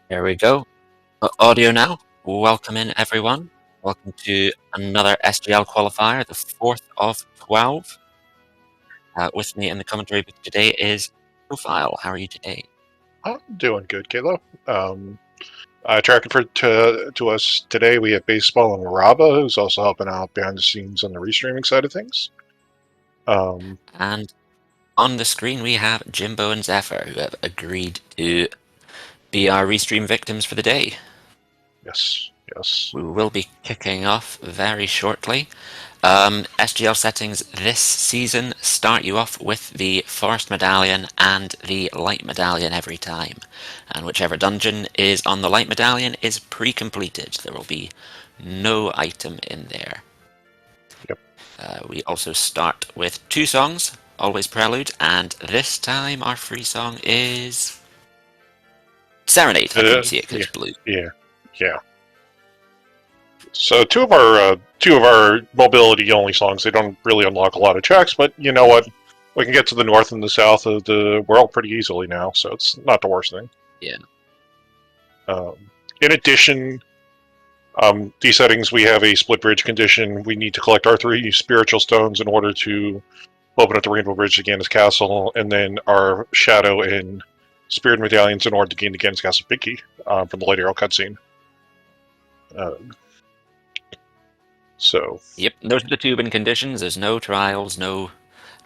There we go. Audio now. Welcome in, everyone. Welcome to another SGL qualifier, the fourth of 12. With me in the commentary booth today is Profile. How are you today? I'm doing good, Kayla. Tracking to us today, we have Baseball and Raba, who's also helping out behind the scenes on the restreaming side of things. And on the screen, we have Jimbo and Zephyr, who have agreed to be our restream victims for the day. Yes. We will be kicking off very shortly. SGL settings this season start you off with the Forest Medallion and the Light Medallion every time. And whichever dungeon is on the Light Medallion is pre-completed. There will be no item in there. Yep. We also start with 2 songs, always prelude, and this time our free song is Serenade. I couldn't see it because it's blue. Yeah. So two of our mobility only songs, they don't really unlock a lot of checks, but you know what? We can get to the north and the south of the world pretty easily now, so it's not the worst thing. Yeah. In addition, these settings, we have a split bridge condition. We need to collect our 3 spiritual stones in order to open up the Rainbow Bridge to Ganon's Castle, and then our Shadow and Spirit Medallions in order to gain the Ganon's Castle Big Key from the Light Arrow cutscene. Yep, those are the 2 win conditions. There's no trials,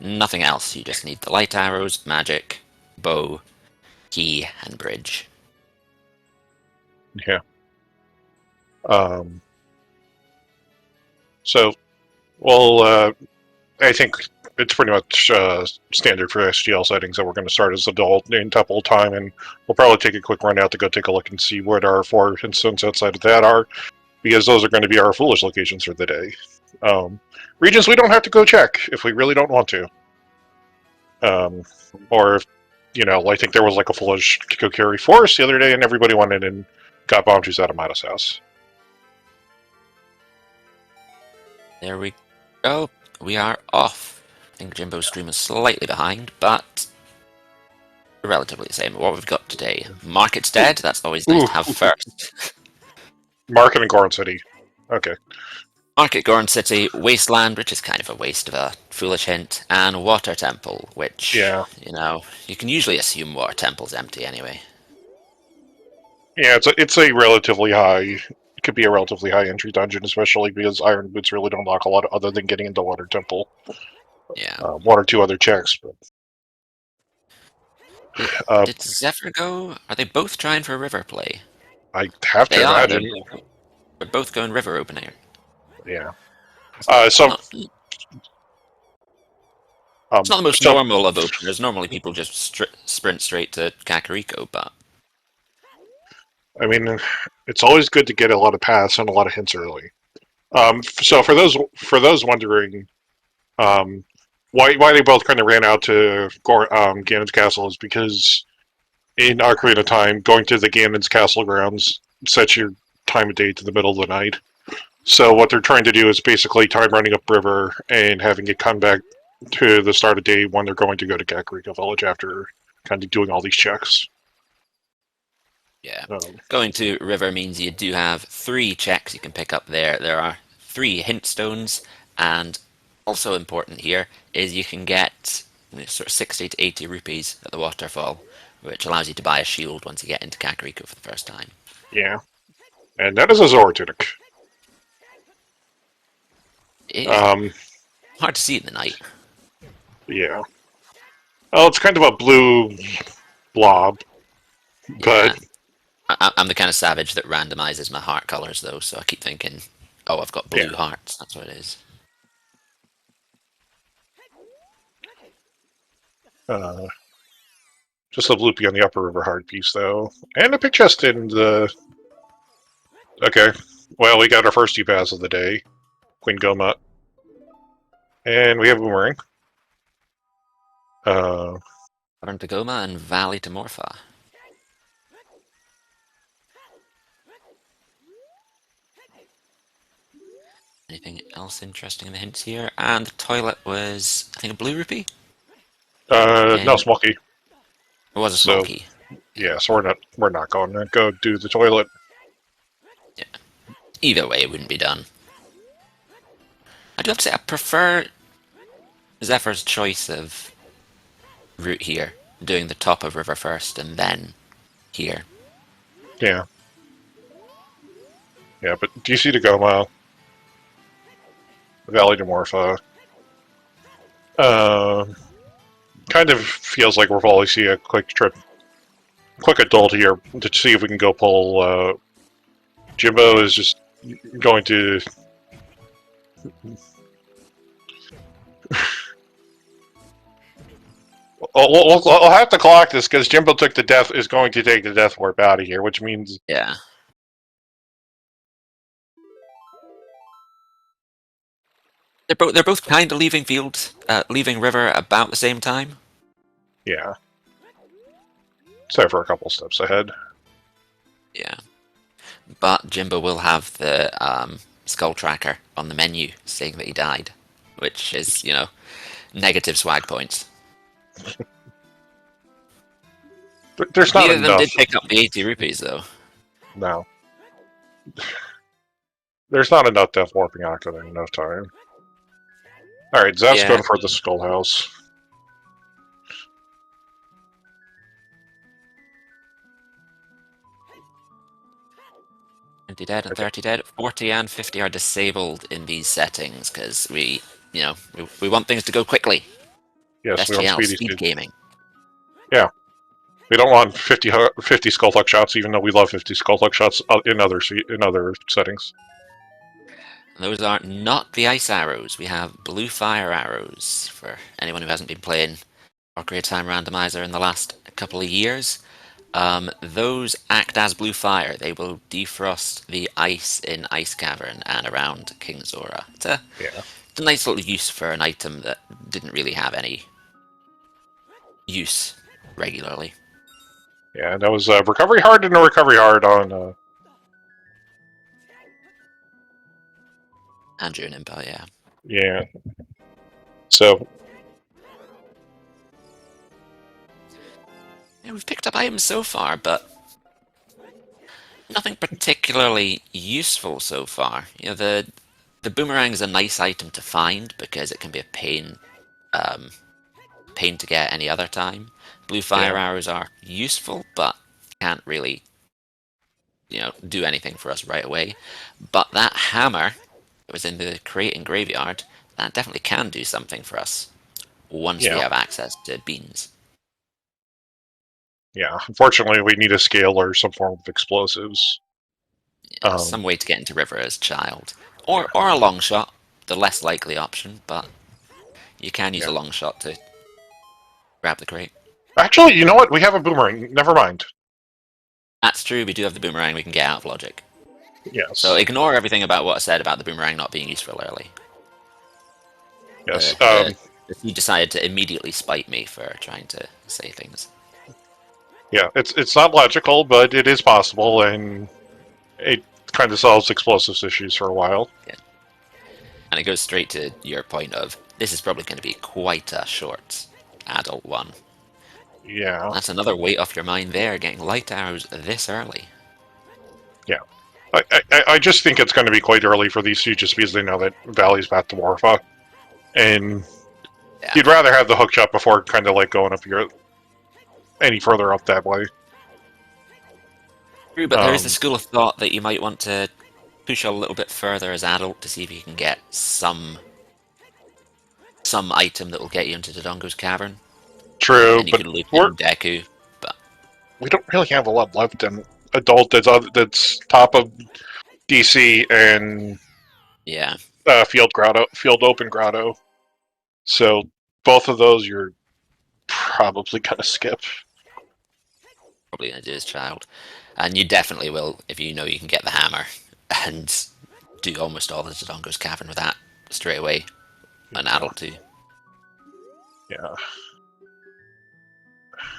nothing else. You just need the light arrows, magic, bow, key, and bridge. Yeah. I think it's pretty much standard for SGL settings that we're going to start as adult in Temple time, and we'll probably take a quick run out to go take a look and see what our 4 instances outside of that are, because those are going to be our foolish locations for the day. Regions we don't have to go check if we really don't want to. Or if, I think there was like a foolish Kikokiri Forest the other day, and everybody went in and got bombed who's out of Mata's house. There we go. We are off. I think Jimbo's stream is slightly behind, but relatively the same. What we've got today. Market's dead. That's always nice to have first. Market and Goron City. Okay. Market, Goron City, Wasteland, which is kind of a waste of a foolish hint, and Water Temple, which, you can usually assume Water Temple's empty anyway. Yeah, it's a relatively high. It could be a relatively high entry dungeon, especially because Iron Boots really don't lock a lot other than getting into Water Temple. Yeah. 1 or 2 other checks, but. Did Zephyr go? Are they both trying for river play? I have to imagine. They're both going river opener. Yeah. It's not the most normal of openers. Normally people just sprint straight to Kakariko, but... I mean, it's always good to get a lot of paths and a lot of hints early. So for those wondering, why they both kind of ran out to Ganon's Castle is because in Ocarina of Time, going to the Ganon's Castle grounds sets your time of day to the middle of the night. So what they're trying to do is basically time running upriver and having it come back to the start of day when they're going to go to Kakariko Village after kind of doing all these checks. Yeah. Going to river means you do have 3 checks you can pick up there. There are 3 hint stones, and also important here is you can get sort of 60 to 80 rupees at the waterfall, which allows you to buy a shield once you get into Kakariko for the first time. Yeah. And that is a Zora tunic. Hard to see in the night. Yeah. Well, it's kind of a blue blob, but... Yeah. I'm the kind of savage that randomizes my heart colors, though, so I keep thinking, oh, I've got blue hearts. That's what it is. Just a loopy on the upper river heart piece, though. And a big chest in the... Okay. Well, we got our first 2 paths of the day. Queen Goma. And we have a boomerang. Burn to Goma and Valley to Morpha. Anything else interesting in the hints here? And the toilet was, I think, a blue rupee? No, Smoky. It was a small key. Yeah, so we're not going to go do the toilet. Yeah. Either way, it wouldn't be done. I do have to say, I prefer Zephyr's choice of route here, doing the top of river first and then here. Yeah. Yeah, but DC to Goma, Valley to Morpha, kind of feels like we'll probably see a quick adult here to see if we can go pull. Jimbo is just going to. We'll have to clock this because Jimbo is going to take the death warp out of here, which means Yeah. They're both kind of leaving river about the same time. yeah, except for a couple steps ahead. Yeah. But Jimbo will have the skull tracker on the menu saying that he died, which is, negative swag points. There's not Neither of them enough. did pick up the 80 rupees, though. No, there's not enough death warping after that enough time. All right, Zeph's Yeah. going for the skull house. Dead and 30 dead. 40 and 50 are disabled in these settings because we want things to go quickly. Yes, we want SGL, speedy speed speed. gaming. Yeah, we don't want 50 skullfuck shots, even though we love 50 skullfuck shots in other settings. Those are not the ice arrows. We have blue fire arrows for anyone who hasn't been playing Ocarina of Time Randomizer in the last couple of years. Those act as blue fire. They will defrost the ice in Ice Cavern and around King Zora. Yeah, It's a nice little use for an item that didn't really have any use regularly. yeah, that was recovery hard and a recovery hard on. Andrew and Impa, yeah. Yeah, so Yeah, we've picked up items so far, but nothing particularly useful so far. The boomerang is a nice item to find because it can be a pain to get any other time. Blue fire yeah, arrows are useful, but can't really, do anything for us right away. But that hammer that was in the crate in graveyard, that definitely can do something for us once we yeah, have access to beans. yeah. Unfortunately, we need a scale or some form of explosives. Yeah, some way to get into river as child, or Yeah, or a long shot, the less likely option, but you can use yeah. a long shot to grab the crate. Actually, you know what? We have a boomerang. Never mind. That's true. We do have the boomerang. We can get out of logic. So Yes, ignore everything about what I said about the boomerang not being useful early. yes. He decided to immediately spite me for trying to say things. Yeah. It's not logical, but it is possible, and it kind of solves explosives issues for a while. Yeah. And it goes straight to your point of this is probably going to be quite a short adult one. Yeah, That's another weight off your mind there, getting light arrows this early. yeah. I just think it's going to be quite early for these two, just because they know that Valley's back to Morpha, and Yeah. you'd rather have the hook shot before kind of like going up here any further up that way. True, but there is the school of thought that you might want to push a little bit further as adult to see if you can get some item that will get you into Dodongo's cavern. True, Then you but could loop in Deku, but we don't really have a lot left in adult that's top of DC and yeah, field open grotto. So both of those you're probably gonna skip. probably gonna do as child. And you definitely will if you know you can get the hammer and do almost all the Dodongo's cavern with that straight away. An Yeah, adult too. yeah.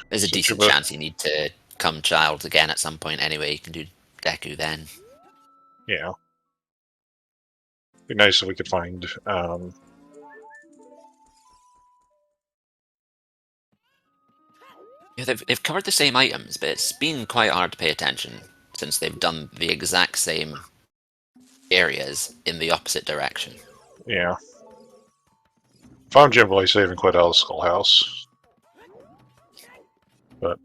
There's a So decent Juba, chance you need to come child again at some point anyway. You can do Deku then. yeah. Be nice if we could find. Yeah, they've covered the same items, but it's been quite hard to pay attention since they've done the exact same areas in the opposite direction. Yeah. Found Jim Boy saving quite out of Skullhouse. But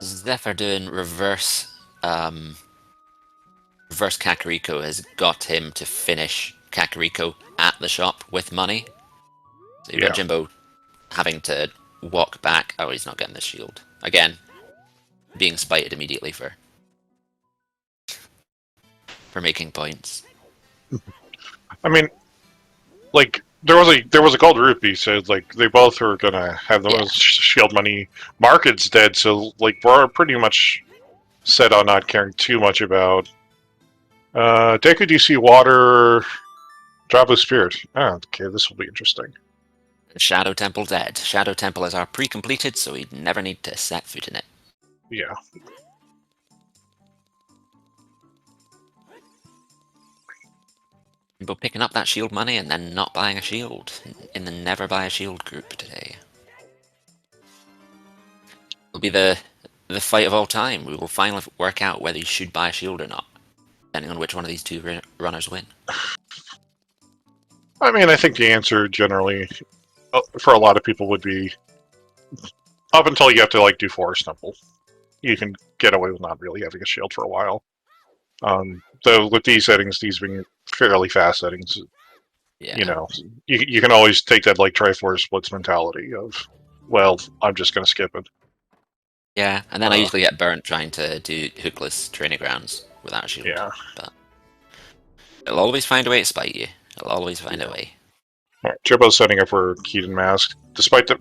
Zephyr doing reverse reverse Kakariko has got him to finish Kakariko at the shop with money. So you've got yeah. Jimbo having to walk back. Oh, he's not getting the shield. Again, being spited immediately for making points. I mean, like there was a gold rupee, so like they both were gonna have the most shield money. Market's dead, so like we're pretty much set on not caring too much about Deku DC Water Drabu Spirit. Oh, okay, this will be interesting. Shadow Temple dead. Shadow Temple is our pre-completed, so we never need to set foot in it. Yeah. Jimbo picking up that shield money and then not buying a shield in the never buy a shield group today. It'll be the fight of all time. We will finally work out whether you should buy a shield or not, depending on which one of these two runners win. I mean, I think the answer generally for a lot of people would be up until you have to like do Forest Temple. You can get away with not really having a shield for a while. Though with these settings, these being fairly fast settings, Yeah. you know, you can always take that like Triforce Splits mentality of, well, I'm just going to skip it. Yeah, and then I usually get burnt trying to do hookless training grounds without a shield. Yeah. But it'll always find a way to spite you. It'll always find a way. Alright, Jibbo's setting up for Keaton Mask. Despite the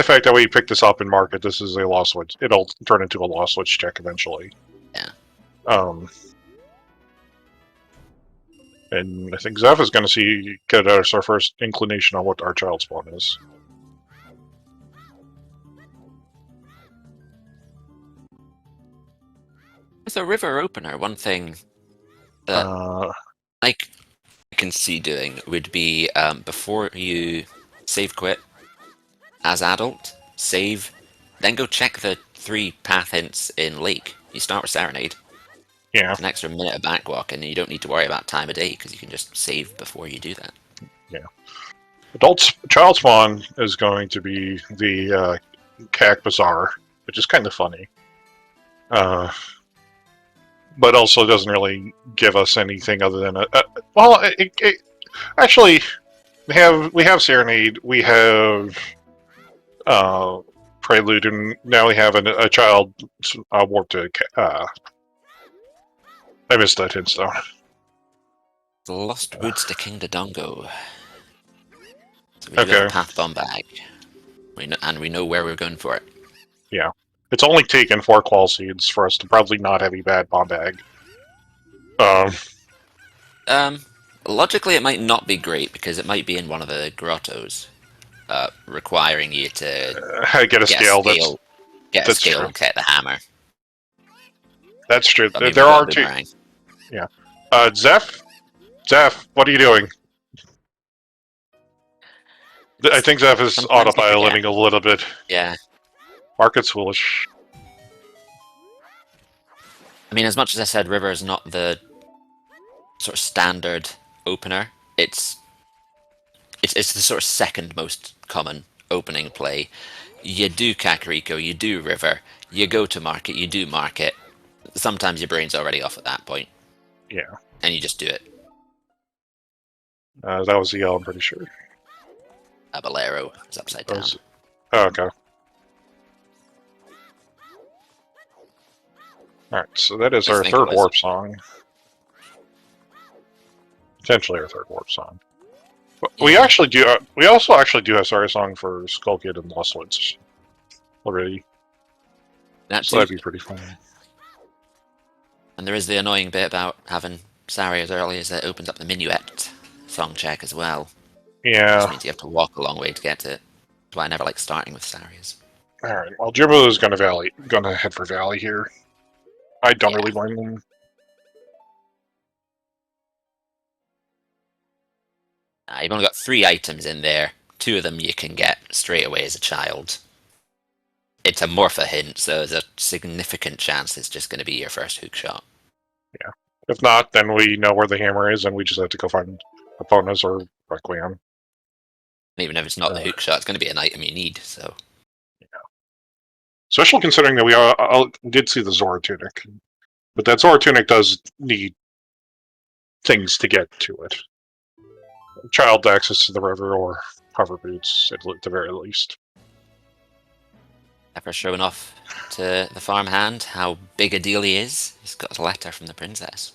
fact that we picked this up in market, this is a lost switch. It'll turn into a lost switch check eventually. Yeah. And I think Zeph is going to get us our first inclination on what our child spawn is. With a river opener, one thing that I can see doing would be before you save quit as adult, save, then go check the 3 path hints in Lake. You start with Serenade. Yeah. It's an extra minute of backwalk, and you don't need to worry about time of day because you can just save before you do that. Yeah. Child spawn is going to be the Cac Bazaar, which is kind of funny. But also doesn't really give us anything other than actually we have Serenade, we have Prelude, and now we have a child warp to. I missed that hint though. The Lost Woods to King Dodongo. So we do have a path bomb bag, and we know where we're going for it. Yeah. It's only taken 4 qual seeds for us to probably not have a bad bomb bag. Logically, it might not be great because it might be in one of the grottos, requiring you to get a scale. Get a scale and get the hammer. That's true. I mean, there are 2. Yeah. Zeph, what are you doing? I think Zeph is autopiloting a little bit. Yeah. Market's foolish. I mean, as much as I said River is not the sort of standard opener, it's the sort of second most common opening play. You do Kakariko, you do River, you go to market, you do market. Sometimes your brain's already off at that point. Yeah. And you just do it. That was the L, I'm pretty sure. Bolero is upside down. Oh, okay. Alright, so that is our third warp song. Potentially our third warp song. Yeah. We actually do. We also actually do have a song for Skull Kid and Lost Woods already. So that'd be pretty fun. And there is the annoying bit about having Sari as early as it opens up the Minuet song check as well. Yeah. Which means you have to walk a long way to get to it. That's why I never like starting with Sari's. Alright, well, Jimbo is gonna head for Valley here. I don't really blame them. You've only got 3 items in there. 2 of them you can get straight away as a child. It's a Morpha hint, so there's a significant chance it's just going to be your first hook shot. Yeah. If not, then we know where the hammer is, and we just have to go find Aponas or Requiem. Even if it's not the hook shot, it's going to be an item you need. So, yeah. Especially considering that we did see the Zora tunic, but that Zora tunic does need things to get to it. Child access to the river or hover boots, at the very least. after showing off to the farmhand how big a deal he is, he's got a letter from the princess.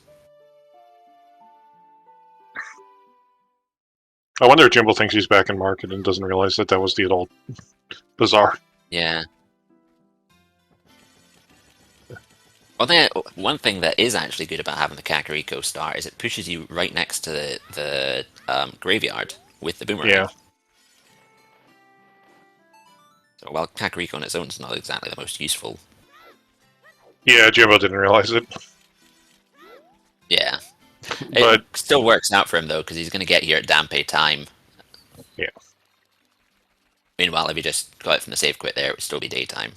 I wonder if Jimbo thinks he's back in market and doesn't realize that that was the adult bazaar. Yeah. One thing that is actually good about having the Kakariko star is it pushes you right next to the graveyard with the boomerang. Yeah. So while Kakariko on its own is not exactly the most useful. Yeah, Jimbo didn't realize it. Yeah. But it still works out for him though, because he's going to get here at Dampe time. Yeah. Meanwhile, if you just got it from the save quit there, it would still be daytime.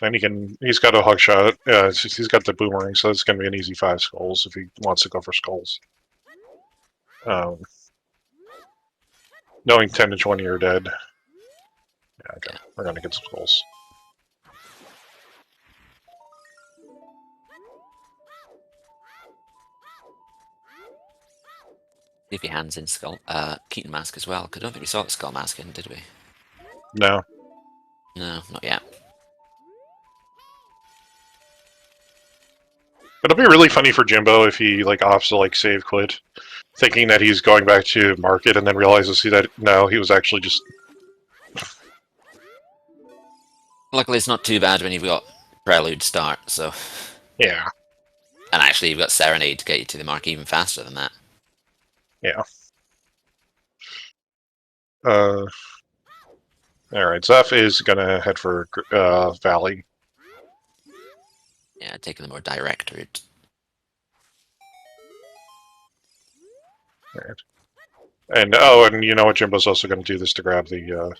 And he's got a hug shot. He's got the boomerang, so it's going to be an easy 5 skulls if he wants to go for skulls. Knowing 10 to 20 are dead. Yeah, okay. Yeah. We're going to get some skulls. Leave your hands in skull. Keaton mask as well. I don't think we saw the skull mask in, did we? No. No, not yet. It'll be really funny for Jimbo if he opts to save quit, thinking that he's going back to market, and then realizes that no, he was actually just. Luckily, it's not too bad when you've got Prelude start. So. Yeah. And actually, you've got Serenade to get you to the mark even faster than that. Yeah. Alright, Zeph is gonna head for Valley. Yeah, taking the more direct route. Alright. And you know what, Jimbo's also gonna do this to grab the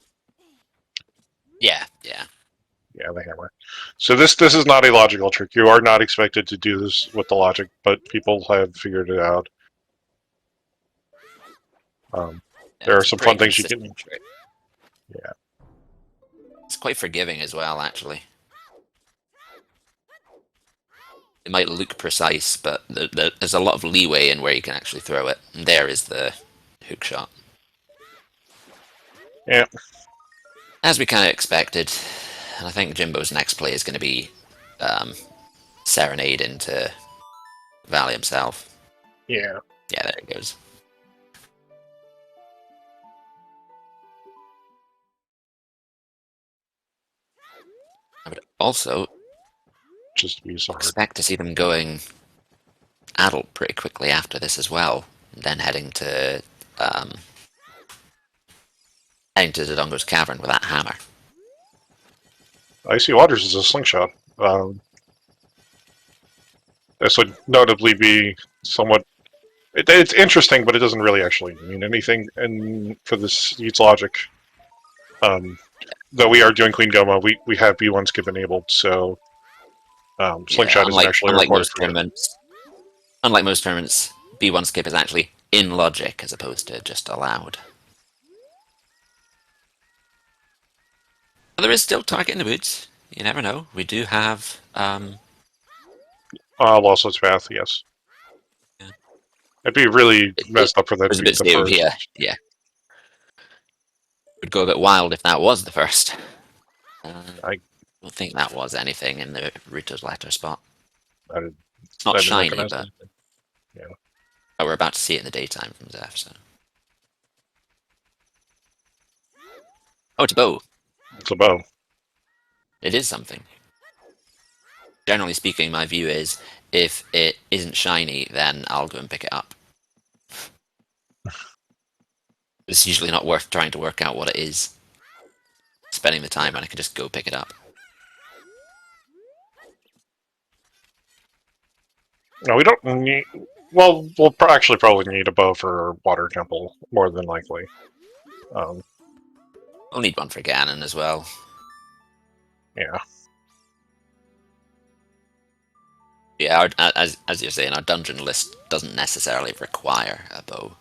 Yeah, the hammer. So this is not a logical trick. You are not expected to do this with the logic, but people have figured it out. There are some fun things you can. Trick. Yeah. It's quite forgiving as well, actually. It might look precise, but there's a lot of leeway in where you can actually throw it. And there is the hook shot. Yeah. As we kind of expected. And I think Jimbo's next play is going to be Serenade into Valley himself. Yeah. Yeah, there it goes. I would also just be so expect to see them going adult pretty quickly after this as well, and then heading to Dodongo's Cavern with that hammer. Icy Waters is a slingshot. This would notably be somewhat. It's interesting, but it doesn't really actually mean anything. And for this its logic, though we are doing Queen Goma, we have B1 skip enabled, so slingshot isn't actually required for it. Unlike most tournaments, B1 skip is actually in logic as opposed to just allowed. But there is still target in the woods. You never know. We do have Lost's Path, yes. Yeah. It'd be really messed up for that to be the first. Yeah. It would go a bit wild if that was the first. I don't think that was anything in the Ruto's letter spot. It's not shiny, but yeah. Oh, we're about to see it in the daytime from Zeph, so. Oh, it's a bow. It's a bow. It is something. Generally speaking, my view is if it isn't shiny, then I'll go and pick it up. It's usually not worth trying to work out what it is. Spending the time, and I can just go pick it up. No, we don't need. Well, we'll actually probably need a bow for Water Temple, more than likely. Um, We'll need one for Ganon as well. yeah. Yeah, as you're saying, our dungeon list doesn't necessarily require a bow.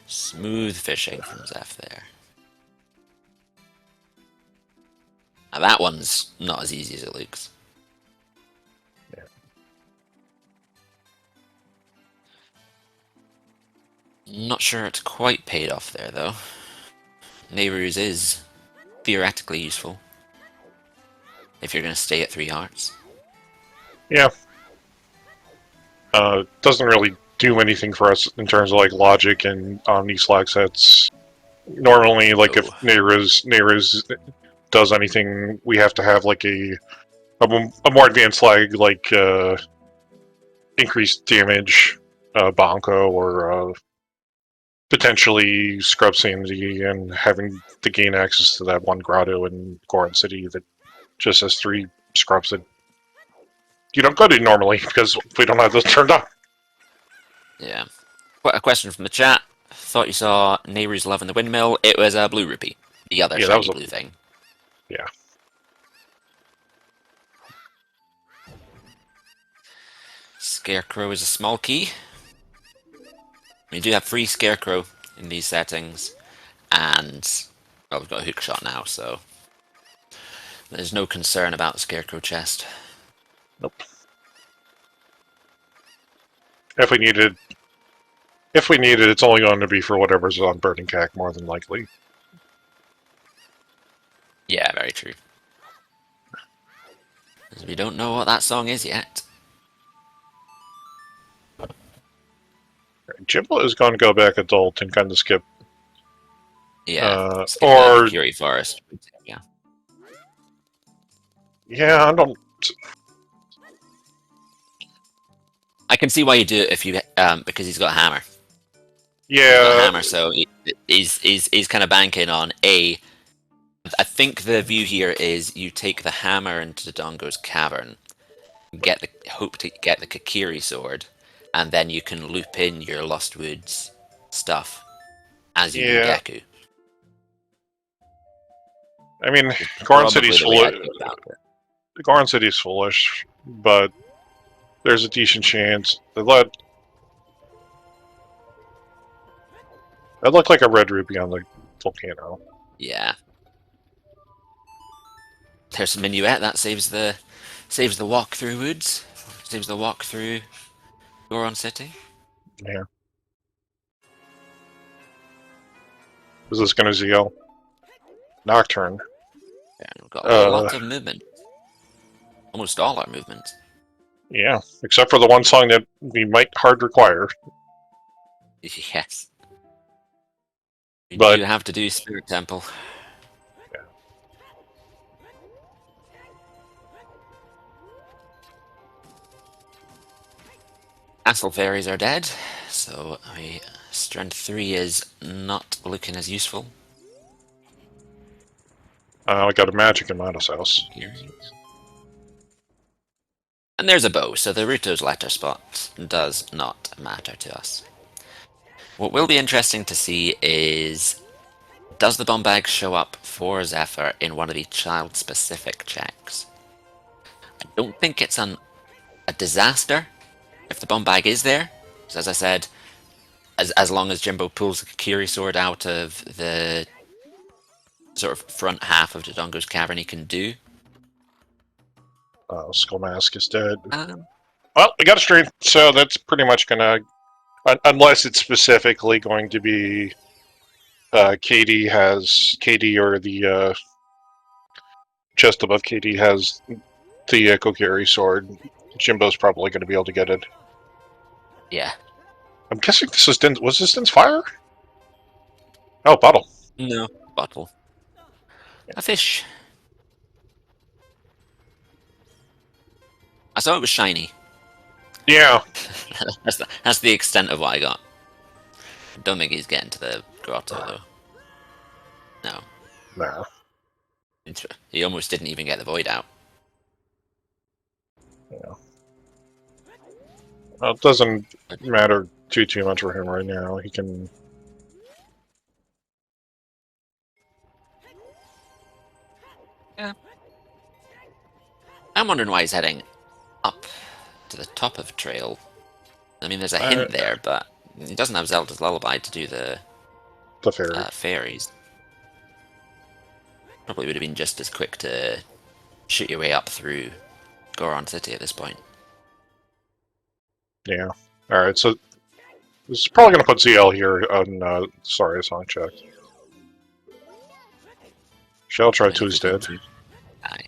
Smooth fishing from Zeph there. Now that one's not as easy as it looks. Yeah. Not sure it's quite paid off there, though. Nehru's is theoretically useful if you're going to stay at 3 hearts. Yeah. Doesn't really do anything for us in terms of like logic and Omni slag sets. Normally, like if Oh. Nehru's does anything, we have to have like a more advanced slag, like increased damage, Bonko, or potentially Scrub Sanity, and having to gain access to that one grotto in Goron City that just has 3 scrubs that you don't go to normally because we don't have those turned on. Yeah. A question from the chat. Thought you saw Nehru's Love in the Windmill. It was a blue rupee. The other Yeah, that shiny was a blue thing. yeah. Scarecrow is a small key. We do have free Scarecrow in these settings. And, well, we've got a hook shot now, so there's no concern about the Scarecrow chest. Nope. If we needed, it's only going to be for whatever's on Burning Cack, more than likely. Yeah, very true. Because we don't know what that song is yet. Jimbo is going to go back adult and kind of skip. Yeah, skip Or Curie Forest. Yeah. yeah, I don't. I can see why you do it if you because he's got a hammer. He's got a Yeah, hammer, so he's kind of banking on a. I think the view here is you take the hammer into Dodongo's cavern, hope to get the Kakiri sword, and then you can loop in your Lost Woods stuff as you do yeah. Deku. I mean, It's Goron City's probably the way I foolish. think about it. Goron City's foolish, but there's a decent chance they that looked like a red rupee on the volcano. Yeah. There's a minuet that saves the walk through woods, saves the walk through Goron City. Yeah. Is this going to ZL? Nocturne. Yeah, we've got lots of movement. Almost all our movement. Yeah, except for the one song that we might hard require. Yes. We But do have to do Spirit Temple. yeah. Castle Fairies are dead, so Strength 3 is not looking as useful. I got a magic in Mata's house. Here. And there's a bow, so the Ruto's letter spot does not matter to us. What will be interesting to see is, does the bomb bag show up for Zephyr in one of the child-specific checks? I don't think it's a disaster if the bomb bag is there. So as I said, as long as Jimbo pulls the Kiri sword out of the sort of front half of Dodongo's cavern, he can do. Skull Mask is dead. Um, Well, we got a stream, so that's pretty much gonna, unless it's specifically going to be KD or the chest above KD has the Kokiri sword. Jimbo's probably going to be able to get it. yeah. I'm guessing this is was this Din's fire? Oh, bottle. No. Bottle. A fish. I saw it was shiny. Yeah. That's the extent of what I got. Don't think he's getting to the grotto though. No. Nah. He almost didn't even get the void out. Yeah. Well, it doesn't matter too much for him right now. He can. Yeah. I'm wondering why he's heading up to the top of trail. I mean, there's a hint there, but he doesn't have Zelda's Lullaby to do the fairy. fairies. Probably would have been just as quick to shoot your way up through Goron City at this point. Yeah. Alright, so this is probably going to put ZL here on. Sorry, Sonic Check. Shell try to his dead. Aye.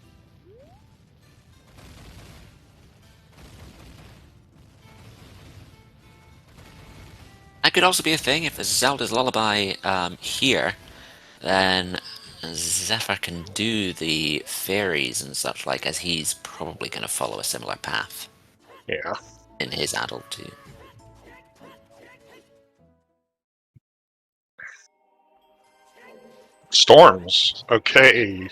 That could also be a thing if there's Zelda's Lullaby here, then Zephyr can do the fairies and such like, as he's probably going to follow a similar path Yeah. in his adult too. Storms. Okay.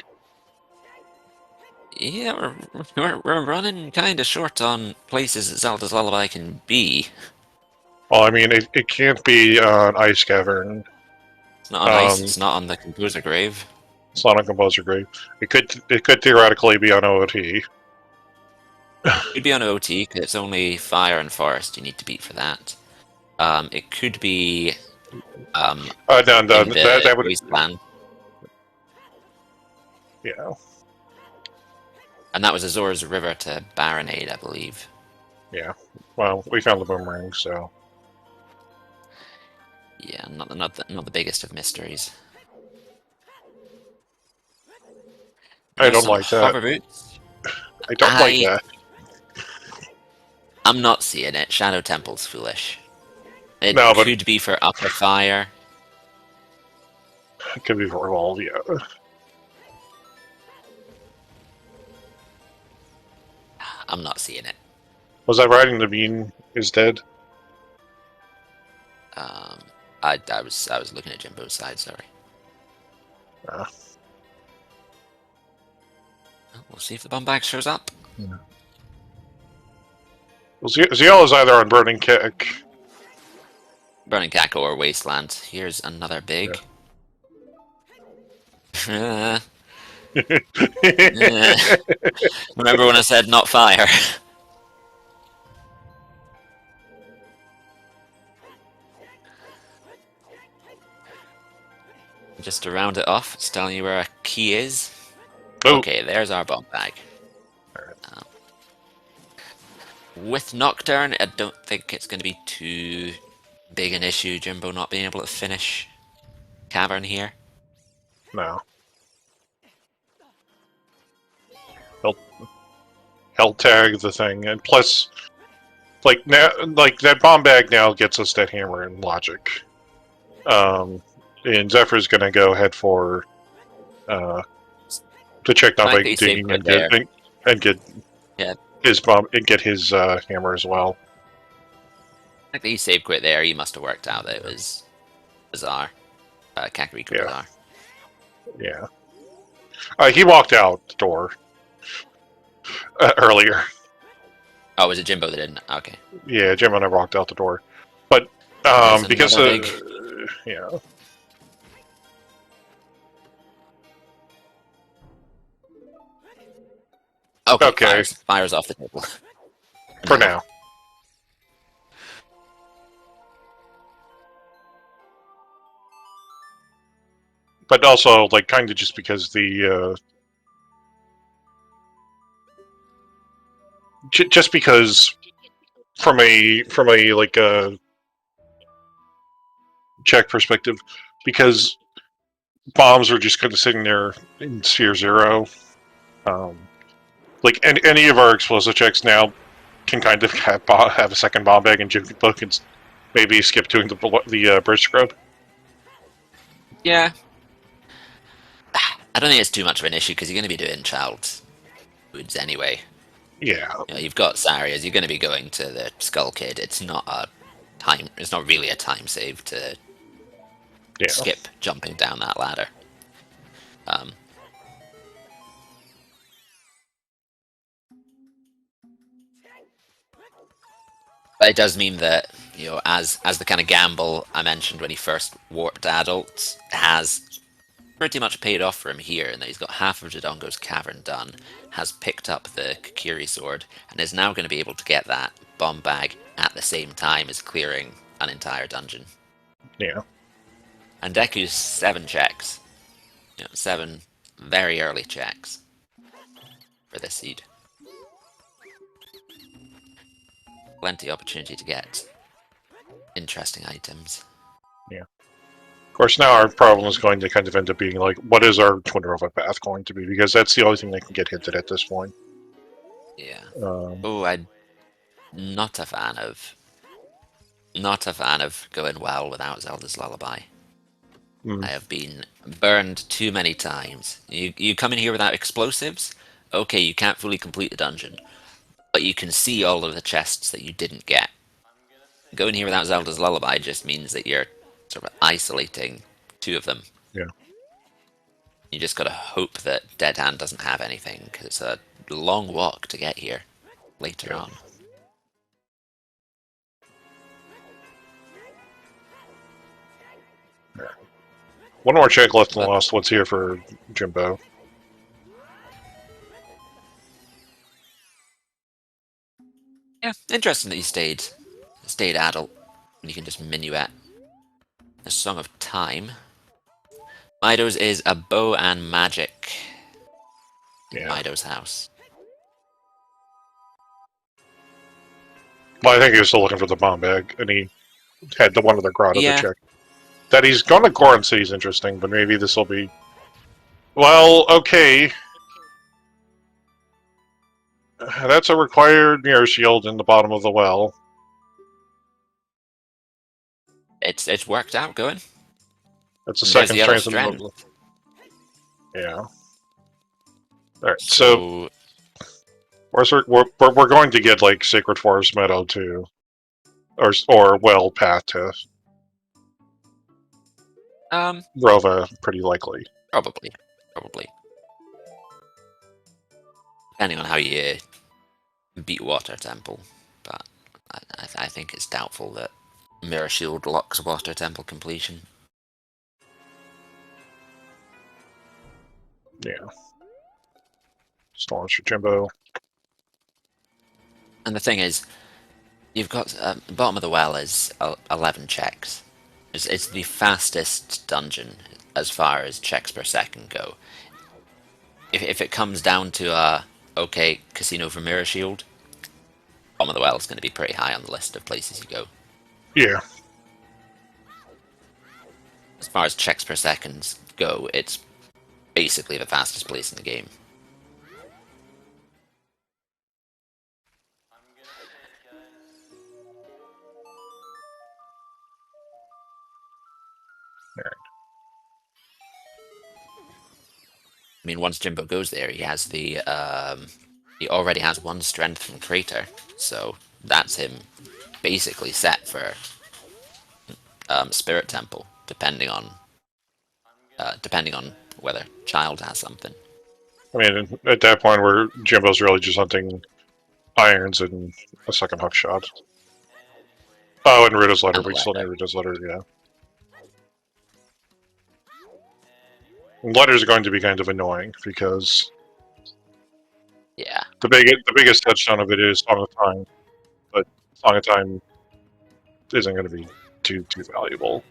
Yeah, we're running kind of short on places that Zelda's Lullaby can be. Well, I mean, it can't be an ice cavern. It's not on ice. It's not on the Composer Grave. It's not on Composer Grave. It could theoretically be on OOT. Could be on OT because it's only fire and forest you need to beat for that. It could be No, in the that would. wasteland, Yeah. and that was Azora's River to Baronade, I believe. Yeah. Well, we found the boomerang, so. Yeah, not the biggest of mysteries. I There's don't some like that. hover boots. I don't like that. I'm not seeing it. Shadow Temple's foolish. It No, but could be for upper fire. it could be for evolve, yeah. I'm not seeing it. Was I riding the bean is dead? I was looking at Jimbo's side. Sorry. Ah. Well, we'll see if the bomb bag shows up. Yeah. Well, ZL is either on Burning Kick. Burning Cackle or Wasteland. Here's another big. Yeah. Remember when I said not fire? Just to round it off, it's telling you where a key is. Oh. Okay, there's our bomb bag. With Nocturne, I don't think it's going to be too big an issue, Jimbo not being able to finish Cavern here. No. He'll tag the thing, and plus, like now, like that bomb bag now gets us that hammer and logic. And Zephyr's gonna go head for to check not by digging and get yeah. his bomb and get his hammer as well. I think he saved quit there. He must have worked out that it was bizarre. Kakariko Yeah. bizarre. Yeah. He walked out the door earlier. Oh, was it Jimbo that didn't? Okay. Yeah, Jim and I walked out the door, but because yeah. Okay. Fire's off the table. For now. But also, like, kind of just because the just because from a like check perspective, because bombs are just kind of sitting there in Sphere 0. Like any of our explosive checks now can kind of have a second bomb bag, and Jimbo can maybe skip doing the bridge scrub. Yeah. I don't think it's too much of an issue because you're going to be doing child foods anyway. Yeah. You know, you've got Sarias. You're going to be going to the Skull Kid. It's not a time. It's not really a time save to skip jumping down that ladder. But it does mean that, as the kind of gamble I mentioned when he first warped adults has pretty much paid off for him here, and that he's got half of Dodongo's cavern done, has picked up the Kikiri sword, and is now going to be able to get that bomb bag at the same time as clearing an entire dungeon. Yeah. And Deku's 7 checks. 7 very early checks for this seed. Plenty opportunity to get interesting items. Yeah. Of course, now our problem is going to kind of end up being like, what is our Twin Nova path going to be? Because that's the only thing that can get hinted at this point. Yeah. Um, I'm not a fan of going well without Zelda's Lullaby. mm, I have been burned too many times. You come in here without explosives, okay, you can't fully complete the dungeon, but you can see all of the chests that you didn't get. Going here without Zelda's Lullaby just means that you're sort of isolating 2 of them. yeah. You just gotta hope that Dead Hand doesn't have anything, because it's a long walk to get here later Yeah. on. One more check left in the But Lost Woods here for Jimbo. yeah, interesting that you stayed adult, and you can just minuet. A Song of Time. Mido's is a bow and magic in Yeah. Mido's house. Well, I think he was still looking for the bomb bag, and he had the one other grotto to Yeah, check. That he's going to Goron City is interesting, but maybe this will be... Well, okay. That's a required mirror shield in the bottom of the well. it's worked out going. That's a And there's second the other strength in the strength. middle. Yeah. Alright, So we're going to get, like, Sacred Forest Meadow, too. Or well, path to Rova, pretty likely. probably. Depending on how you beat Water Temple. But I think it's doubtful that Mirror Shield locks Water Temple completion. Yeah. Storms for Jimbo. And the thing is, you've got bottom of the well is 11 checks. It's the fastest dungeon as far as checks per second go. If it comes down to okay, Casino for Mirror Shield, bottom of the well is going to be pretty high on the list of places you go. Yeah. As far as checks per second go, it's basically the fastest place in the game. Alright. I mean, once Jimbo goes there, he already has 1 strength from Crater, so that's him basically set for Spirit Temple, depending on whether Child has something. I mean, at that point where Jimbo's really just hunting irons and a second hook shot. Oh, and Rita's letter. And the We still need letter. Rita's letter, yeah. Letters are going to be kind of annoying because Yeah. the biggest touchstone of it is Song of Time, but Song of Time isn't going to be too valuable.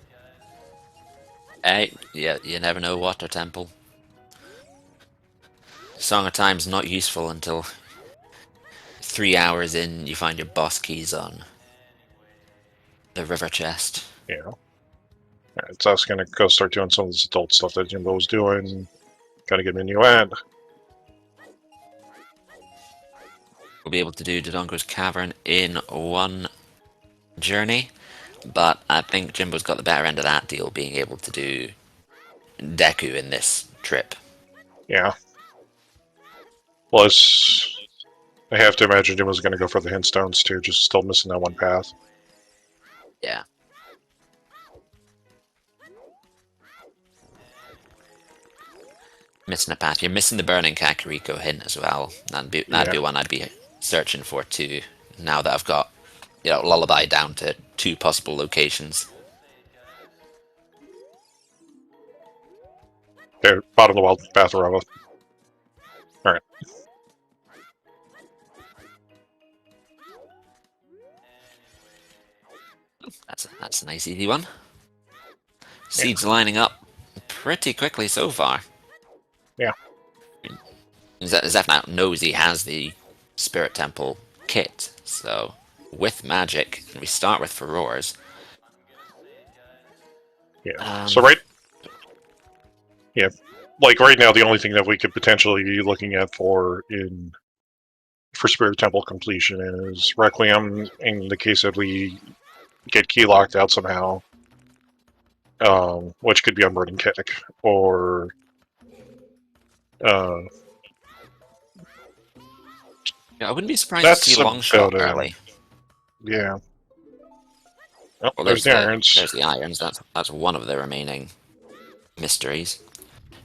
Hey, yeah, you never know. Water Temple. Song of Time's not useful until 3 hours in. You find your boss keys on the river chest. Yeah. Alright, so I was going to go start doing some of this adult stuff that Jimbo was doing. Gotta get Minuet. We'll be able to do Dodongo's Cavern in 1 journey, but I think Jimbo's got the better end of that deal, being able to do Deku in this trip. Yeah. Plus, I have to imagine Jimbo's going to go for the hint stones too, just still missing that one path. Yeah. Missing a path. You're missing the Burning Kakariko hint as well. That'd be one I'd be searching for too, now that I've got lullaby down to 2 possible locations. There, bottom of the wild, Bathroba. Alright. That's a nice easy one. Seeds lining up pretty quickly so far. Yeah. Zeph now knows he has the Spirit Temple kit, so with magic, we start with Furores. Yeah. So right now, the only thing that we could potentially be looking at for Spirit Temple completion is Requiem, in the case that we get key locked out somehow, which could be Unburning Kick, or Yeah, I wouldn't be surprised to see that's a long shot about it. early. Yeah. Oh, Well, there's the irons. There's the irons. That's one of the remaining mysteries.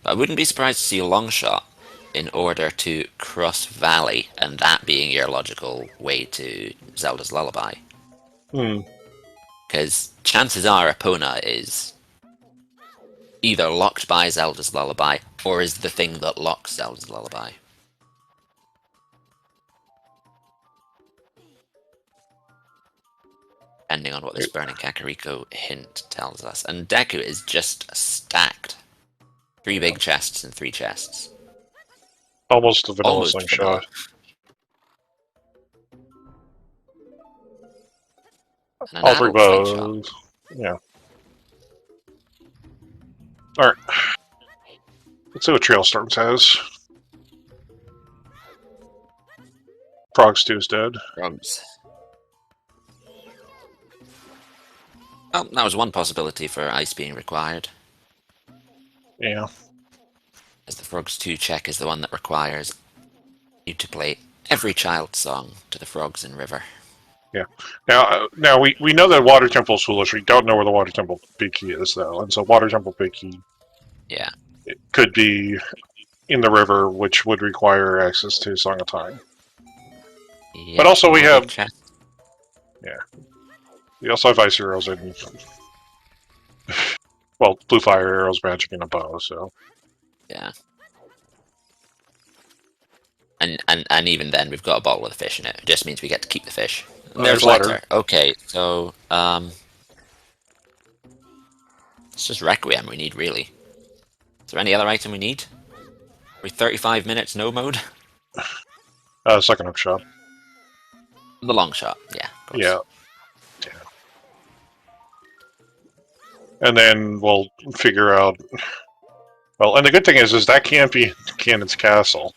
But I wouldn't be surprised to see a long shot in order to cross Valley, and that being your logical way to Zelda's Lullaby. Because chances are Epona is either locked by Zelda's Lullaby, or is the thing that locks Zelda's Lullaby. Depending on what this Burning Kakariko hint tells us. And Deku is just stacked. 3 big chests and 3 chests. Almost a vanilla Almost slingshot. And an All 3 adult slingshot. bows. Yeah. Alright. Let's see what Trailstorm says. Frog Stew's dead. Frogs. Well, that was one possibility for ice being required. Yeah. As the Frogs 2 check is the one that requires you to play every child's song to the frogs in river. Yeah. Now we know that Water Temple's foolish. We don't know where the Water Temple big key is, though, and so Water Temple big key. Yeah. It could be in the river, which would require access to Song of Time. Yeah, but also we have. Yeah. We also have ice arrows and. Well, blue fire arrows, magic, and a bow, so. Yeah. And even then, we've got a bottle with a fish in it. It just means we get to keep the fish. There's letter. Okay, so it's just Requiem we need, really. Is there any other item we need? Are we 35 minutes no mode? Second hook shot. The long shot, yeah. Of course. Yeah. And then we'll figure out. Well, and the good thing is that can't be Canon's Castle.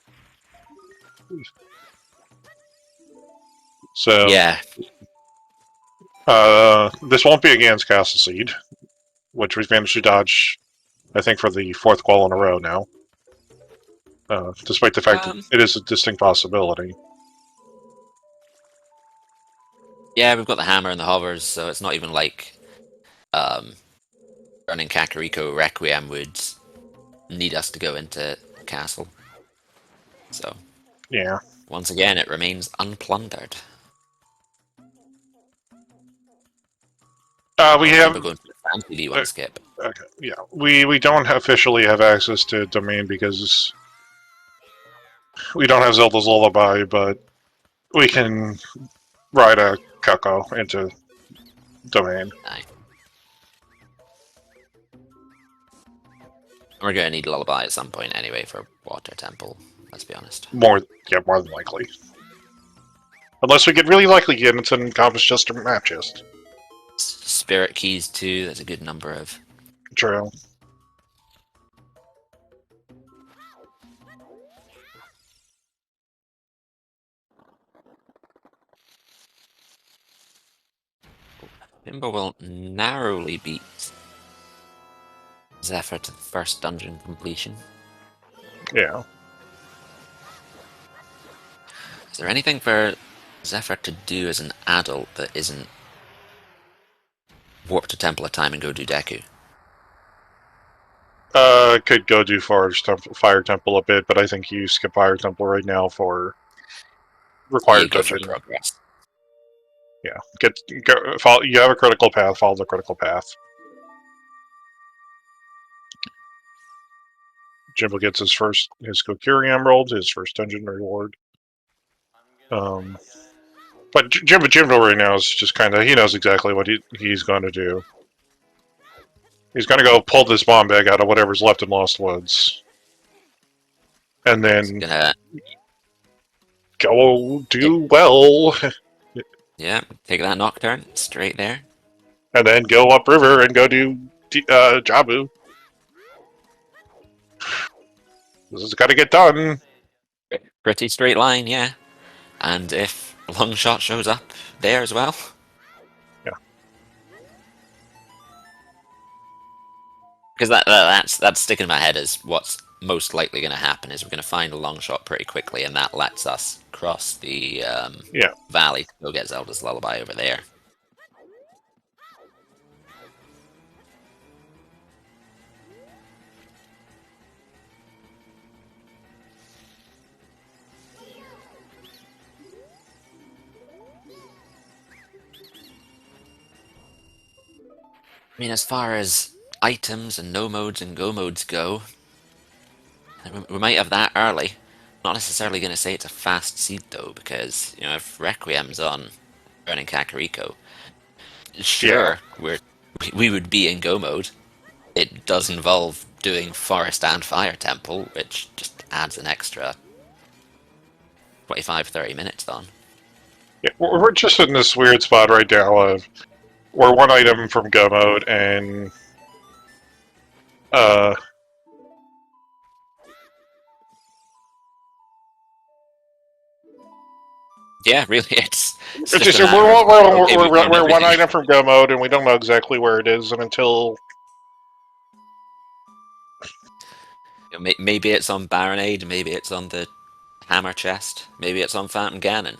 So yeah, this won't be a Gan's Castle seed, which we've managed to dodge, I think, for the 4th qual in a row now. Despite the fact that it is a distinct possibility. Yeah, we've got the hammer and the hovers, so it's not even like Burning Kakariko Requiem would need us to go into the castle. So yeah, once again, it remains unplundered. We have going for the fancy V1 skip. Okay, yeah, we don't officially have access to Domain because we don't have Zelda's Lullaby, but we can ride a Cucco into Domain. Nice. We're going to need Lullaby at some point anyway for Water Temple, let's be honest. More than likely. Unless we get really lucky again, it's an Encompass Chest or Map Chest. Spirit Keys too, there's a good number of. True. Bimbo will narrowly beat Zephyr to the first dungeon completion. Yeah. Is there anything for Zephyr to do as an adult that isn't warp to Temple of Time and go do Deku? Could go do Fire Temple a bit, but I think you skip Fire Temple right now for required dungeon. For progress. Yeah, follow. You have a critical path. Follow the critical path. Jimbo gets his Kokiri Emerald, his first dungeon reward. But Jimbo right now is just kind of, he knows exactly what he's going to do. He's going to go pull this bomb bag out of whatever's left in Lost Woods, and then Gonna go do well, yeah, take that Nocturne straight there. and then go upriver and go do Jabu. This has got to get done. Pretty straight line, yeah. And if Longshot shows up there as well, Yeah, because that's sticking in my head as what's most likely going to happen is we're going to find a Longshot pretty quickly, and that lets us cross the yeah. valley to go get Zelda's Lullaby over there. I mean, as far as items and no modes and go modes go, we might have that early. Not necessarily going to say it's a fast seed though, because if Requiem's on Burning Kakariko, Yeah. sure we would be in go mode. It does involve doing Forest and Fire Temple, which just adds an extra 25-30 minutes on. Yeah, we're just in this weird spot right now of we're one item from go mode, and Yeah, really, it's it's just just a matter of okay, we've done we're one everything. item from go mode, and we don't know exactly where it is, and until Maybe it's on Baronade, maybe it's on the Hammer Chest, maybe it's on Phantom Ganon.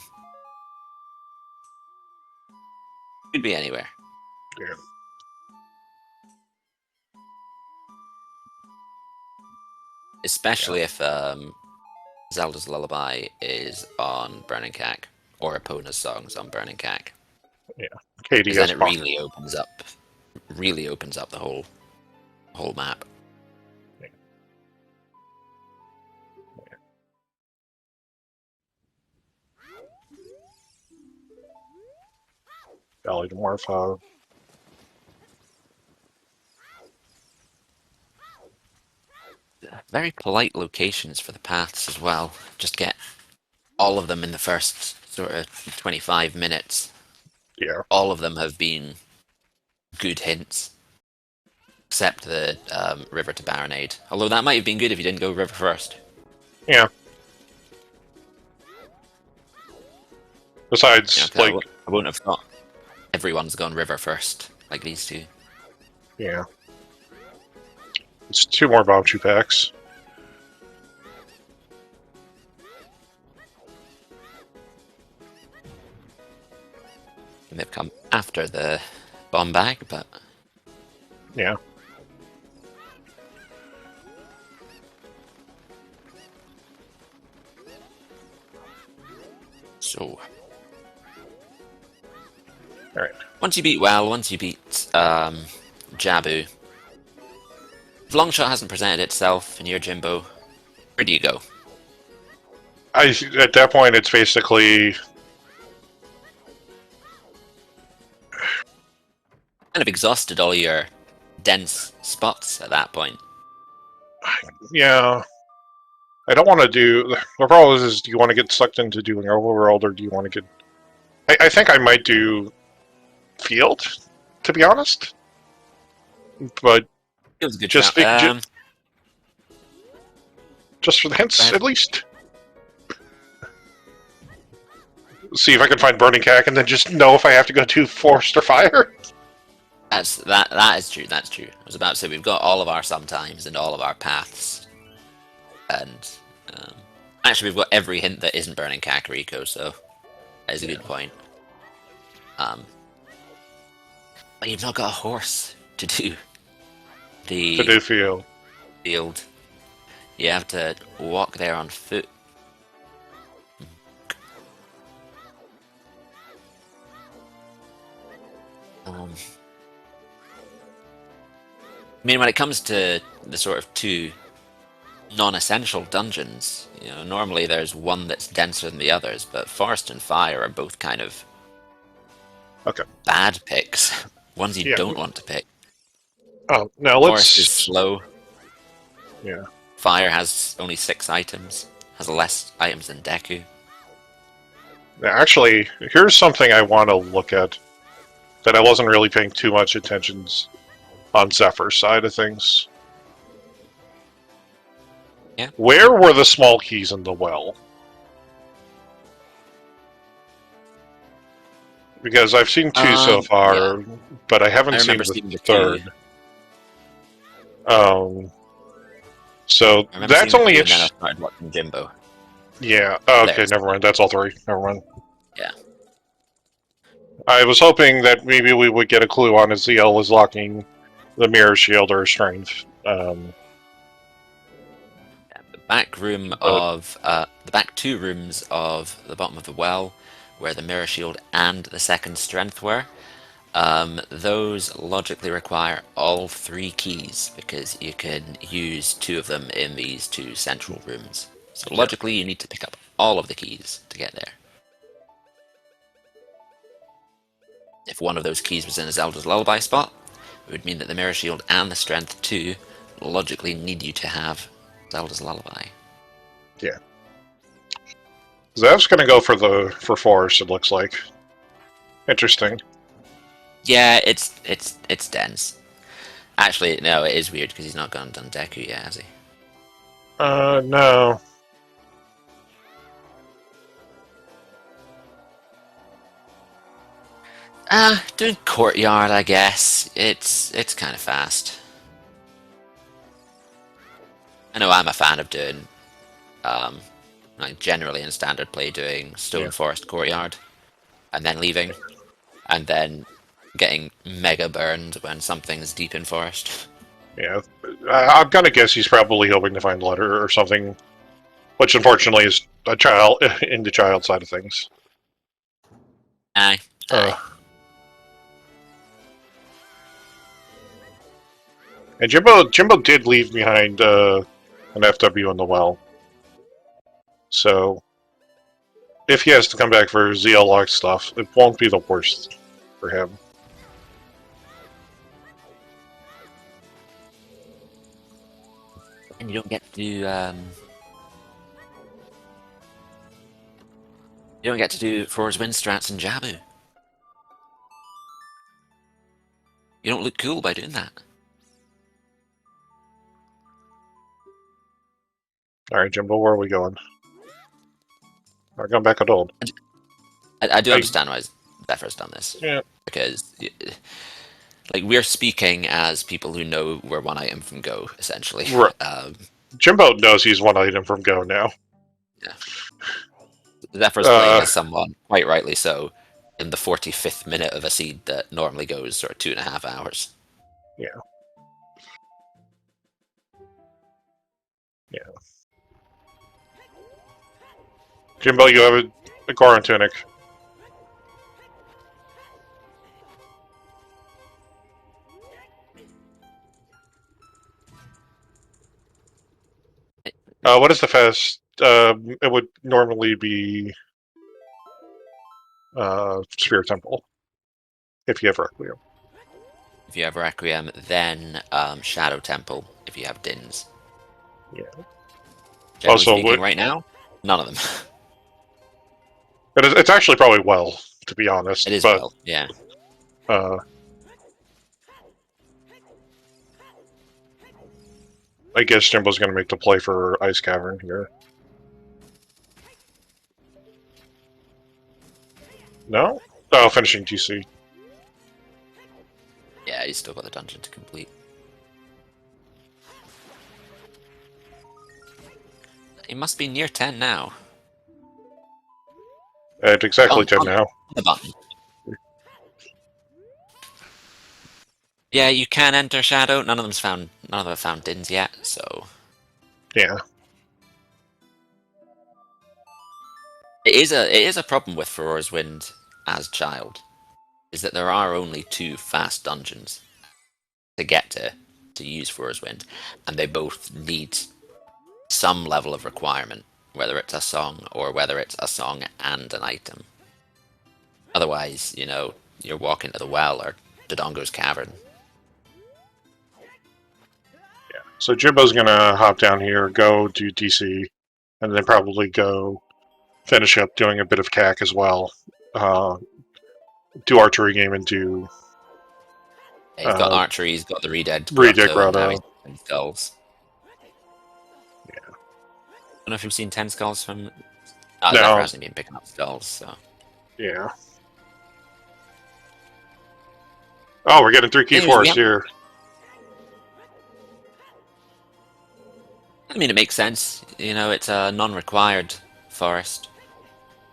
Could be anywhere. yeah. Especially if Zelda's Lullaby is on Burning Cack, or Epona's songs on Burning Cack. Yeah, Because then KDS it really opens up the whole map. Yeah. Valley to Morpho. Very polite locations for the paths as well. Just get all of them in the first sort of 25 minutes. Yeah, All of them have been good hints, except the River to Baronade. Although that might have been good if you didn't go River first. yeah. Yeah, Besides, 'cause like, I wouldn't have thought everyone's gone River first, like these two. yeah, it's 2 more bomb shoe packs. And they've come after the bomb bag, but Yeah, so all right. once you beat Jabu, if Longshot hasn't presented itself and you're Jimbo, where do you go? At that point, it's basically Kind of exhausted all your dense spots at that point. yeah. I don't want to do. The problem is, do you want to get sucked into doing overworld, or do you want to get? I think I might do field, to be honest. But It was a good just shout. just for the hints, at least. See if I can find Burning Cack, and then just know if I have to go to Forest or Fire. That is true. That's true. I was about to say we've got all of our sometimes and all of our paths, and actually we've got every hint that isn't Burning Kakariko, so that is a good point. But you've not got a horse to do the To do field. field. You have to walk there on foot. I mean, when it comes to the sort of two non-essential dungeons, you know, normally there's one that's denser than the others, but Forest and Fire are both kind of Okay. bad picks. Ones you Yeah. don't want to pick. Now Forest is let's. slow. Yeah. Fire has only 6 items. Has less items than Deku. Actually, here's something I want to look at that I wasn't really paying too much attention on Zephyr's side of things. Yeah. Where were the small keys in the well? Because I've seen 2 so Yeah. far, but I haven't I remember seen the seeing the 2. 3rd. So I remember that's seeing the only 2 and then I started watching Jimbo. Yeah. Oh, okay. There's Never mind. That's all 3. Never mind. Yeah. I was hoping that maybe we would get a clue on if ZL was locking the mirror shield or strength. The back room But of the back 2 rooms of the bottom of the well, where the mirror shield and the second strength were. Those logically require all 3 keys because you can use 2 of them in these 2 central rooms. So yeah, logically, you need to pick up all of the keys to get there. If one of those keys was in a Zelda's Lullaby spot, it would mean that the Mirror Shield and the Strength 2 logically need you to have Zelda's Lullaby. yeah. Zev's gonna go for Forest. It looks like interesting. Yeah, it's dense. Actually, no, it is weird because he's not gone and done Deku yet, has he? No. Doing Courtyard, I guess. It's kind of fast. I know I'm a fan of doing, um, like generally in standard play, doing Stone Yeah. Forest Courtyard, and then leaving, and then getting mega burned when something's deep in forest. Yeah. I'm gonna guess he's probably hoping to find letter or something, which unfortunately is a child in the child side of things. Aye, Uh, aye. and Jimbo did leave behind an FW in the well. So if he has to come back for ZL lock stuff, it won't be the worst for him. And you don't get to do, you don't get to do Forest Wind strats and Jabu. You don't look cool by doing that. All right, Jimbo, where are we going? We're going back at old. I do understand why Zephyr's done this. Yeah. Because, like, we're speaking as people who know we're one item from Go, essentially. Right. Jimbo knows he's one item from Go now. Yeah. Zephyr's playing as someone, quite rightly so, in the 45th minute of a seed that normally goes sort of 2.5 hours. Yeah. Yeah. Jimbo, you have a Goron Tunic. What is the fast? It would normally be Spirit Temple, if you have Requiem. If you have Requiem, then Shadow Temple, if you have Dins. Yeah. Generally Also, speaking, right now, none of them. it's actually probably well, to be honest. It is But well, yeah. I guess Jimbo's going to make the play for Ice Cavern here. No? Oh, finishing TC. Yeah, he's still got the dungeon to complete. He must be near 10 now. It's exactly 10 now. The button. Yeah, you can enter Shadow. None of them have found Dins yet, so Yeah. it is a problem with Ferora's Wind as child. is that there are only 2 fast dungeons to get to use Forest Wind, and they both need some level of requirement, whether it's a song or whether it's a song and an item. Otherwise, you're walking to the well or Dodongo's cavern. Yeah. So Jimbo's gonna hop down here, go do DC, and then probably go finish up doing a bit of CAC as well. Do archery game and do He's got archery, he's got the Redead Redead Grotto, and now Grotto. he's 10 Skulls. Yeah. I don't know if you've seen 10 Skulls from... Oh, Zephyr Now, hasn't been picking up Skulls, so... yeah. Oh, we're getting 3 key Anyways, forests here. I mean, it makes sense. It's a non-required forest.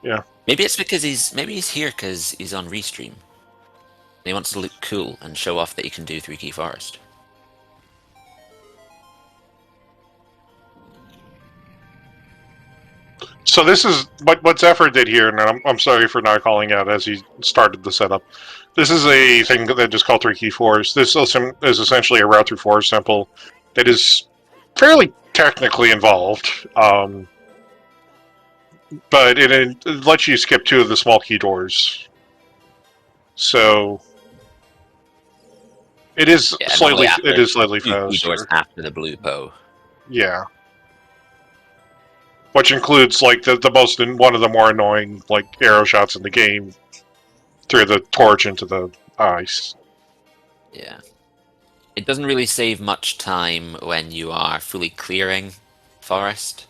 Yeah. Maybe it's because he's here because he's on Restream. And he wants to look cool and show off that he can do 3 key forest. So this is what Zephyr did here, and I'm sorry for not calling out as he started the setup. This is a thing that just called 3 key forest. This is essentially a route through forest temple that is fairly technically involved, but it lets you skip 2 of the small key doors. So it is slightly fast. 2 key doors after the blue bow. Yeah. Which includes like one of the more annoying like arrow shots in the game through the torch into the ice. Yeah. It doesn't really save much time when you are fully clearing forest.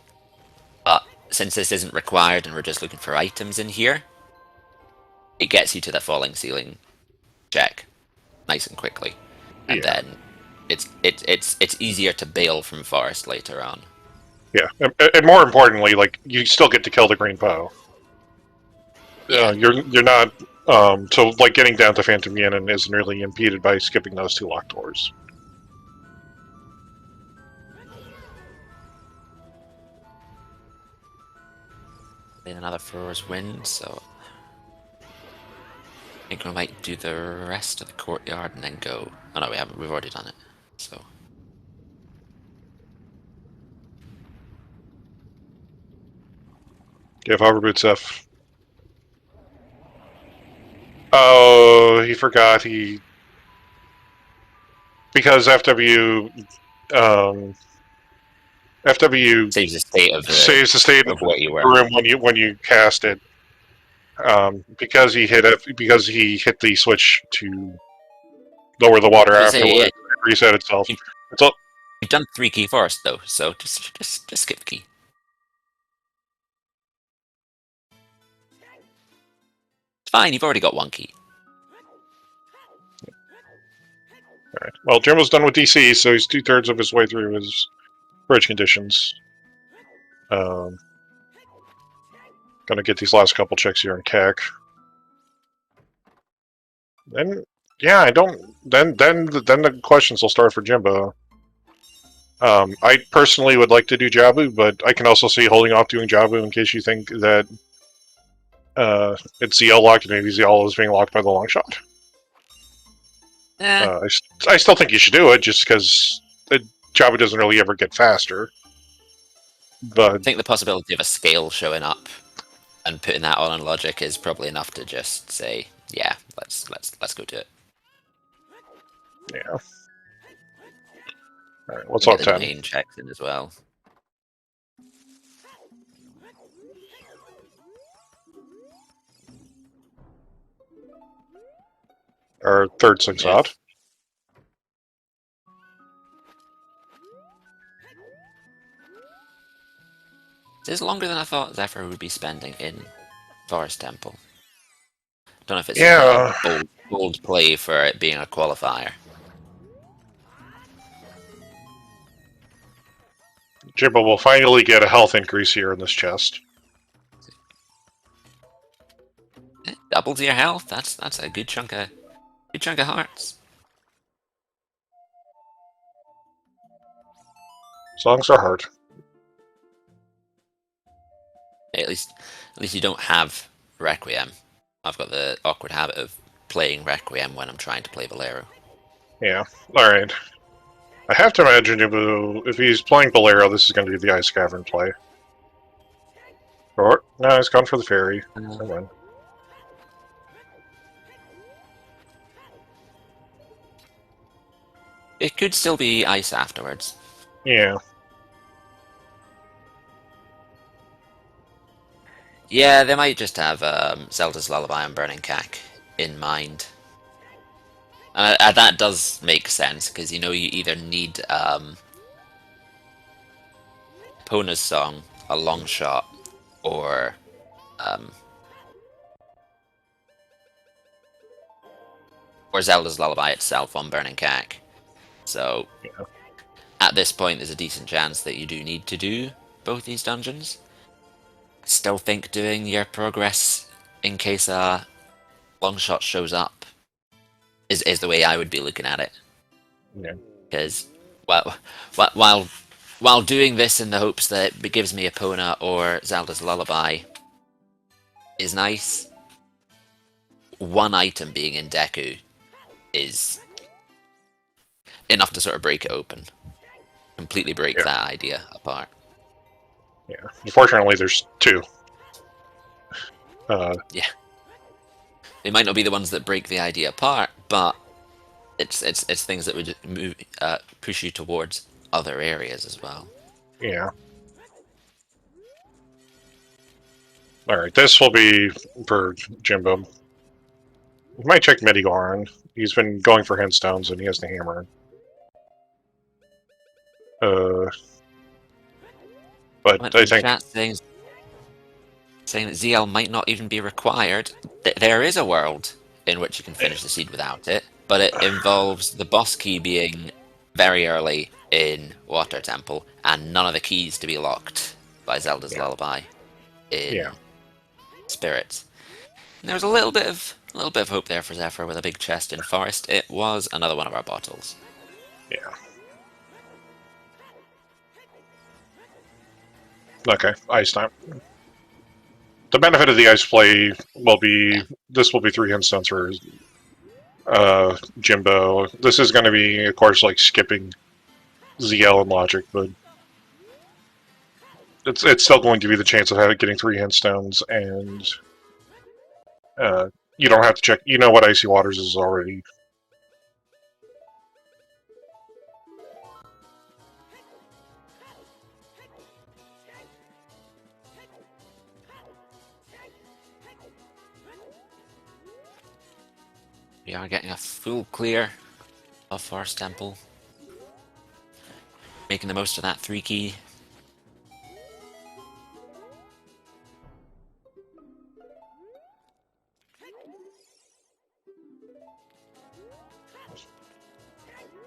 But since this isn't required and we're just looking for items in here, it gets you to the falling ceiling check nice and quickly. And then it's easier to bail from forest later on. Yeah, and more importantly, like you still get to kill the green bow. Yeah. You're not so like getting down to Phantom Ganon isn't really impeded by skipping those 2 locked doors. Then another Forest Wind, so I think we might do the rest of the courtyard and then go. Oh no, we haven't. We've already done it. So Give Hoverboot F. Oh, he forgot because FW saves the state of the what you were. room when you cast it. Because he hit the switch to lower the water afterwards. It reset itself. You've done 3 key forest though, so just skip key. It's fine. You've already got 1 key. Alright. Well, Jimbo's done with DC, so he's 2/3 of his way through his bridge conditions. Gonna get these last couple checks here in CAC. Then, yeah, I don't. Then the questions will start for Jimbo. I personally would like to do Jabu, but I can also see holding off doing Jabu in case you think that it's ZL locked and maybe ZL is being locked by the long shot. I still think you should do it just because Jabu doesn't really ever get faster. But I think the possibility of a scale showing up and putting that on logic is probably enough to just say, yeah, let's go do it. Yeah. All right, what's up, 10? Domain checks in as well. Our third 6 odd. This is longer than I thought Zephyr would be spending in Forest Temple. Don't know if it's a bold play for it being a qualifier. Jimbo will finally get a health increase here in this chest. It doubles your health. That's a good chunk of hearts. Songs are hard. At least you don't have Requiem. I've got the awkward habit of playing Requiem when I'm trying to play Bolero. Yeah. Alright. I have to imagine if he's playing Bolero, this is going to be the Ice Cavern play. Or, no, he's gone for the fairy. Never mind. It could still be ice afterwards. Yeah. Yeah, they might just have Zelda's Lullaby and Burning Cack in mind. That does make sense, because you either need Pona's song, a long shot, or um, Zelda's Lullaby itself on Burning Cack. So Yeah. at this point, there's a decent chance that you do need to do both these dungeons. Still think doing your progress in case a long shot shows up is the way I would be looking at it. Yeah. Because while doing this in the hopes that it gives me Epona or Zelda's Lullaby is nice, one item being in Deku is enough to sort of break it open. Completely break that idea apart. Yeah. Unfortunately, there's two. Yeah. They might not be the ones that break the idea apart, but it's things that would push you towards other areas as well. Yeah. Alright, this will be for Jimbo. We might check Medigoron. He's been going for Hindstones and he has the hammer. But I think... Chat saying that ZL might not even be required. There is a world in which you can finish the seed without it, but it involves the boss key being very early in Water Temple, and none of the keys to be locked by Zelda's Lullaby in Spirits. And there was a little bit of hope there for Zephyr with a big chest in Forest. It was another one of our bottles. Yeah. Okay, ice time. The benefit of the ice play will be this will be 3 Hindstones for Jimbo. This is going to be, of course, like skipping ZL and Logic, but it's still going to be the chance of getting 3 Hindstones, and you don't have to check. You know what Icy Waters is already. We are getting a full clear of Forest Temple. Making the most of that 3 key.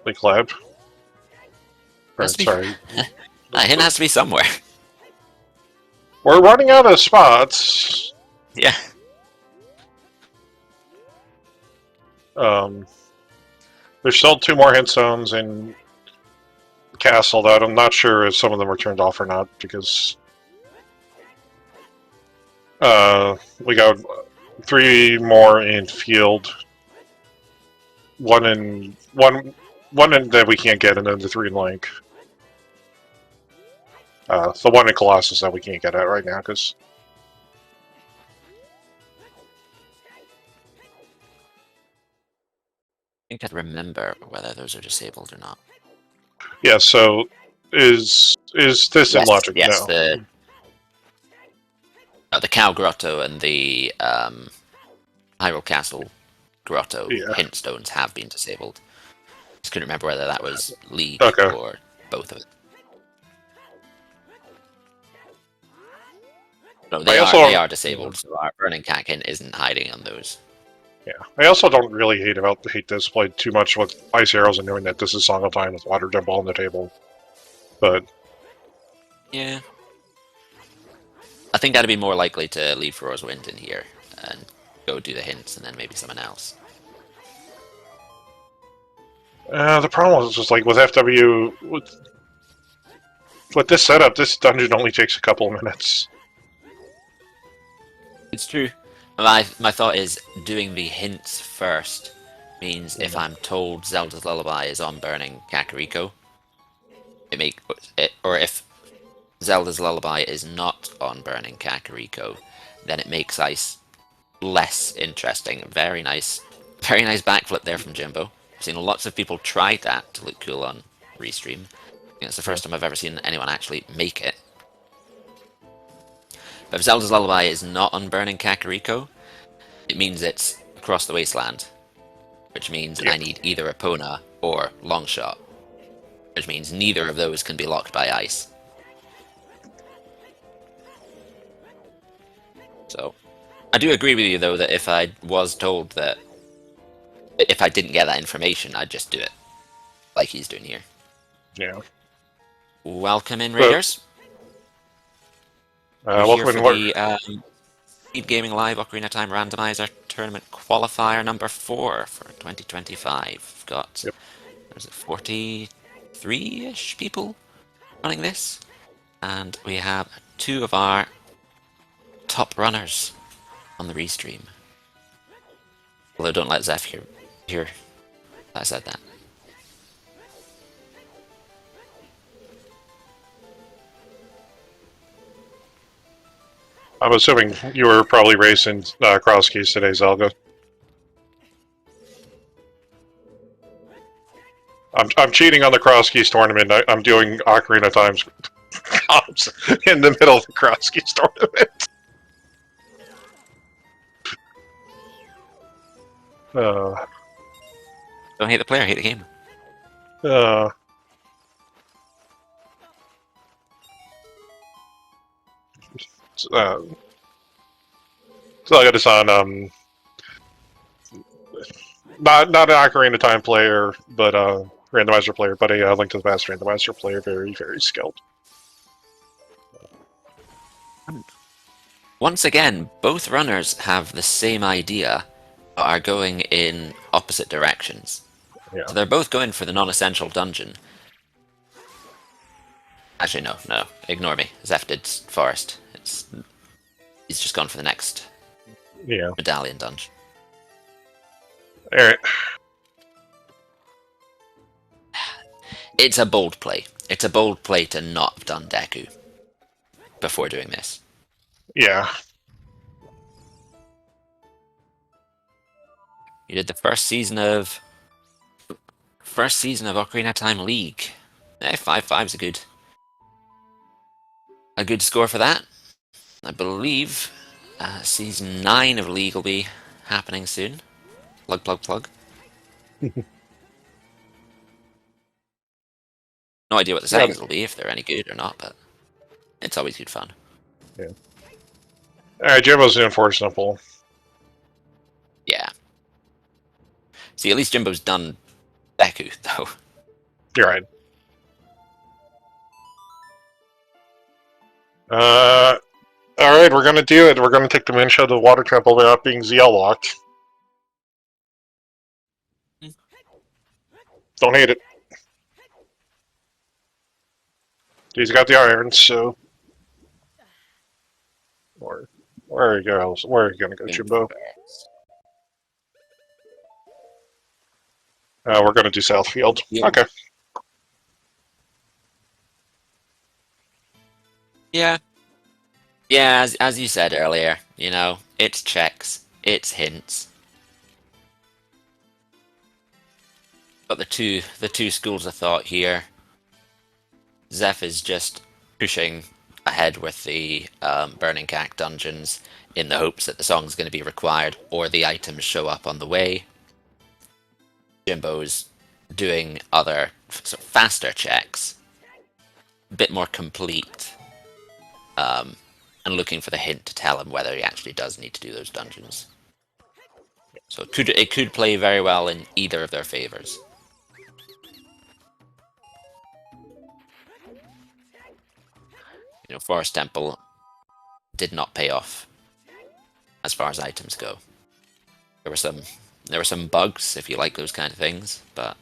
Like lab. Sorry. That hint has to be somewhere. We're running out of spots. Yeah. There's still 2 more Hindstones in Castle that I'm not sure if some of them are turned off or not, because we got 3 more in Field, one that we can't get, and then the 3 in Link. The one in Colossus that we can't get at right now, because I think I'd remember whether those are disabled or not. yeah. So is this in Logic? Yes, No. The Cow Grotto and the Hyrule Castle Grotto hint stones have been disabled. Just couldn't remember whether that was League or both of it. No, they are disabled, so our Burning Cack hint isn't hiding on those. Yeah, I also don't really hate this play too much with Ice Arrows and knowing that this is Song of Time with Water Jump on the table. But yeah, I think I'd be more likely to leave Feroz Wind in here and go do the hints, and then maybe someone else. The problem is just like with FW, with this setup, this dungeon only takes a couple of minutes. It's true. My thought is doing the hints first means if Yeah. I'm told Zelda's Lullaby is on Burning Kakariko, or if Zelda's Lullaby is not on Burning Kakariko, then it makes ice less interesting. Very nice backflip there from Jimbo. I've seen lots of people try that to look cool on Restream. I think it's the first time I've ever seen anyone actually make it. But if Zelda's Lullaby is not on Burning Kakariko, it means it's across the wasteland, which means Yeah. I need either Epona or Longshot, which means neither of those can be locked by ice. So, I do agree with you though that if I was told that if I didn't get that information, I'd just do it like he's doing here. Yeah. Welcome in, But Raiders. We're here welcome for in. the SpeedGaming Live Ocarina Time Randomizer Tournament Qualifier number 4 for 2025. We've got, Yep. there's 43-ish people running this, and we have 2 of our top runners on the restream. Although don't let Zeph hear that I said that. I'm assuming you were probably racing cross keys today, Zelda. I'm cheating on the cross keys tournament. I'm doing Ocarina Times comps in the middle of the cross keys tournament. Uh, Don't hate the player, hate the game. uh, uh, so I got this on not an Ocarina Time player, but randomizer player, but a Link to the Past randomizer player, very very skilled. Once again, both runners have the same idea, but are going in opposite directions. Yeah. So they're both going for the non-essential dungeon. Actually, no, ignore me. Zeph did Forest. He's just gone for the next Yeah. medallion dungeon. All right. It's a bold play. It's a bold play to not have done Deku before doing this. Yeah. You did the first season of Ocarina of Time League. 5-5's a good score for that. I believe season 9 of League will be happening soon. Plug. No idea what the Yeah. settings will be, if they're any good or not, but it's always good fun. Yeah. All right. Jimbo's doing for simple. Yeah. See, at least Jimbo's done Deku, though. You're right. All right, we're gonna do it. We're gonna take the main show to the water temple without being ZL locked. Don't hate it. He's got the irons, so. Where are you guys? Where are you gonna go, Jimbo? We're gonna do Southfield. Yeah. Okay. Yeah. Yeah, as you said earlier, you know, it's checks, it's hints. But the two schools of thought here, Zeph is just pushing ahead with the Burning Cack dungeons in the hopes that the song's going to be required or the items show up on the way. Jimbo's doing other sort of faster checks, a bit more complete, and looking for the hint to tell him whether he actually does need to do those dungeons. So it could play very well in either of their favors. You know, Forest Temple did not pay off as far as items go. There were some bugs if you like those kind of things, but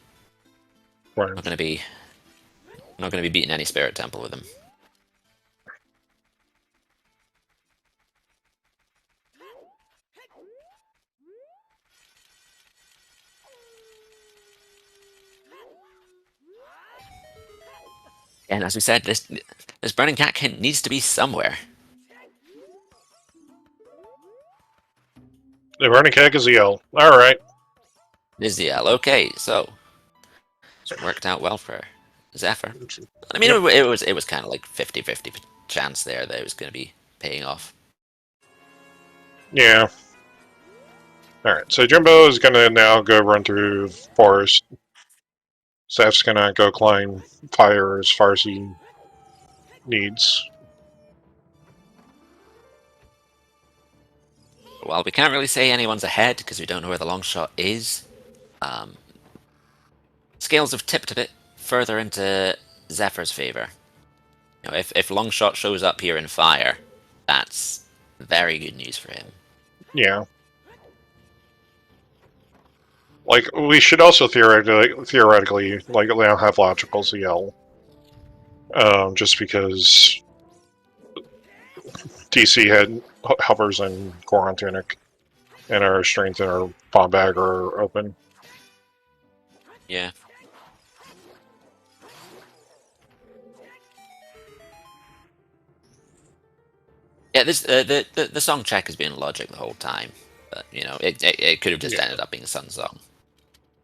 Right. not going to be beating any Spirit Temple with them. And as we said, this burning cat needs to be somewhere. The burning keg is the L. Alright. It is the L. Okay, so it's worked out well for Zephyr. I mean, Yep. it was kind of like 50-50 chance there that it was going to be paying off. Yeah. Alright, so Jimbo is gonna now go run through the forest. Zeph's gonna go climb fire as far as he needs. Well, we can't really say anyone's ahead because we don't know where the long shot is. Scales have tipped a bit further into Zephyr's favor. You know, if Longshot shows up here in fire, that's very good news for him. Yeah. Like, we should also theoretically like, now have logical ZL. Just because DC had hovers and Goron Tunic, and our strength and our bomb bag are open. Yeah. Yeah, this the song check has been logic the whole time, but you know it could have just ended up being Sun Song.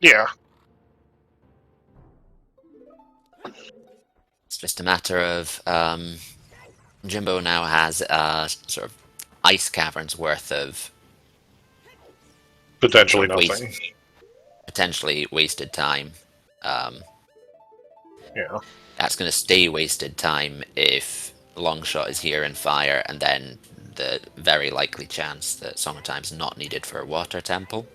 Yeah. It's just a matter of Jimbo now has sort of ice caverns worth of Potentially sort of nothing. potentially wasted time. Yeah. That's going to stay wasted time if Longshot is here in fire, and then the very likely chance that Song of Time's not needed for a water temple.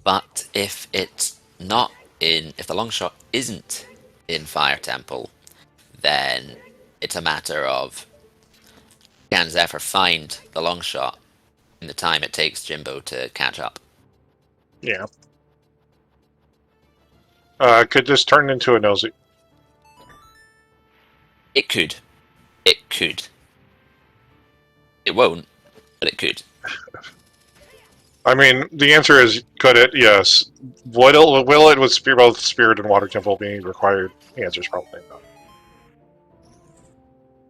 But if it's not if the Longshot isn't in fire temple, then it's a matter of can Zephyr find the Longshot in the time it takes Jimbo to catch up. Yeah. Could this turn into a nosy? It could. It could. It won't, but it could. I mean, the answer is could it? Yes. Will it with both Spirit and Water Temple being required? The answer is probably not.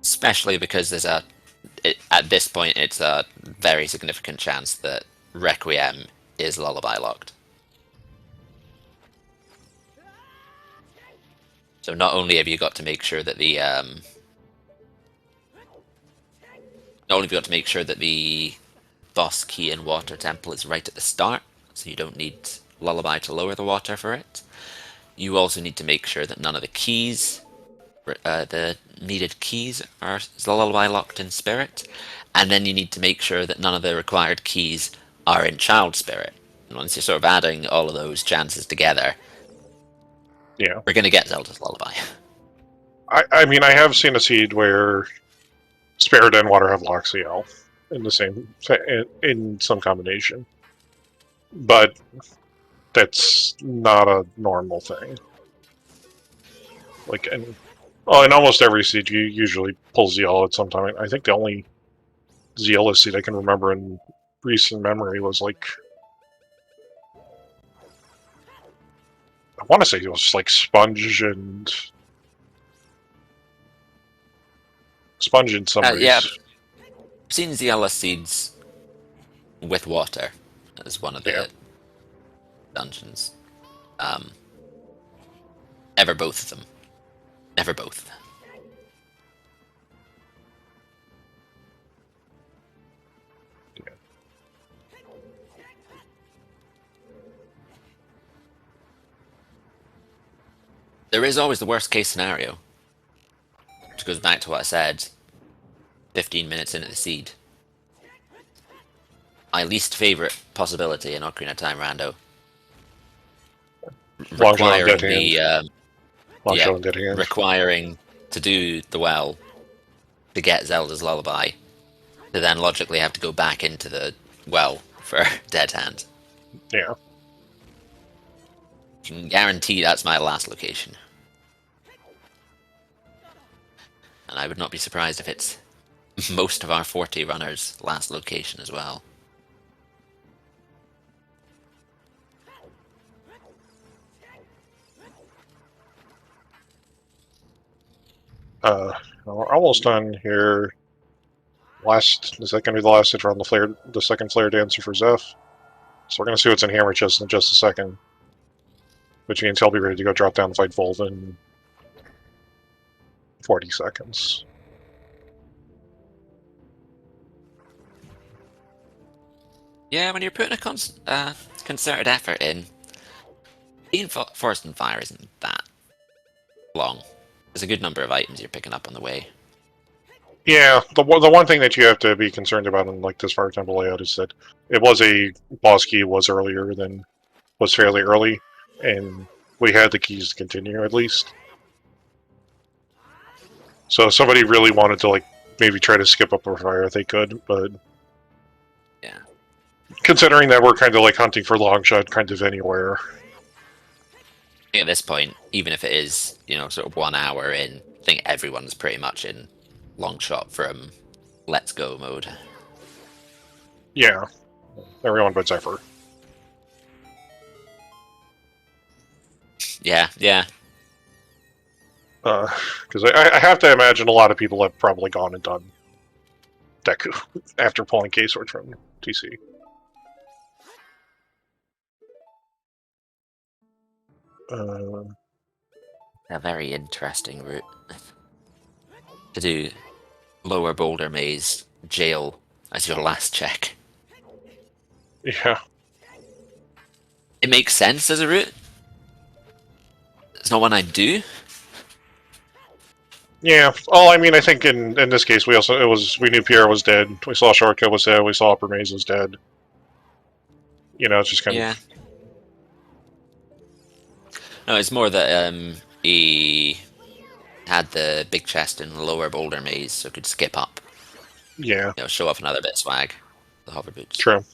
Especially because at this point, it's a very significant chance that Requiem is lullaby locked. So not only have you got to make sure that the boss key in Water Temple is right at the start, so you don't need lullaby to lower the water for it. You also need to make sure that none of the keys, the needed keys, are lullaby locked in Spirit, and then you need to make sure that none of the required keys are in Child Spirit. And once you're sort of adding all of those chances together, Yeah. we're going to get Zelda's lullaby. I mean, I have seen a seed where Spirit and Water have locked CL in the same in some combination, but that's not a normal thing. Like, in almost every seed, you usually pull ZL at some time. I think the only ZL seed I can remember in recent memory was like, I want to say it was like Sponge and some Yeah, race. I've seen ZLS seeds with water as one of the Yeah. dungeons. Ever both of them. Never both. There is always the worst case scenario, which goes back to what I said 15 minutes into the seed. My least favorite possibility in Ocarina of Time Rando. Long shot and dead Requiring hand. the Long yeah, shot and dead hand. requiring to do the well to get Zelda's lullaby, to then logically have to go back into the well for Dead Hand. Yeah. You can guarantee that's my last location. And I would not be surprised if it's most of our 40 runners' last location as well. We're almost done here. Is that going to be the last hit on the second flare dancer for Zeph? So we're going to see what's in Hammer Chest in just a second. Which means he'll be ready to go drop down and fight Volv in 40 seconds. Yeah, when you're putting a concerted effort in, being forced in fire isn't that long. There's a good number of items you're picking up on the way. Yeah, the one thing that you have to be concerned about in like this Fire Temple layout is that it was a boss key was fairly early, and we had the keys to continue at least. So if somebody really wanted to like maybe try to skip up a fire, they could, but Yeah. considering that we're kind of like hunting for long shot kind of anywhere. At this point, even if it is, sort of 1 hour in, I think everyone's pretty much in long shot from let's go mode. Yeah, everyone but Zephyr. Yeah, yeah. Because I have to imagine a lot of people have probably gone and done Deku after pulling K-Sword from TC. A very interesting route to do Lower Boulder Maze Jail as your last check. Yeah. It makes sense as a route. It's not one I'd do. Yeah. Well, I mean, I think in this case we knew Pierre was dead. We saw Shortcut was dead. We saw Upper Maze was dead. It's just kind of. No, it's more that he had the big chest in Lower Boulder Maze, so could skip up. Yeah. Show off another bit of swag. The hover boots. True.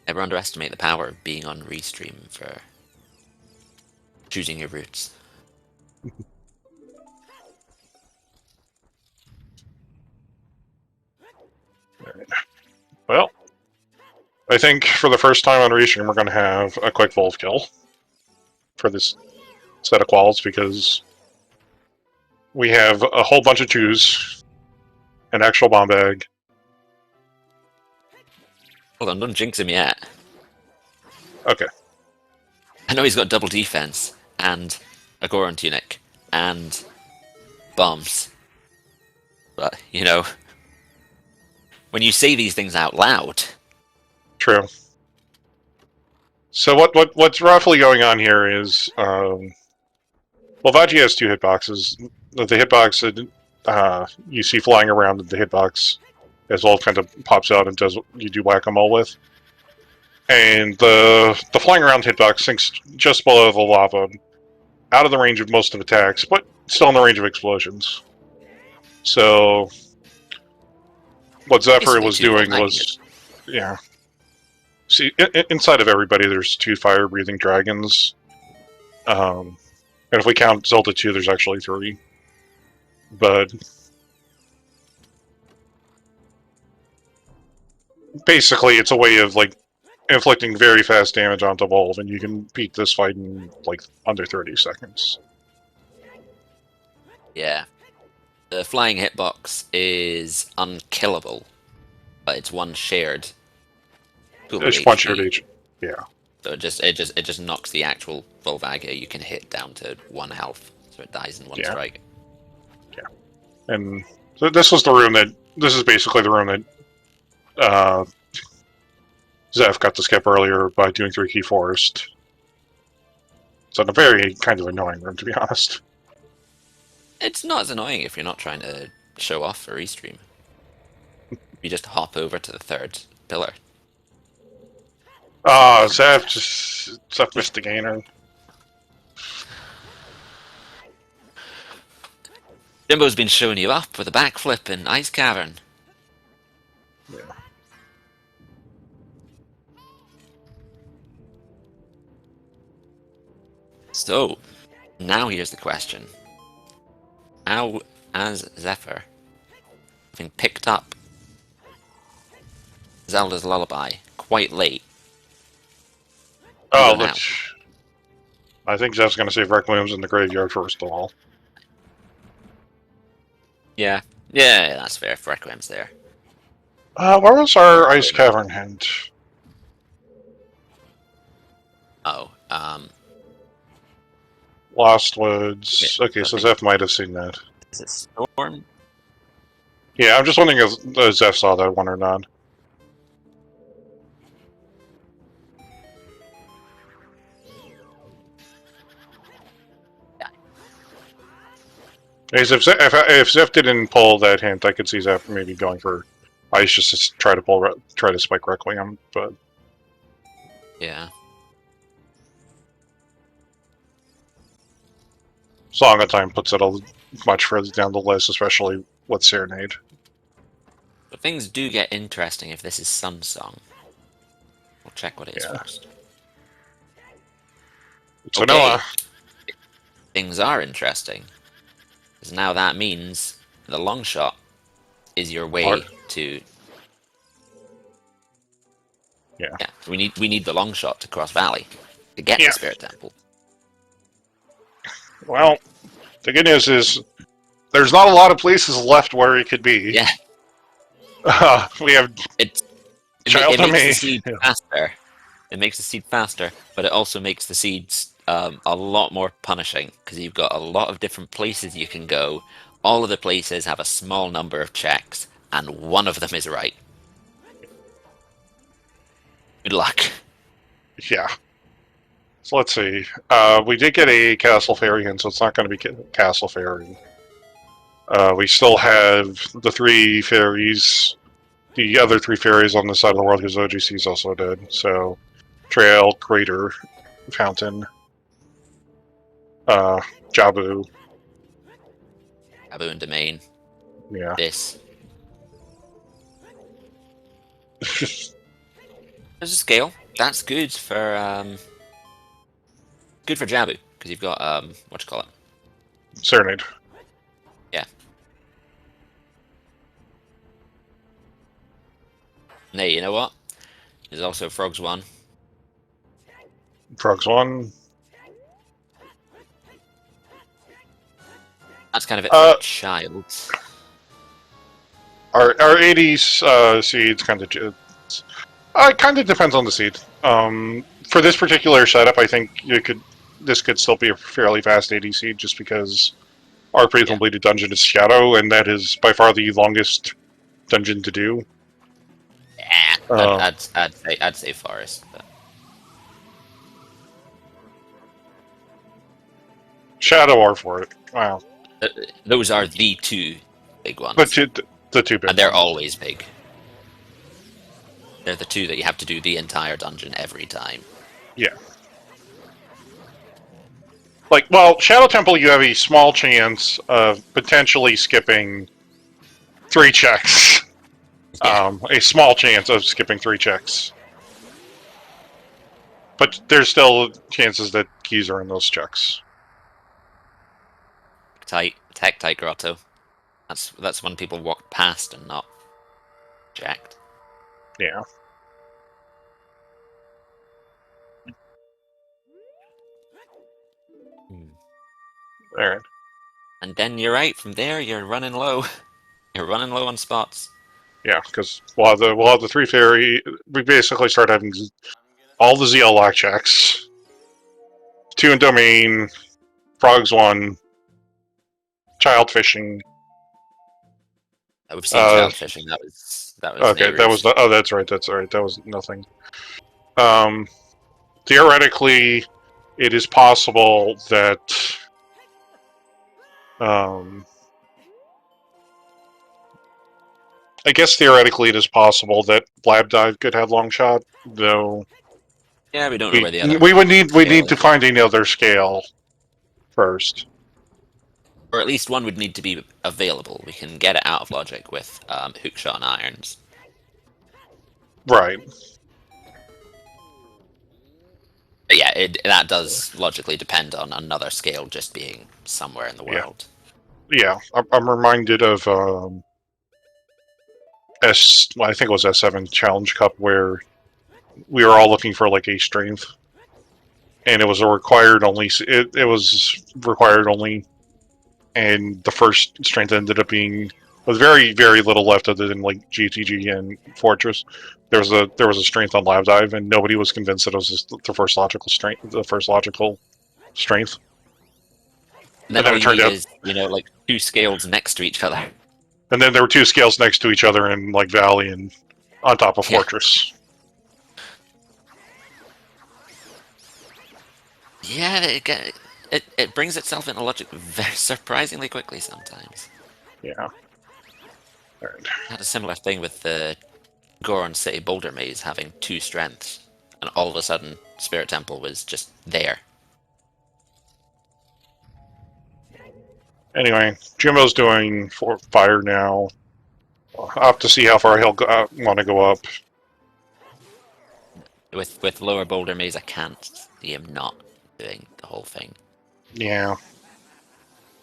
Never underestimate the power of being on Restream for choosing your routes. Well, I think for the first time on Restream we're going to have a quick Volv kill for this set of quals because we have a whole bunch of twos, an actual bomb bag. Hold on, don't jinx him yet. Okay. I know he's got double defense and a Goron tunic and bombs. But, when you say these things out loud. True. So what's roughly going on here is, Vaji has two hitboxes. The hitbox you see flying around the hitbox as well kind of pops out and you do whack-a-mole with. And the flying around hitbox sinks just below the lava, out of the range of most of attacks, but still in the range of explosions. So what Zephyr was doing was, yeah. See, inside of everybody, there's two fire-breathing dragons. And if we count Zelda 2, there's actually 3. But basically, it's a way of like inflicting very fast damage onto Volv, and you can beat this fight in like under 30 seconds. Yeah. The flying hitbox is unkillable, but it's one shared. It's one shared agent. Yeah. So it just knocks the actual Volvagia you can hit down to 1 health, so it dies in one strike. Yeah. And so this is basically the room that Zeph got to skip earlier by doing 3 key forest. It's a very kind of annoying room, to be honest. It's not as annoying if you're not trying to show off for Restream. You just hop over to the 3rd pillar. Zeph missed the gainer. Jimbo's been showing you up with a backflip in Ice Cavern. Yeah. So, now here's the question. How, as Zephyr, having picked up Zelda's Lullaby quite late... I think Zev's going to save Requiem's in the graveyard first of all. Yeah. Yeah, that's fair. Requiem's there. Where was our Ice Cavern hint? Oh, Lost Woods. yeah, Okay, I so think Zev might have seen that. is it Storm? Yeah, I'm just wondering if Zev saw that one or not. Yeah. If Zeph didn't pull that hint, I could see Zeph maybe going for Ice just to try to spike Requiem, but Yeah. Song of Time puts it a much further down the list, especially with Serenade. But things do get interesting if this is Sun Song. We'll check what it is first. So Okay. Noah. Things are interesting. Because now that means the long shot is your way to. Yeah. Yeah. We need the long shot to cross Valley to get Yeah. the Spirit Temple. Well, the good news is there's not a lot of places left where it could be. Yeah. We have It Child to makes the Me. seed faster. It makes the seed faster, but it also makes the seeds a lot more punishing because you've got a lot of different places you can go. All of the places have a small number of checks, and one of them is right. Good luck. Yeah. So let's see. We did get a Castle Fairy in, so it's not going to be Castle Fairy. We still have the 3 fairies, the other 3 fairies on the side of the world because OGC is also dead. So, Trail, Crater, Fountain, Jabu. Abu and Domain. Yeah. This. There's a scale. That's good for Jabu because you've got what do you call it? Serenade. Yeah. Hey, you know what? There's also Frogs 1. Frogs 1. That's kind of it for Child. Our 80s seeds kind of it kind of depends on the seed. For this particular setup, I think this could still be a fairly fast 80 seed just because our pre-completed dungeon is Shadow, and that is by far the longest dungeon to do. Yeah, I'd say Forest. But... Shadow or for it. Wow. Those are the 2 big ones. The 2 big and they're ones. always big. They're the 2 that you have to do the entire dungeon every time. Yeah. Like, well, Shadow Temple, you have a small chance of potentially skipping 3 checks. Yeah. A small chance of skipping 3 checks. But there's still chances that keys are in those checks. Tight grotto. That's when people walk past and not jacked. Yeah. Alright. And then you're right, from there you're running low. You're running low on spots. Yeah, because we'll have the 3 fairy. We basically start having all the ZL lock checks. 2 in Domain, Frogs 1, Child Fishing. We've seen child fishing. That was okay. Nehru's. That was the. Oh, that's right. That's right. That was nothing. Theoretically, it is possible that. I guess theoretically it is possible that Blab Dive could have long shot, though. Yeah, we don't know where the other. We need scale to is. find another scale first. Or at least one would need to be available. We can get it out of logic with hookshot and irons. Right. But yeah, that does logically depend on another scale just being somewhere in the world. Yeah, I'm reminded of I think it was S7 Challenge Cup where we were all looking for like a strength. and it was a required only. It was required only, and the first strength ended up being with very little left other than like GTG and Fortress. There was a strength on Lab Dive, and nobody was convinced that it was just the first logical strength. The first logical strength, And and then then all it you turned need out. is, like 2 scales next to each other. And then there were two scales next to each other in like Valley and on top of Yeah. Fortress. Yeah, it brings itself into logic very surprisingly quickly sometimes. Yeah. Right. I had a similar thing with the Goron City Boulder Maze having 2 strengths, and all of a sudden, Spirit Temple was just there. Anyway, Jimbo's doing fire now. I'll have to see how far he'll want to go up. With Lower Boulder Maze, I can't see him not doing the whole thing. Yeah.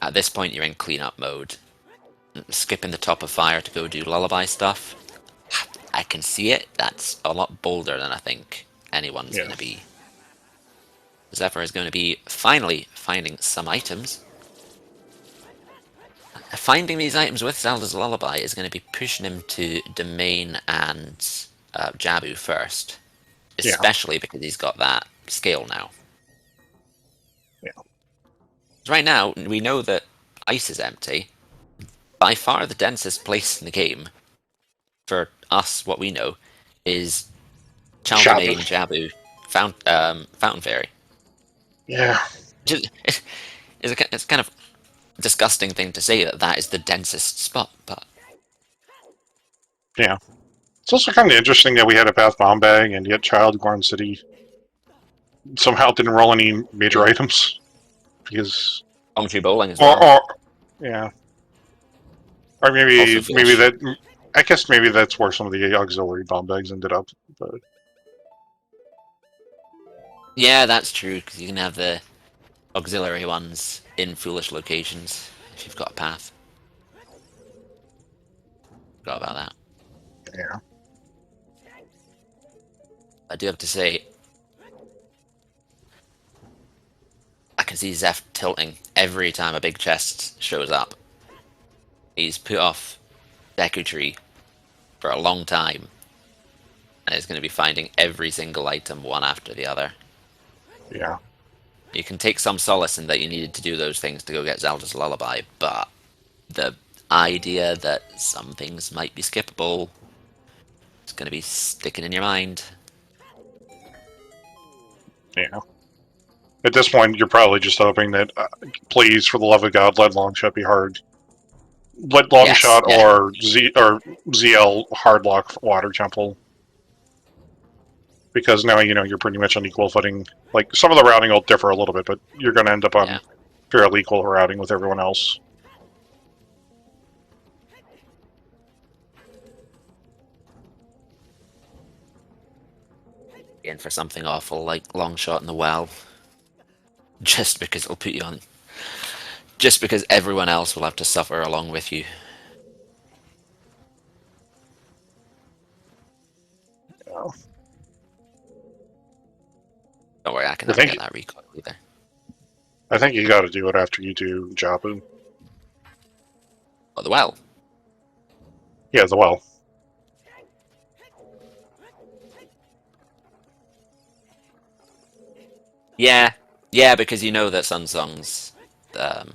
At this point, you're in cleanup mode. Skipping the top of fire to go do lullaby stuff. I can see it. That's a lot bolder than I think anyone's Yeah. going to be. Zephyr is going to be finally finding some items. Finding these items with Zelda's Lullaby is going to be pushing him to Domain and Jabu first. Yeah. Especially because he's got that scale now. Yeah. Right now, we know that Ice is empty. By far the densest place in the game, for us, what we know, is Shabu. Chaldomain, Jabu, Fountain Fairy. Yeah. Just, it's kind of disgusting thing to say that that is the densest spot, but Yeah. It's also kind of interesting that we had a Path Bomb Bag, and yet Child Gorn City somehow didn't roll any major items. Because. Tree Bowling as well. Or yeah. Or Also maybe foolish. that. I guess maybe that's where some of the auxiliary bomb bags ended up. But Yeah, that's true, because you can have the auxiliary ones in foolish locations if you've got a path. Forgot about that. yeah. I do have to say, I can see Zeph tilting every time a big chest shows up. He's put off Deku Tree for a long time, and is going to be finding every single item one after the other. Yeah. You can take some solace in that you needed to do those things to go get Zelda's Lullaby, but the idea that some things might be skippable is going to be sticking in your mind. Yeah. At this point, you're probably just hoping that, please, for the love of God, let Longshot be hard. Let Yes, Longshot yeah, or ZL hard lock Water Temple. Because now you know you're pretty much on equal footing. Like, some of the routing will differ a little bit, but you're going to end up on yeah. fairly equal routing with everyone else. In for something awful like long shot in the well, just because it'll put you on. Just because everyone else will have to suffer along with you. Oh. Don't worry, I can I never think get that recoil either. I think you got to do it after you do Jabu. Oh, the well. Yeah, the well. Yeah, yeah, because you know that Sunsong's, um,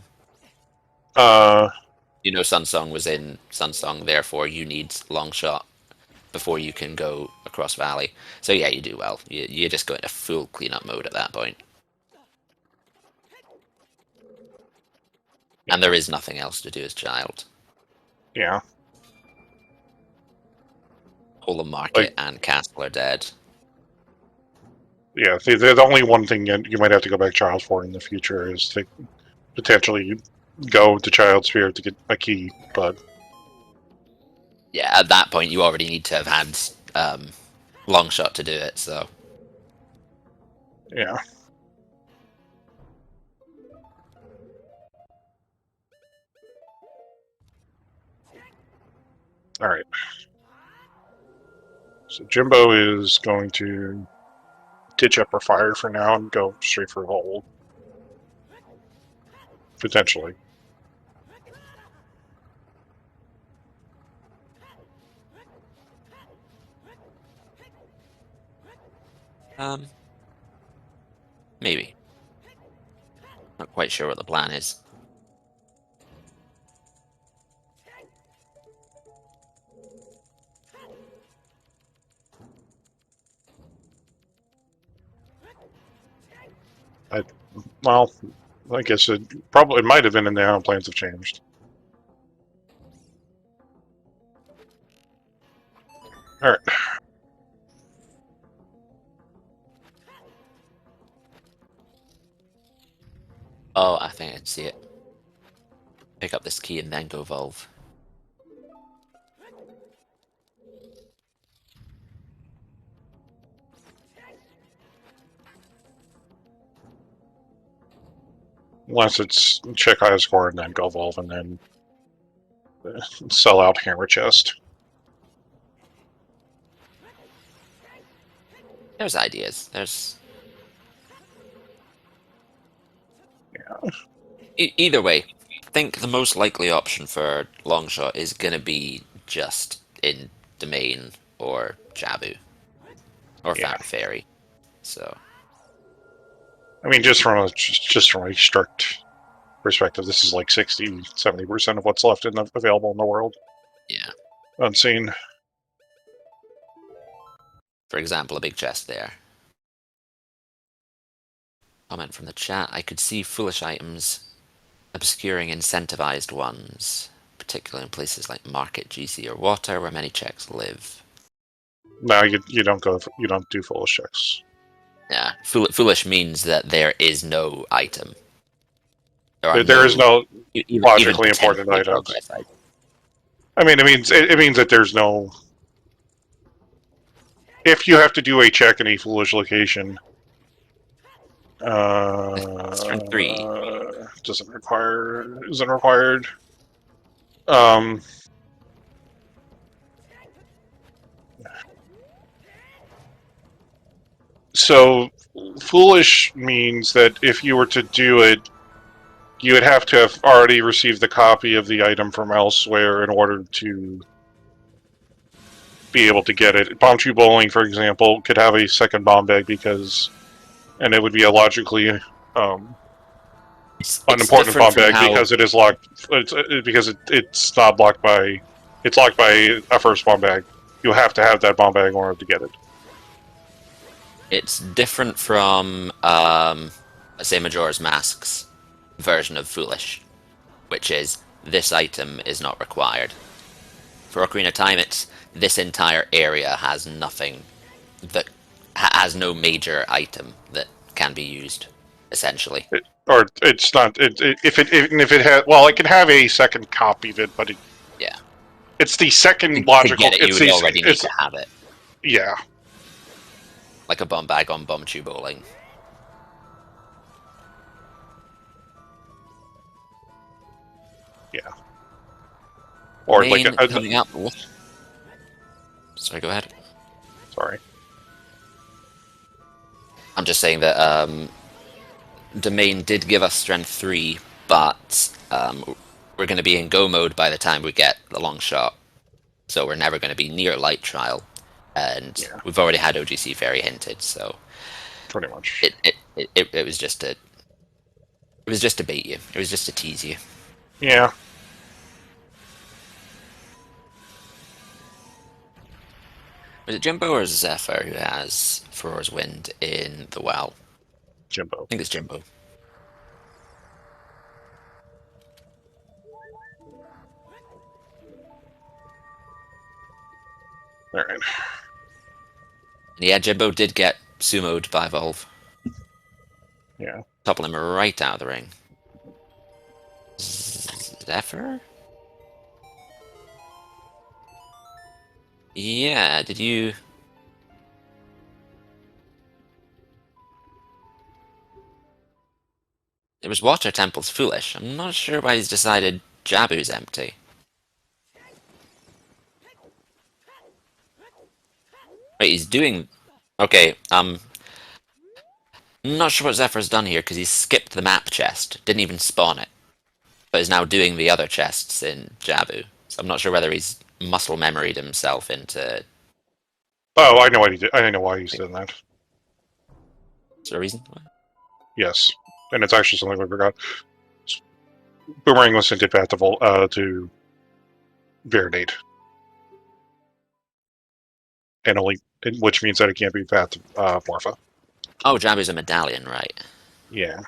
Uh, Sunsong was in Sunsong, therefore you need long shot before you can go across Valley. So yeah, you do well. You just go into full cleanup mode at that point. And there is nothing else to do as child. yeah. All the Like, market and castle are dead. yeah, the only one thing you might have to go back Child for in the future is to potentially go to Child Sphere to get a key, but Yeah, at that point you already need to have had long shot to do it, so yeah. Alright. So Jimbo is going to ditch Upper Fire for now and go straight for Hold. Potentially. Maybe. Not quite sure what the plan is. Well, I guess it might have been in there. Plans have changed. All right. Oh, I think I can see it. Pick up this key and then go Volve. Unless it's check high score and then go Volve and then sell out Hammer Chest. There's ideas. There's... Yeah. Either way, I think the most likely option for Longshot is going to be just in Domain or Jabu. Or Yeah. Fairy. So... I mean, just from a strict perspective, this is like 60-70% of what's left available in the world. Yeah. Unseen. For example, a big chest there. Comment from the chat. I could see foolish items obscuring incentivized ones, particularly in places like Market, GC, or Water, where many checks live. No, you don't do foolish checks. Yeah, foolish means that there is no item. There is no logically important item. Progress item. I mean, it means that there's no. If you have to do a check in a foolish location, It's turn 3. isn't required. So foolish means that if you were to do it, you would have to have already received the copy of the item from elsewhere in order to be able to get it. Bomb Tree Bowling, for example, could have a second bomb bag and it would be a logically unimportant bomb bag because it is locked. It's not blocked by. It's locked by a first bomb bag. You have to have that bomb bag in order to get it. It's different from, let's say, Majora's Mask's version of Foolish, which is this item is not required. For Ocarina of Time, it's this entire area has nothing that has no major item that can be used, essentially. It's not. If it has, well, it can have a second copy of it, but yeah, it's the second logical. To get it, you would already need to have it. Yeah. Like a bomb bag on Bomb Tree Bowling. Yeah. Or Main like coming up. Sorry, go ahead. Sorry. I'm just saying that Domain did give us Strength 3, but we're going to be in Go mode by the time we get the long shot. So we're never going to be near Light Trial. And we've already had OGC Fairy hinted, so... Pretty much. It was just to... It was just to bait you. It was just to tease you. Yeah. Was it Jimbo or Zephyr who has Furor's Wind in the well? Jimbo. I think it's Jimbo. Alright. Yeah, Jimbo did get sumoed by Volve. Yeah. Topple him right out of the ring. Zephyr? Yeah, did you... It was Water Temple's foolish. I'm not sure why he's decided Jabu's empty. Wait, he's doing... Okay, I'm not sure what Zephyr's done here because he's skipped the map chest, didn't even spawn it, but is now doing the other chests in Jabu. So I'm not sure whether he's muscle memoried himself into. Oh, I know what he did. I know why he's doing that. Is there a reason? Yes, and it's actually something we forgot. Boomerang was sent path to Veronate, and only which means that it can't be path to Morpha. Oh, Jabu's a medallion, right? Yeah.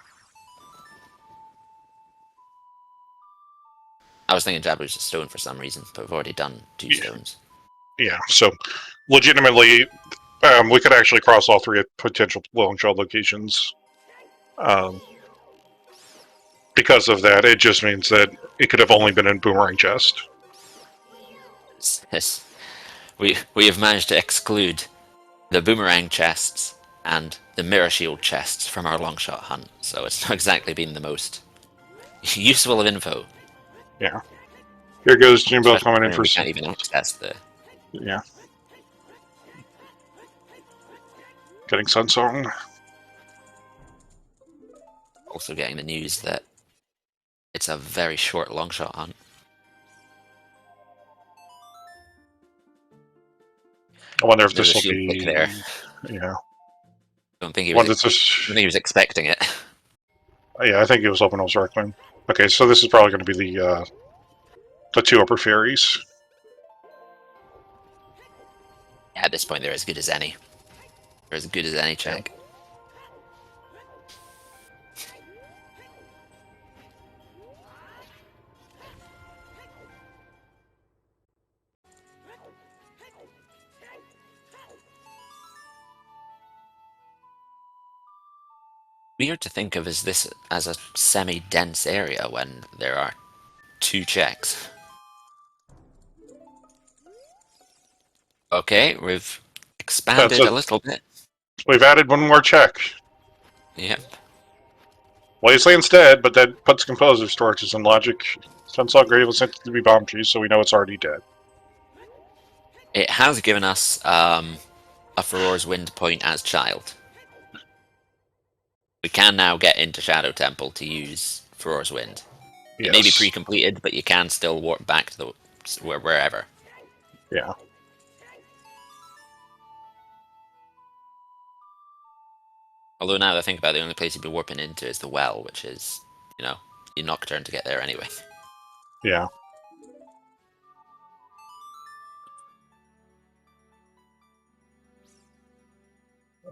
I was thinking Jabu's a stone for some reason, but we've already done 2 stones. Yeah. So, legitimately, we could actually cross all 3 potential long shot locations. Because of that, it just means that it could have only been in Boomerang Chest. Yes. We have managed to exclude the boomerang chests and the mirror shield chests from our long shot hunt, so it's not exactly been the most useful of info. Yeah. Here goes Jimbo Especially coming in when for we can't even access the. yeah. Getting Sunsong. Also getting the news that it's a very short long shot hunt. I wonder if There's a this will shield pick be. there. Yeah. Don't think he was. Wonder if this. I don't think he was expecting it. Yeah, I think it was hoping it was Requiem. Okay, so this is probably going to be the 2 upper fairies. Yeah, at this point, they're as good as any. They're as good as any Yeah. check. Weird to think of as this as a semi-dense area when there are 2 checks. Okay, we've That's expanded it. a little bit. We've added 1 more check. Yep. Wasteland's dead, but that puts composer storages in logic. Sunsaw Grave was sent to be bomb trees, so we know it's already dead. It has given us a Furor's Wind point as child. We can now get into Shadow Temple to use Furor's Wind. It may be Yes. pre-completed, but you can still warp back to the wherever. Yeah. Although now that I think about it, the only place you'd be warping into is the well, which is, your Nocturne to get there anyway. Yeah.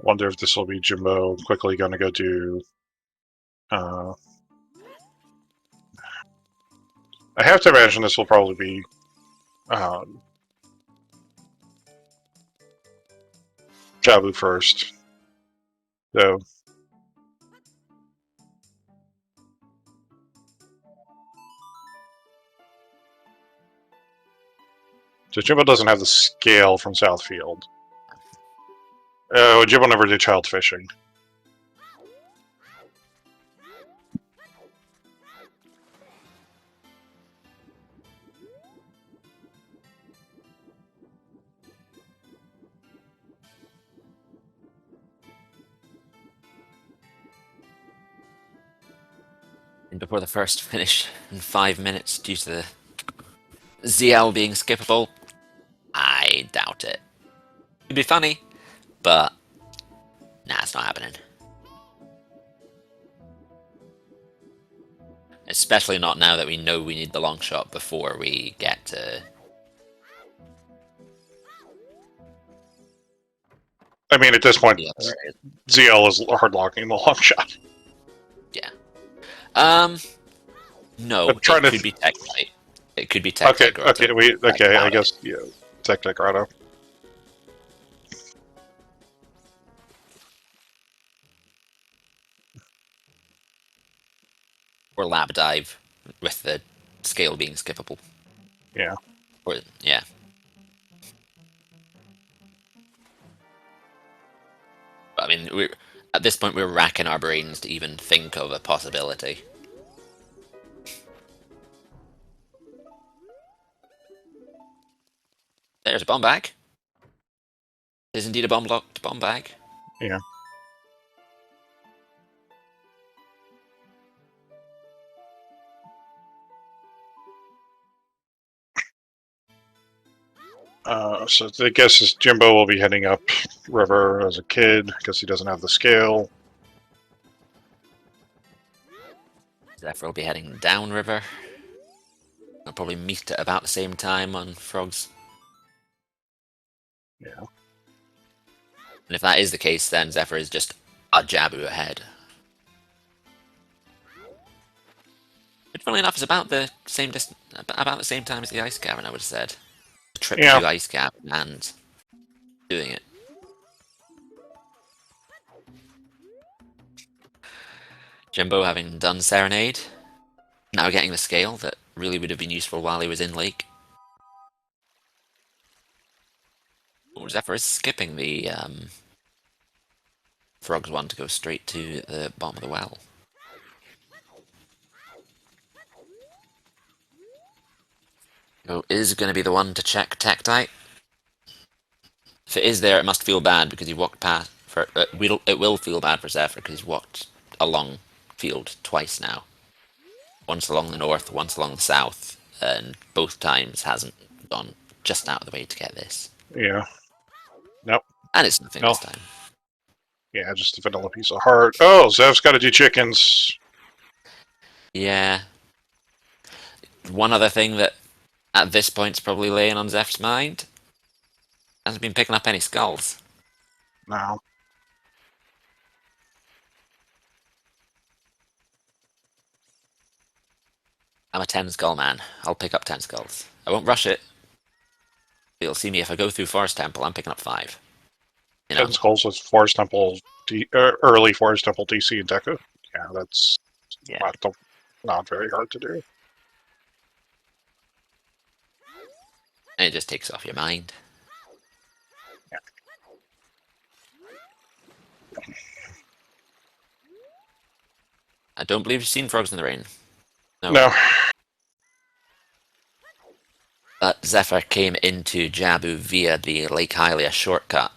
Wonder if this will be Jimbo quickly going to go do. I have to imagine this will probably be Jabu first. So, Jimbo doesn't have the scale from Southfield. Jimbo never did child fishing. And before the first finish in 5 minutes due to the ZL being skippable, I doubt it. It'd be funny, but nah, it's not happening. Especially not now that we know we need the long shot before we get to. I mean, at this point, The other area. ZL is hard locking the long shot. Yeah. No, I'm trying it to. could be Tech Light. It could be Tech Okay, Grotto. okay. I Doubt it. guess yeah, Tech Grotto. Or Lab Dive with the scale being skippable. Yeah. Or yeah. I mean, at this point we're racking our brains to even think of a possibility. There's a bomb bag. There's indeed a bomb-locked bomb bag. Yeah. So the guess is Jimbo will be heading up river as a kid because he doesn't have the scale. Zephyr will be heading downriver. They'll probably meet at about the same time on Frogs. Yeah. And if that is the case, then Zephyr is just a Jabu ahead. Which, funnily enough, is about the same about the same time as the Ice Cavern, I would have said. The trip Yeah. to Ice Cavern and doing it. Jimbo having done Serenade, now getting the scale that really would have been useful while he was in Lake. Oh, Zephyr is skipping the Frogs one to go straight to the bottom of the well. So is going to be the one to check Tektite. If it is there, it must feel bad because he walked past. It will feel bad for Zephyr because he's walked along field twice now. Once along the north, once along the south, and both times hasn't gone just out of the way to get this. Yeah. Nope. And it's nothing No. this time. Yeah, just a vanilla piece of heart. Oh, Zev's got to do chickens. Yeah. One other thing that at this point is probably laying on Zeph's mind, hasn't been picking up any skulls. No. I'm a 10 skull man. I'll pick up 10 skulls. I won't rush it. You'll see me if I go through Forest Temple, I'm picking up 5. You know? 10 skulls with Forest Temple, early Forest Temple DC and Deku. Yeah, that's not very hard to do. And it just takes off your mind. Yeah. I don't believe you've seen Frogs in the Rain. No. But Zephyr came into Jabu via the Lake Hylia shortcut.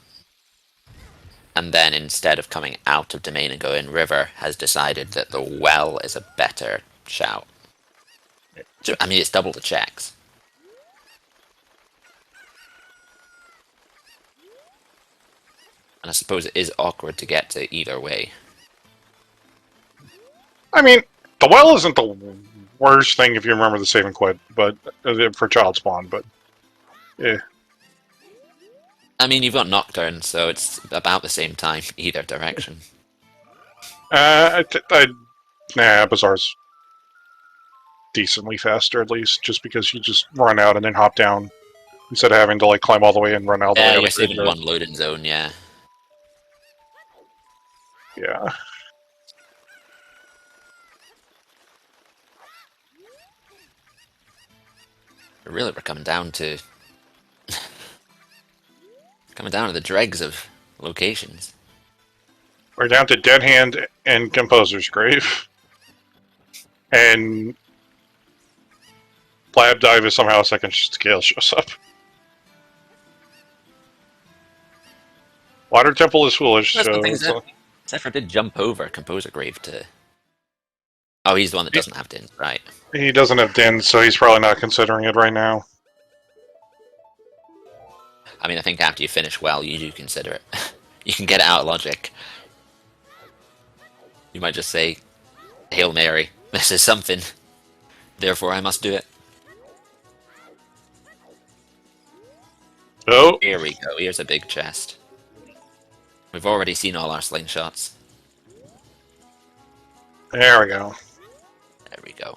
And then instead of coming out of Domain and going river, has decided that the well is a better shout. So, I mean, it's double the checks. And I suppose it is awkward to get to either way. I mean, the well isn't the worst thing if you remember the save and quit, but for child spawn, but yeah. I mean, you've got Nocturne, so it's about the same time either direction. Nah, Bazaar's decently faster at least, just because you just run out and then hop down instead of having to like climb all the way and run all the way Yeah, up. you're saving one loading zone, yeah. Yeah. Really, we're coming down to the dregs of locations. We're down to Dead Hand and Composer's Grave. And Lab Dive is somehow a second scale shows up. Water Temple is foolish. That's the thing, So Zephyr did jump over Composer Grave to... Oh, he's the one that doesn't have Din, right. he doesn't have Din, so he's probably not considering it right now. I mean, I think after you finish well, you do consider it. You can get it out of logic. You might just say, Hail Mary, this is something. Therefore, I must do it. Oh, Here we go, here's a big chest. We've already seen all our slingshots. there we go. There we go.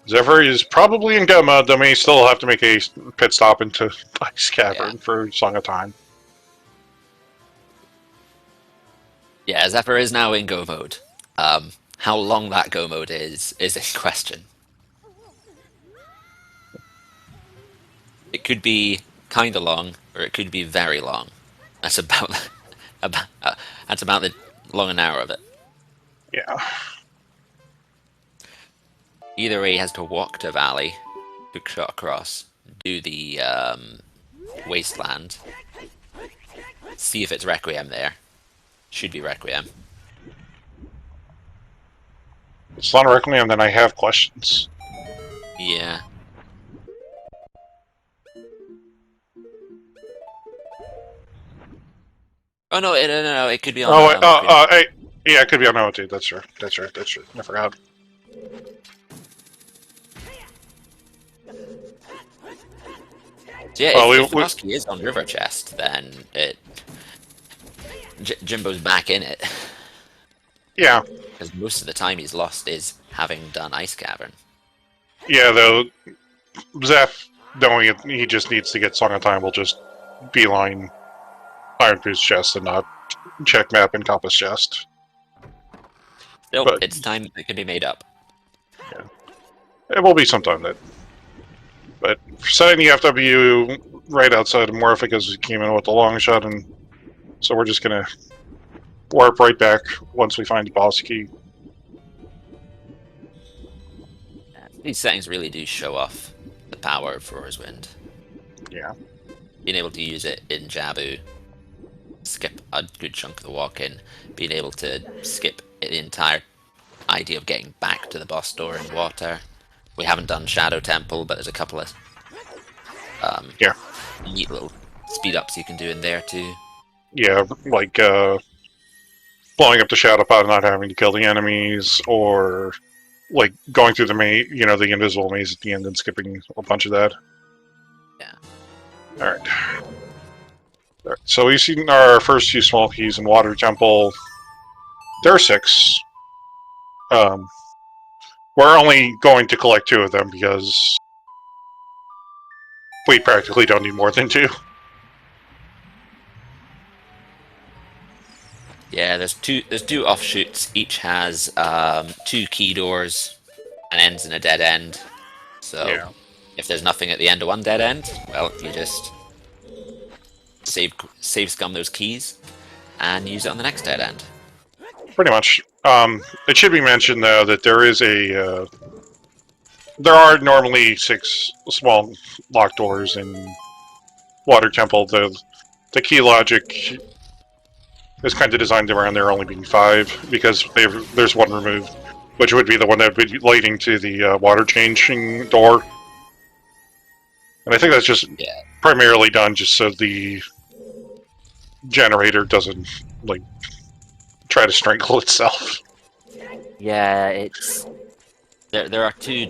Zephyr is probably in go mode, though may still have to make a pit stop into Ice Cavern for Song of Time. Yeah, Zephyr is now in go mode. How long that go mode is a question. It could be kind of long, or it could be very long. That's about that's about the long and narrow of it. Yeah. Either way, he has to walk to Valley, hook shot across, do the wasteland, see if it's Requiem there. Should be Requiem. It's not a Requiem, then I have questions. Yeah. Oh no, no, it could be on Oh, wait, Queen. yeah, it could be on OOT. That's true. That's true. That's true. I forgot. So yeah, Well, if the boss key is on River Chest, then Jimbo's back in it. yeah, Because most of the time he's lost is having done Ice Cavern. yeah. Though Zeph, knowing it, he just needs to get Song of Time. Will just beeline Iron Priest chest and not check map and compass chest. Still, But it's time that can be made up. yeah, it will be sometime that. But for setting the FW right outside of Morph because we came in with the long shot, and so we're just gonna warp right back once we find the boss key. These settings really do show off the power of Roar's Wind. Yeah. Being able to use it in Jabu, skip a good chunk of the walk-in, being able to skip the entire idea of getting back to the boss door in water. We haven't done Shadow Temple, but there's a couple of Yeah. neat little speed-ups you can do in there too. Yeah, like blowing up the shadow pod and not having to kill the enemies, or like going through the maze, the invisible maze at the end and skipping a bunch of that. Yeah. All right. All right. So we've seen our first few small keys in Water Temple. There are 6. We're only going to collect 2 of them because we practically don't need more than 2. Yeah, there's two offshoots. Each has 2 key doors and ends in a dead end. So Yeah. if there's nothing at the end of one dead end, well, you just save scum those keys and use it on the next dead end. Pretty much. It should be mentioned though that there are normally 6 small locked doors in Water Temple. The key logic is kind of designed around there only being 5 because there's one removed, which would be the one that would be leading to the water changing door. And I think that's just primarily done just so the generator doesn't try to strangle itself. Yeah, it's there are 2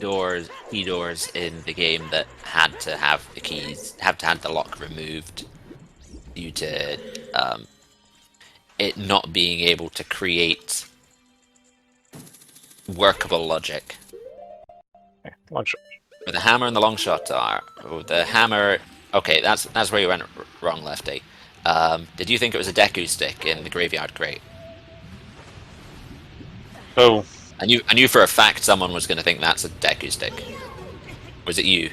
key doors in the game that had to have the lock removed due to it not being able to create workable logic. Lunch. Where the hammer and the long shot are. The hammer. Okay, that's where you went wrong, Lefty. Did you think it was a Deku stick in the graveyard crate? Oh, I knew for a fact someone was going to think that's a Deku stick. Was it you?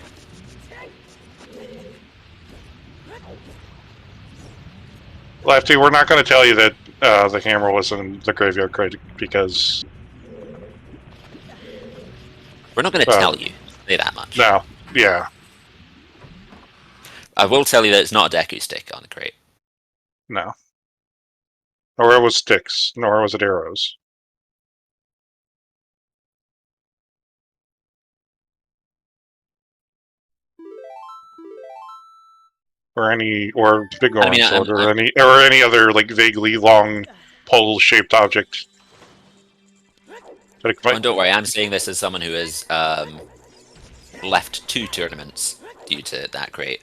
Lefty, we're not going to tell you that the hammer was in the graveyard crate because We're not going to tell you. Say that much. no, yeah, I will tell you that it's not a Deku stick on the crate. no. Nor it was sticks, nor was it arrows. Or big I mean, orange sword, or any other vaguely long pole-shaped object. Oh, don't worry, I'm saying this as someone who has left 2 tournaments due to that crate.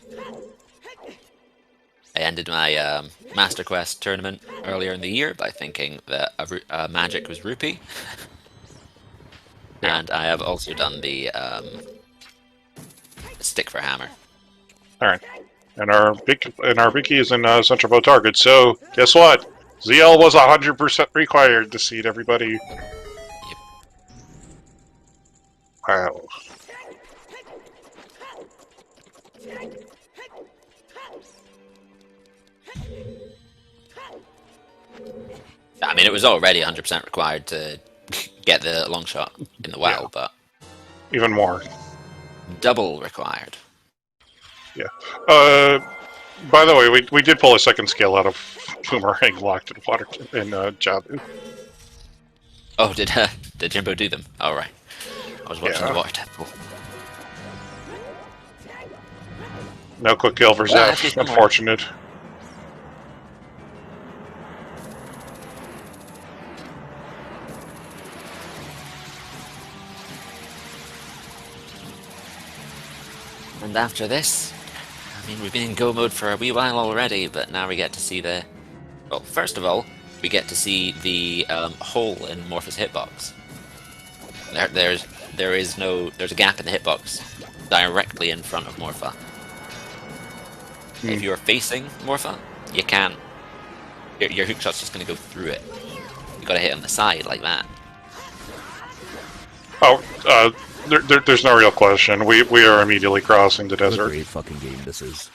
I ended my Master Quest tournament earlier in the year by thinking that magic was rupee. Yeah. And I have also done the stick for hammer. Alright. And our big key is in Central Bow Target, so guess what? ZL was 100% required to seed everybody. Yep. Wow. I mean, it was already 100% required to get the long shot in the well, but even more. double required. Yeah. By the way, we did pull a second skill out of Boomerang locked in water in Jabu. Oh, did Jimbo do them? All right. I was watching the water temple. No quick kill for Zeph. Unfortunate. And after this, I mean, we've been in go mode for a wee while already, but now we get to see the... Well, first of all, we get to see the hole in Morphe's hitbox. There's a gap in the hitbox directly in front of Morpha. If you're facing Morpha, you can't. Your hookshot's just going to go through it. You got to hit on the side like that. Oh, there's no real question. We are immediately crossing the desert. What a great fucking game this is.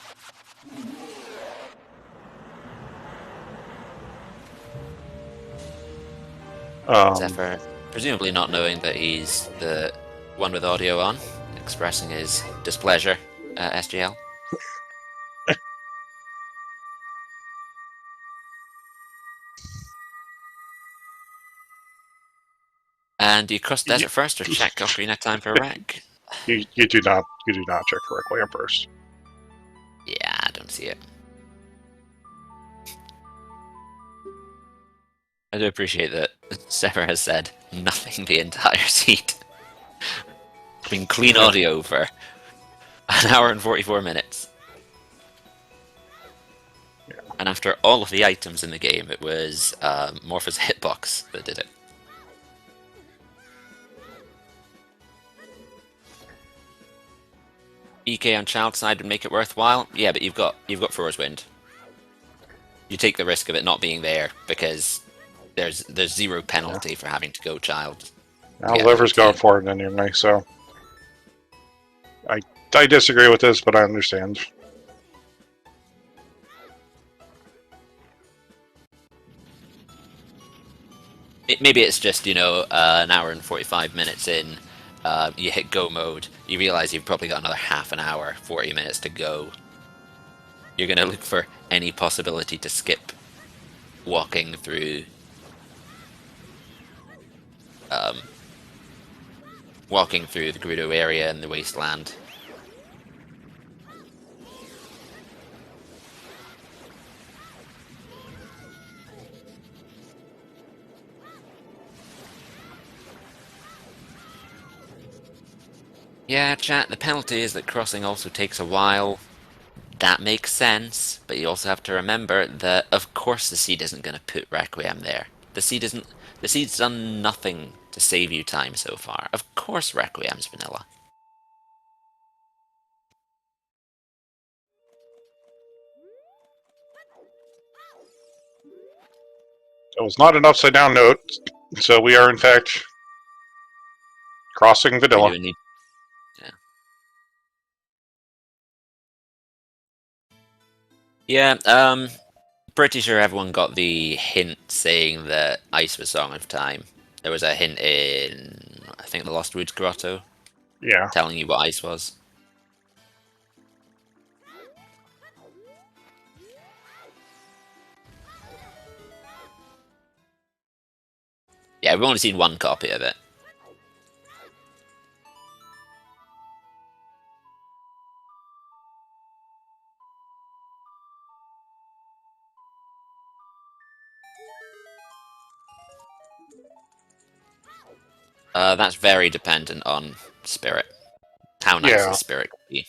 Zephyr, presumably not knowing that he's the one with audio on, expressing his displeasure at SGL. And do you cross desert first or check Ocarina time for a wreck? You do not check for Requiem first. Yeah, I don't see it. I do appreciate that Zephyr has said nothing the entire seat. I mean, clean audio for an hour and 44 minutes. Yeah. And after all of the items in the game, it was Morpha's hitbox that did it. EK on child side would make it worthwhile. Yeah, but you've got Frore's Wind. You take the risk of it not being there because there's zero penalty for having to go child. Now Liver's going for it anyway, so I disagree with this, but I understand. Maybe it's just, an hour and 45 minutes in, you hit go mode, you realize you've probably got another half an hour, 40 minutes to go. You're going to look for any possibility to skip walking through the Gerudo area and the wasteland. Yeah, chat, the penalty is that crossing also takes a while. That makes sense, but you also have to remember that, of course, the seed isn't going to put Requiem there. The seed's done nothing to save you time so far. Of course Requiem's vanilla. It was not an upside down note, so we are in fact crossing vanilla. Yeah, pretty sure everyone got the hint saying that ice was Song of Time. There was a hint in, I think, the Lost Woods Grotto. Yeah. Telling you what ice was. Yeah, we've only seen one copy of it. That's very dependent on Spirit. How nice is Spirit could be.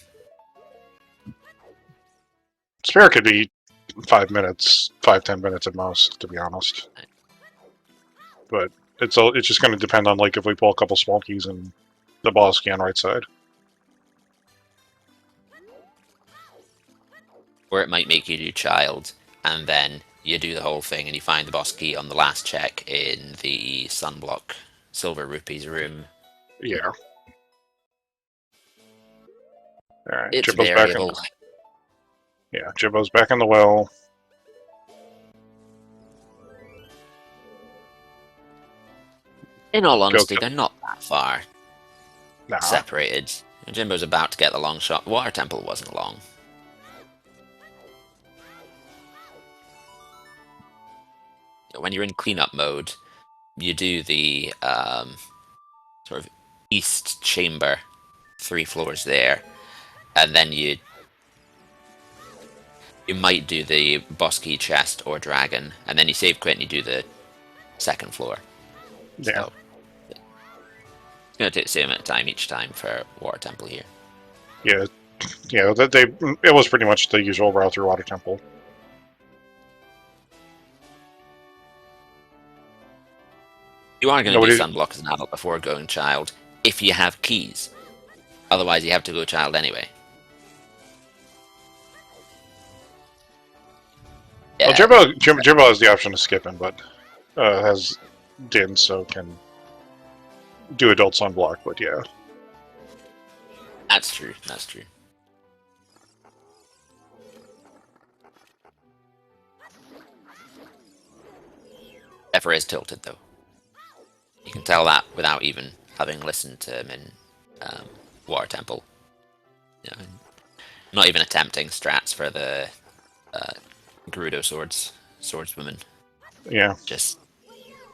Spirit could be 5 minutes, 5-10 minutes at most, to be honest. But it's just going to depend on if we pull a couple small keys and the boss key on right side. Or it might make you do Child, and then you do the whole thing and you find the boss key on the last check in the Sunblock Silver Rupees room. Yeah. Alright, it's Jimbo's variable. back in. Yeah, Jimbo's back in the well. In all honesty, they're not that far separated. Jimbo's about to get the long shot. Water Temple wasn't long. When you're in cleanup mode, you do the sort of east chamber, 3 floors there, and then you might do the boss key chest or dragon, and then you save quit and you do the 2nd floor. Yeah. So, it's going to take the same amount of time each time for Water Temple here. Yeah, yeah, it was pretty much the usual route through Water Temple. You are going to do Nobody, Sunblock as an adult before going Child, if you have keys. Otherwise, you have to go Child anyway. well, Jimbo has the option of skipping, but has Din, so can do adult Sunblock. But yeah, That's true. That's true. Zephyr is tilted, though. You can tell that without even having listened to him in Water Temple. You know, not even attempting strats for the Gerudo swordswoman. yeah. Just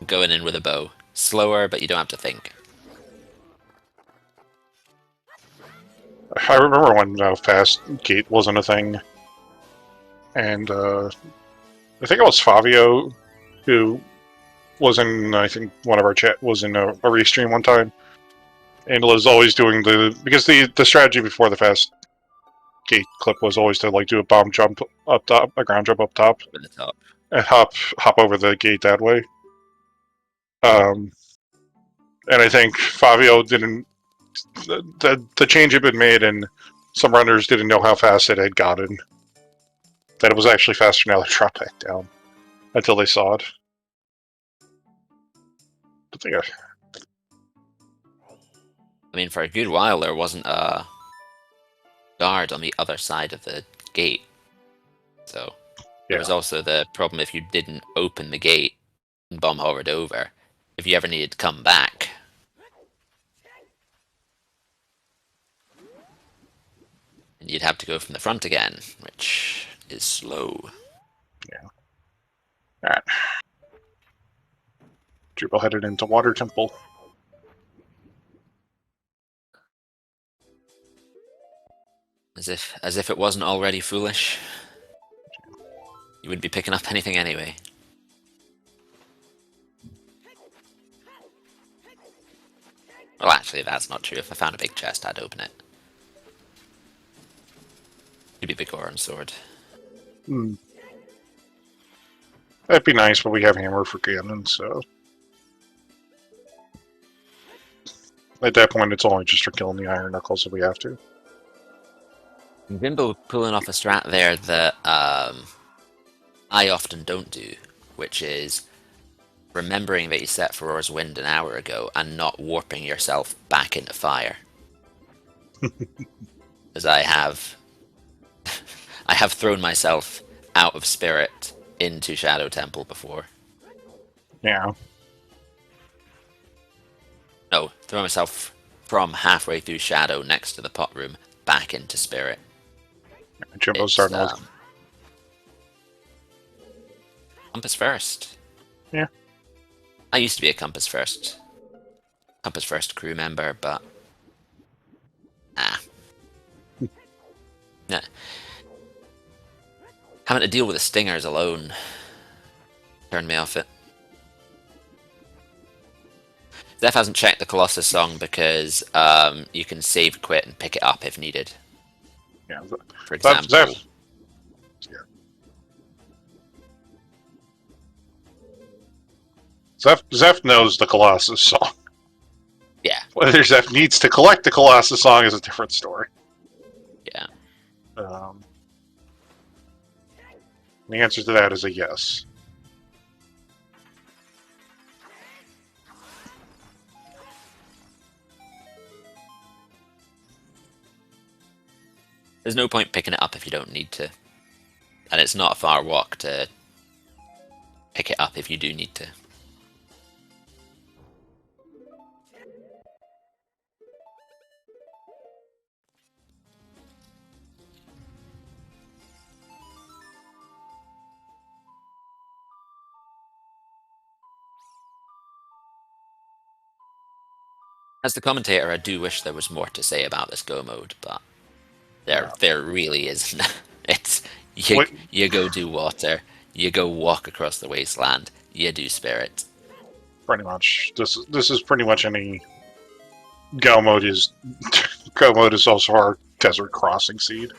going in with a bow. Slower, but you don't have to think. I remember when Fast Gate wasn't a thing, and I think it was Fabio who was in, I think one of our chat was in a restream one time, and was always doing because the strategy before the Fast Gate clip was always to like do a bomb jump up top, a ground jump up top, With the top. and hop over the gate that way. And I think Fabio didn't. The change had been made, and some runners didn't know how fast it had gotten. That it was actually faster now to drop back down until they saw it. I mean, for a good while, there wasn't a guard on the other side of the gate. So, there was also the problem if you didn't open the gate and bomb hovered over. If you ever needed to come back, and you'd have to go from the front again, which is slow. Yeah. Alright. Drupal headed into Water Temple. As if it wasn't already foolish. You wouldn't be picking up anything anyway. Well, actually, that's not true. If I found a big chest, I'd open it. It'd be a big Goron sword. That'd be nice, but we have Hammer for Ganon, so... At that point, it's only just for killing the Iron Knuckles if we have to. Vimbo pulling off a strat there that I often don't do, which is remembering that you set Ferora's Wind an hour ago and not warping yourself back into fire. As I have thrown myself out of spirit into Shadow Temple before. Yeah. No, throw myself from halfway through Shadow next to the pot room back into spirit. Jimbo's starting with... Compass first. Yeah. I used to be a Compass first crew member, but nah. Having to deal with the stingers alone turned me off it. Zeph hasn't checked the Colossus song because you can save, quit, and pick it up if needed. Yeah. For example. Zeph knows the Colossus song. Yeah. Whether Zeph needs to collect the Colossus song is a different story. Yeah. The answer to that is a yes. There's no point picking it up if you don't need to. And it's not a far walk to pick it up if you do need to. As the commentator, I do wish there was more to say about this go mode, but there really isn't. It's you go do water, you go walk across the wasteland, you do spirit. Pretty much. This is pretty much any go mode is go mode is also our Desert Crossing seed.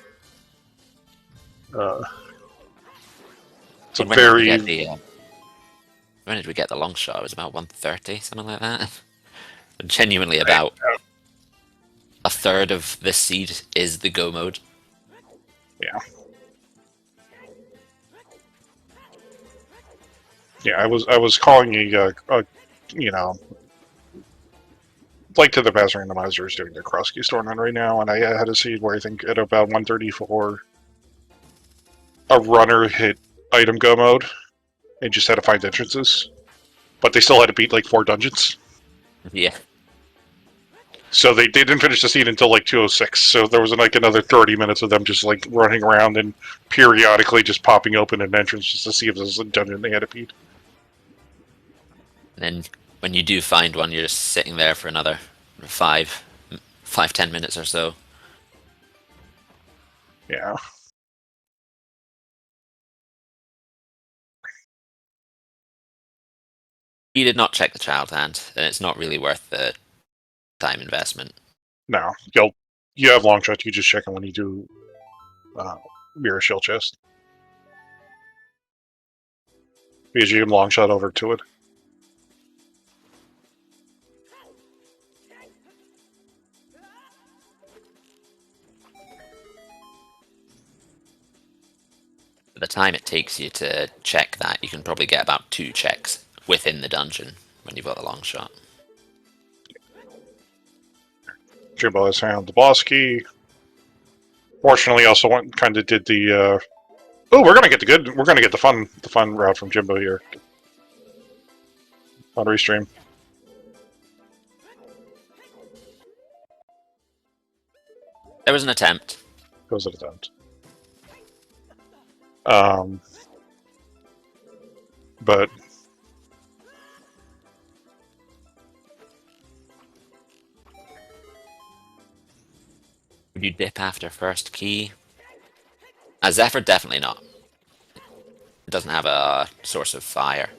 It's a When did we very get the when did we get the long shot? It was about 130, something like that. Genuinely, about a third of this seed is the go mode. yeah. Yeah, I was calling a you know, like to the Pass Randomizer is doing the cross key store run right now, and I had a seed where I think at about 134, a runner hit item go mode and just had to find entrances, but they still had to beat like 4 dungeons. Yeah. So they didn't finish the seed until like 206. So there was like another 30 minutes of them just like running around and periodically just popping open an entrance just to see if there's a dungeon they had to beat. And then when you do find one, you're just sitting there for another 10 minutes or so. Yeah. You did not check the child hand, and it's not really worth the time investment. No, you have long shot. You just check it when you do mirror shield chest because you can long shot over to it. For the time it takes you to check that, you can probably get about 2 checks within the dungeon when you've got the long shot. Jimbo has found the boss key. Fortunately, also kind of did the. Oh, we're gonna get the good. We're gonna get the fun route from Jimbo here on restream. There was an attempt. Goes at attempt. But Would you dip after first key? Zephyr, definitely not. It doesn't have a source of fire.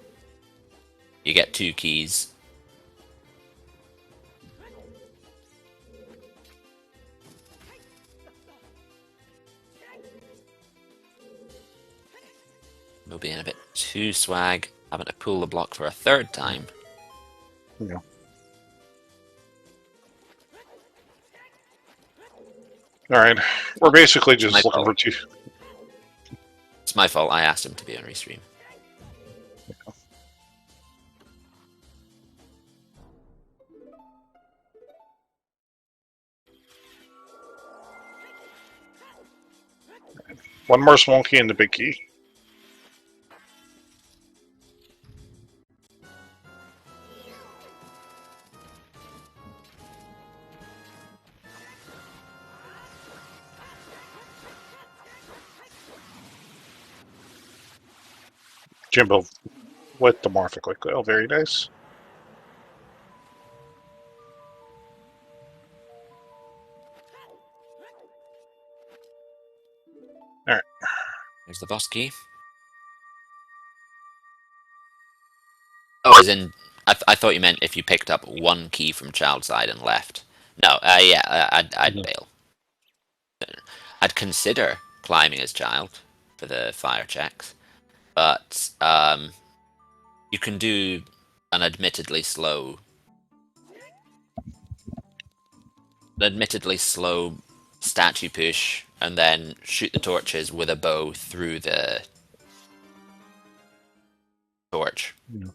You get 2 keys. We'll be in a bit too swag, having to pull the block for a 3rd time. yeah. All right, we're basically just looking for 2. It's my fault. I asked him to be on restream. One more small key and the big key. Jimbo with the Morphic Quick Coil. Very nice. Alright. There's the boss key. Oh, as in, I thought you meant if you picked up 1 key from child side and left. No, yeah, I'd bail. I'd consider climbing as child for the fire checks, but you can do an admittedly slow statue push and then shoot the torches with a bow through the torch. Yeah.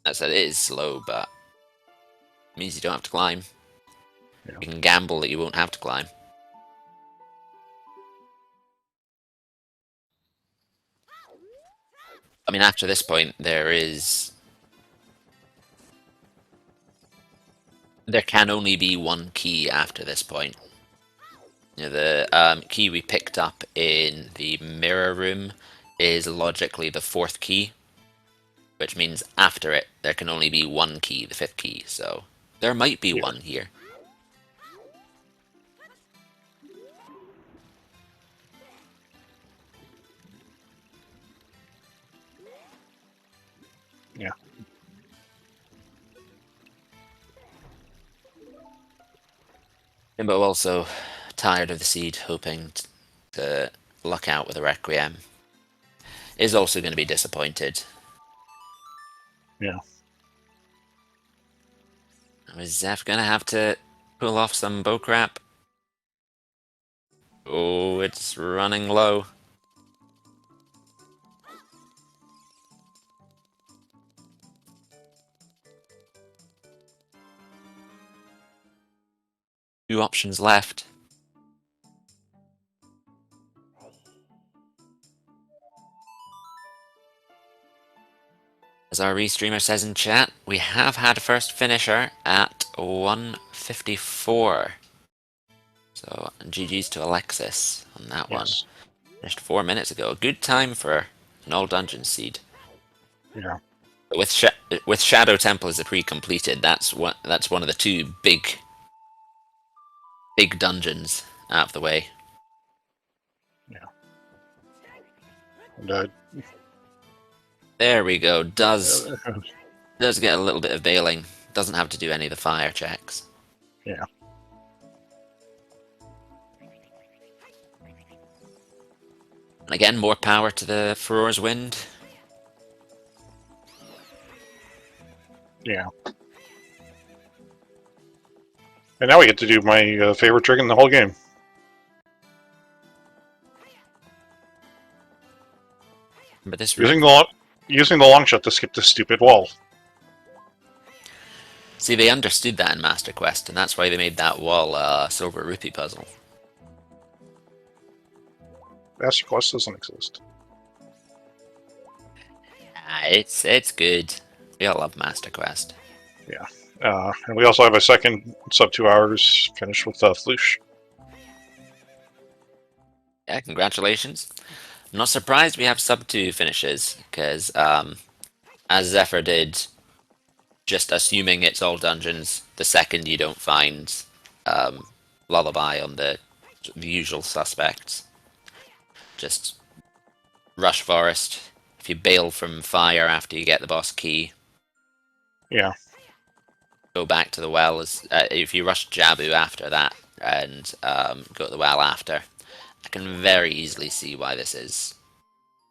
That said, it is slow, but it means you don't have to climb. Yeah. You can gamble that you won't have to climb. I mean, after this point, there can only be 1 key after this point. You know, the key we picked up in the mirror room is logically the 4th key, which means after it, there can only be 1 key, the 5th key, so there might be 1 here. Yeah. but also tired of the seed, hoping to luck out with a Requiem. Is also going to be disappointed. Yeah. Is Zeph going to have to pull off some bow crap? Oh, it's running low. Two options left. As our restreamer says in chat, we have had a first finisher at 1:54. So GG's to Alexis on that one. Yes. Finished 4 minutes ago. A good time for an all dungeon seed. Yeah. But with Shadow Temple as a pre-completed, that's one of the two big dungeons out of the way. Yeah. And, There we go. Does get a little bit of bailing. Doesn't have to do any of the fire checks. yeah. And again, more power to the Furor's Wind. Yeah. And now we get to do my favorite trick in the whole game. But this using the long shot to skip this stupid wall. See, they understood that in Master Quest, and that's why they made that wall a silver rupee puzzle. Master Quest doesn't exist. It's good. We all love Master Quest. Yeah. And we also have a second sub 2 hours finished with Floosh. Yeah, congratulations. I'm not surprised we have sub 2 finishes, because as Zephyr did, just assuming it's all dungeons, the second you don't find Lullaby on the usual suspects, just rush Forest. If you bail from fire after you get the boss key, Yeah. go back to the well. If you rush Jabu after that and go to the well after, I can very easily see why this is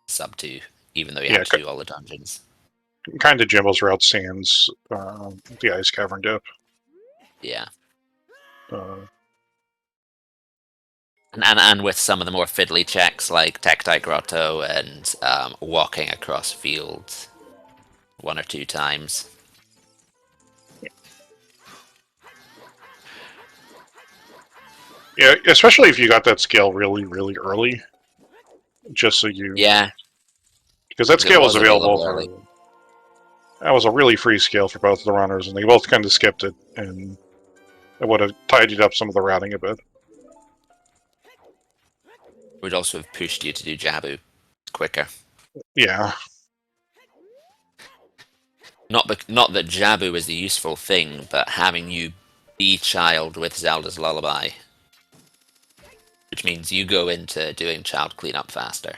sub 2, even though you have to do all the dungeons. Kind of Jimbo's Route Sans, the Ice Cavern Dip. Yeah. Uh, And with some of the more fiddly checks like Tectite Grotto and walking across fields 1 or 2 times. yeah, especially if you got that scale really, really early. Just so you... Yeah. Because that scale was available early. for... That was a really free scale for both the runners, and they both kind of skipped it, and it would have tidied up some of the routing a bit. Would also have pushed you to do Jabu quicker. Yeah. Not that Jabu is the useful thing, but having you be child with Zelda's Lullaby. Which means you go into doing child cleanup faster.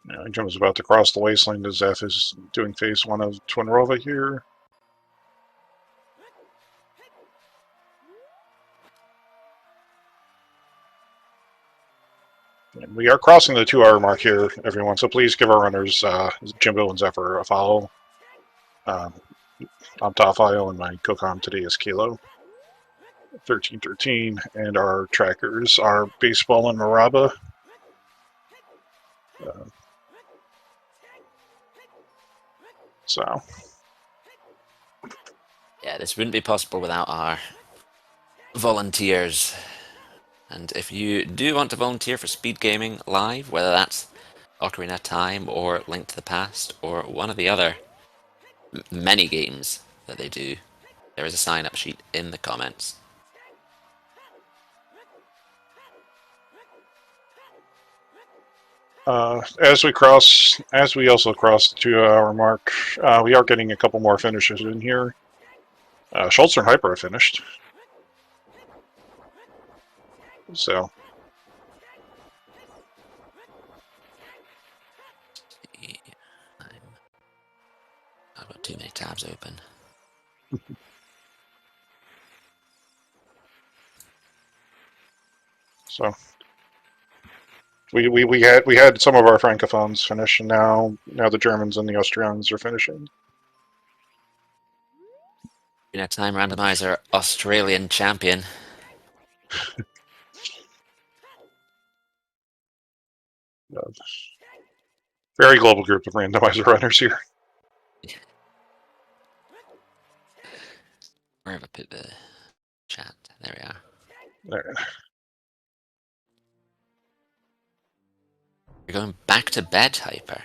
Now, Jim is about to cross the wasteland as Zeph is doing phase 1 of Twin Rova here. And we are crossing the 2-hour mark here, everyone, so please give our runners, Jimbo and Zephyr, a follow. I'm Tafile, and my co-com today is Kilo. 1313, and our trackers are Baseball and Maraba. So. Yeah, this wouldn't be possible without our volunteers. And if you do want to volunteer for SpeedGaming Live, whether that's Ocarina of Time or Link to the Past or one of the other many games that they do, there is a sign-up sheet in the comments. As we also cross the 2-hour mark, we are getting a couple more finishes in here. Schultz and Hyper are finished. So. I've got too many tabs open. So we had some of our francophones finish, and now the Germans and the Australians are finishing. Time randomizer Australian champion. Very global group of randomizer runners here. Where have I put the chat? There we are. There. You're going back to bed, Hyper.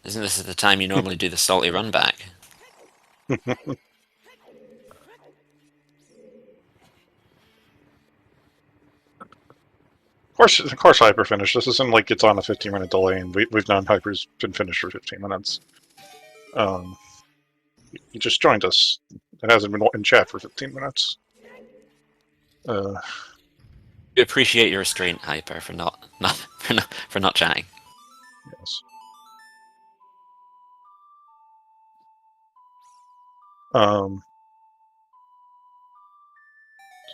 Isn't this the time you normally do the salty run back? Of course, Hyper finished. This isn't like it's on a 15-minute delay, and we've known Hyper's been finished for 15 minutes. He just joined us. It hasn't been in chat for 15 minutes. You appreciate your restraint, Hyper, for not chatting. Yes.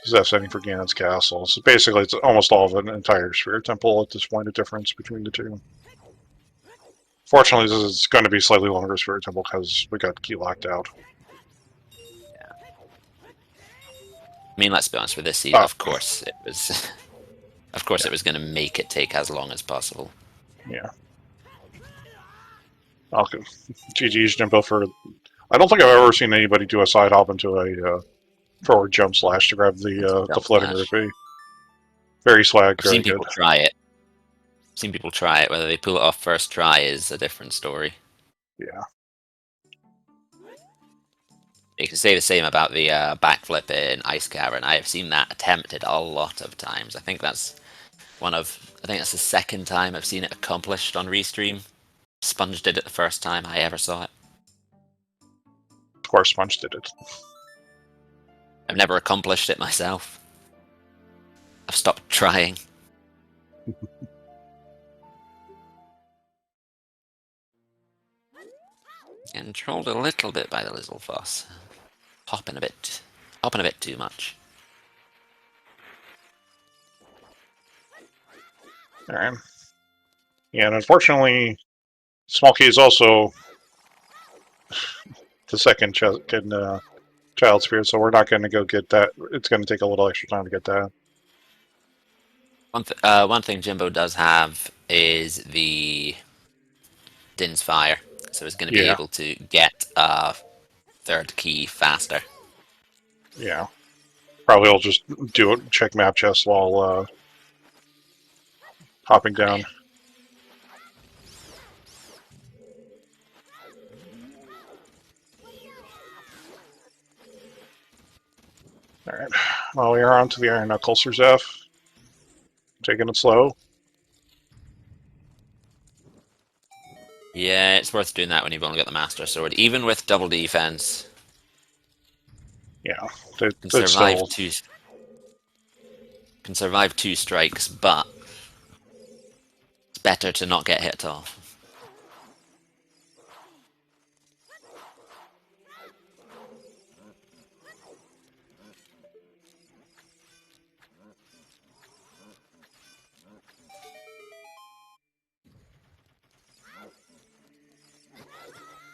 This is F setting for Ganon's castle. So basically, it's almost all of an entire Spirit Temple at this point of difference between the two. Fortunately, this is going to be slightly longer Spirit Temple because we got key locked out. I mean, let's be honest with this season. Of course, it was. Of course, it was going to make it take as long as possible. Yeah. Okay. GG's Jimbo for. I don't think I've ever seen anybody do a side hop into a forward jump slash to grab the floating rupee. Very swag. I've seen people try it. Seen people try it. Whether they pull it off first try is a different story. Yeah. You can say the same about the backflip in Ice Cavern. I have seen that attempted a lot of times. I think that's the second time I've seen it accomplished on Restream. Sponge did it the first time I ever saw it. Of course, Sponge did it. I've never accomplished it myself. I've stopped trying. Getting trolled a little bit by the Lizzlefoss. Hopping a bit too much. Alright. Yeah, and unfortunately, Small Key is also the second Child Spirit, so we're not going to go get that. It's going to take a little extra time to get that. One thing Jimbo does have is the Din's Fire, so he's going to be able to get a third key faster. Yeah. Probably will just do it, check map chest while hopping down. Alright. Well, we are on to the Iron Knuckle, Sir Zeph. Taking it slow. Yeah, it's worth doing that when you've only got the Master Sword. Even with double defense. Yeah. Can survive two strikes, but it's better to not get hit at all.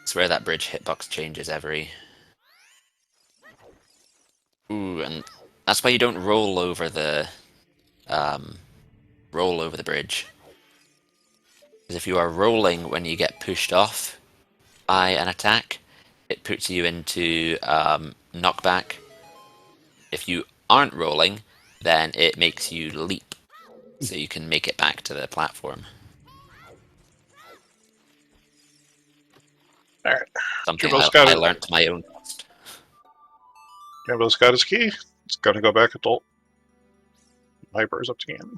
I swear that bridge hitbox changes every... Ooh, and that's why you don't roll over the bridge. Because if you are rolling when you get pushed off by an attack, it puts you into knockback. If you aren't rolling, then it makes you leap, so you can make it back to the platform. Alright. Something I learnt to my own cost. Jimbo's got his key. It's going to go back adult. Hyper's up to Ganon.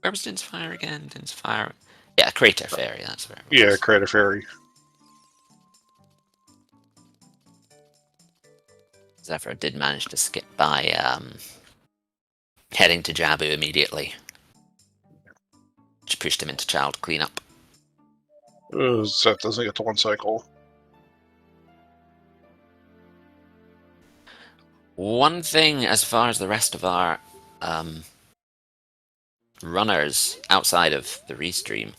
Where was Din's Fire again? Din's Fire... Yeah, Crater Fairy, that's where it was. Yeah, Crater Fairy. Zephyr did manage to skip by heading to Jabu immediately, which pushed him into child cleanup. That doesn't get to one cycle. One thing, as far as the rest of our runners outside of the restream,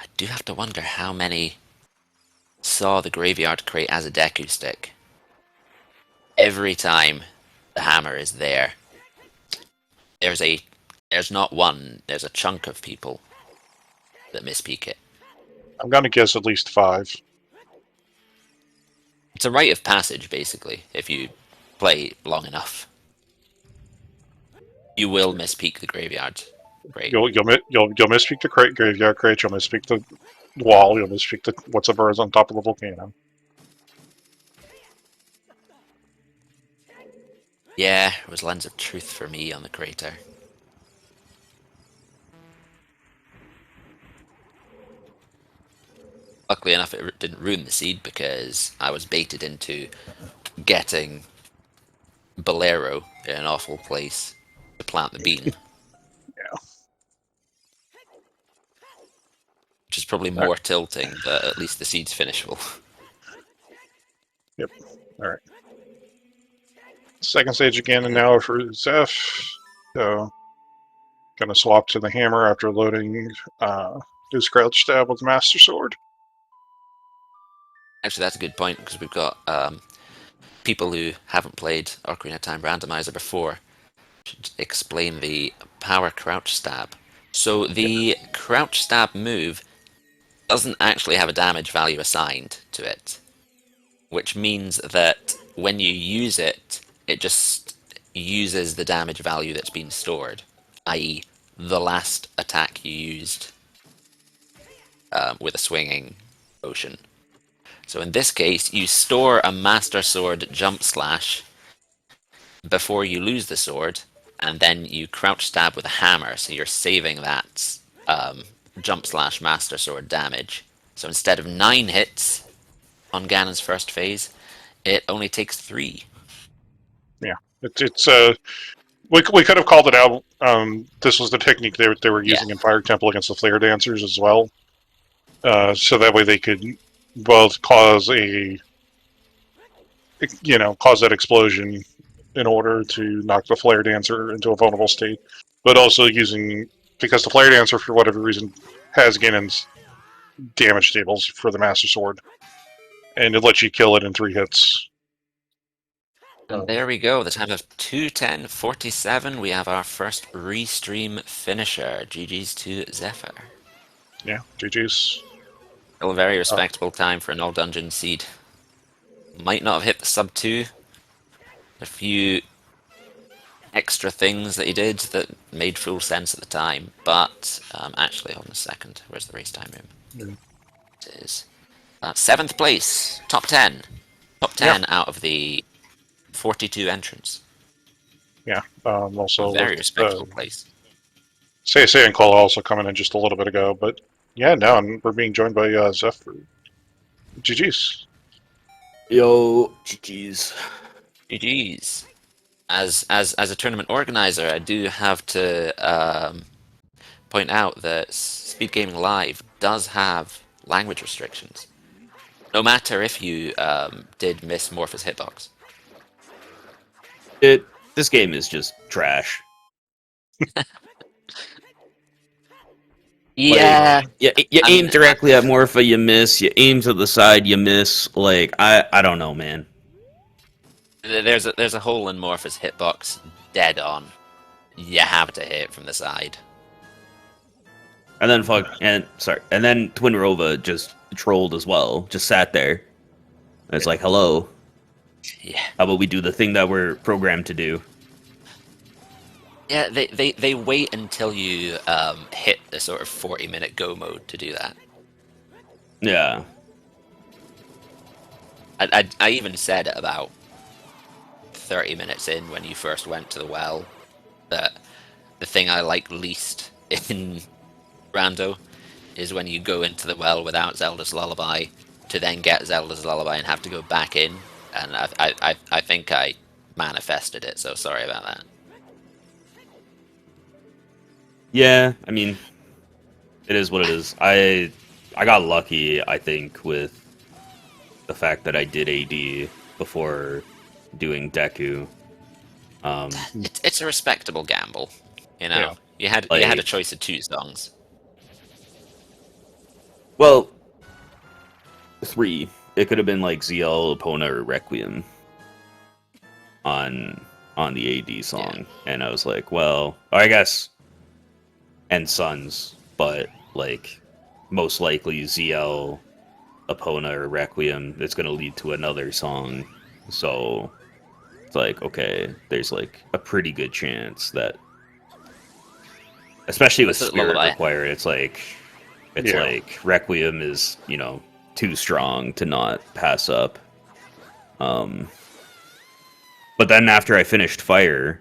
I do have to wonder how many saw the graveyard crate as a Deku stick. Every time the hammer is there, there's not one, there's a chunk of people that mispeak it. I'm gonna guess at least 5. It's a rite of passage, basically, if you play long enough. You will mispeak the graveyard crate. You'll misspeak the graveyard crate. You'll misspeak the wall. You'll misspeak the whatever is on top of the volcano. Yeah, it was Lens of Truth for me on the crater. Luckily enough, it didn't ruin the seed because I was baited into getting Bolero in an awful place to plant the bean. Yeah. Which is probably more tilting, but at least the seed's finishable. Yep. All right. Second stage again, and now for Zeph. So, gonna swap to the hammer after loading. Do Crouch Stab with Master Sword. Actually, that's a good point because we've got people who haven't played Ocarina of Time Randomizer before. Should explain the power crouch stab. So the crouch stab move doesn't actually have a damage value assigned to it, which means that when you use it, it just uses the damage value that's been stored, i.e. the last attack you used with a swinging potion. So in this case, you store a Master Sword jump slash before you lose the sword, and then you crouch stab with a hammer, so you're saving that jump slash Master Sword damage. So instead of 9 hits on Ganon's first phase, it only takes 3. Yeah, it's we could have called it out. This was the technique they were using in Fire Temple against the Flare Dancers as well. So that way they could both cause that explosion in order to knock the Flare Dancer into a vulnerable state, but also because the Flare Dancer for whatever reason has Ganon's damage tables for the Master Sword, and it lets you kill it in 3 hits. And there we go, the time of 2:10:47. We have our first restream finisher. GG's to Zephyr. Yeah, GG's. Still a very respectable time for an all dungeon seed. Might not have hit the sub 2. A few extra things that he did that made full sense at the time, but actually, hold on a second. Where's the race time room? Yeah. It is 7th place, top 10. Top 10 out of the 42 entrants. Yeah, also a very respectable place. Say and Cole also coming in just a little bit ago, but yeah, now we're being joined by Zephyr. GG's. Yo, GG's. GG's. As a tournament organizer, I do have to point out that SpeedGaming Live does have language restrictions. No matter if you did miss Morpheus hitbox. This game is just trash. Yeah. Like, you aim directly at Morpha, you miss. You aim to the side, you miss. Like, I don't know, man. There's a hole in Morpheus hitbox dead on. You have to hit from the side. And then and then Twin Rova just trolled as well. Just sat there. It's like, hello. Yeah. How about we do the thing that we're programmed to do? Yeah, they wait until you hit the sort of 40-minute go mode to do that. Yeah. I even said about 30 minutes in when you first went to the well that the thing I like least in Rando is when you go into the well without Zelda's Lullaby to then get Zelda's Lullaby and have to go back in, and I think I manifested it, so sorry about that. Yeah, I mean, it is what it is. I I got lucky, I think, with the fact that I did AD before doing Deku. It's a respectable gamble, you know. Yeah. You had a Like- choice of 2 songs. Well, 3. It could have been like ZL, Epona, or Requiem on the AD song, and I was like, well, I guess, and Suns, but like most likely ZL, Epona, or Requiem. It's gonna lead to another song, so it's like, okay, there's like a pretty good chance that, especially with What's it, Spirit Lullaby? Required, it's like Yeah. Requiem is, too strong to not pass up. But then after I finished Fire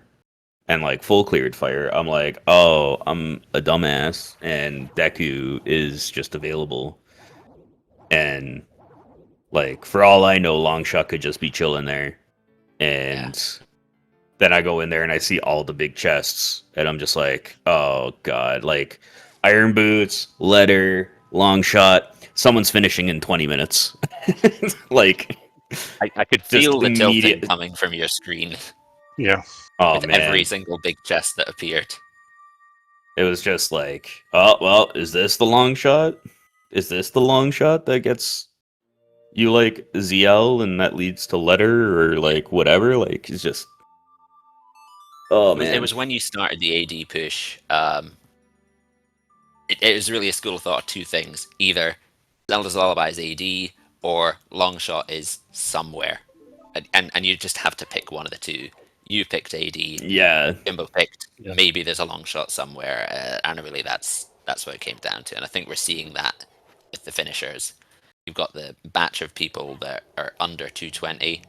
and like full cleared Fire, I'm like, oh, I'm a dumbass, and Deku is just available. And like, for all I know, Longshot could just be chilling there. And then I go in there and I see all the big chests, and I'm just like, oh god, like Iron Boots, Letter, Longshot, someone's finishing in 20 minutes. Like, I could just feel the tilting immediate. coming from your screen Yeah. Oh with man, every single big chest that appeared. it was just like, oh well, is this the long shot? Is this the long shot that gets you like ZL and that leads to Letter or like whatever? Like, it's just, oh It man, was when you started the AD push. It was really a school of thought of 2 things: either Zelda's Lullaby is AD, or Longshot is somewhere, and you just have to pick one of the 2. You picked AD. yeah, Jimbo picked Yeah. maybe there's a long shot somewhere, and really that's what it came down to. And I think we're seeing that with the finishers. You've got the batch of people that are under 220,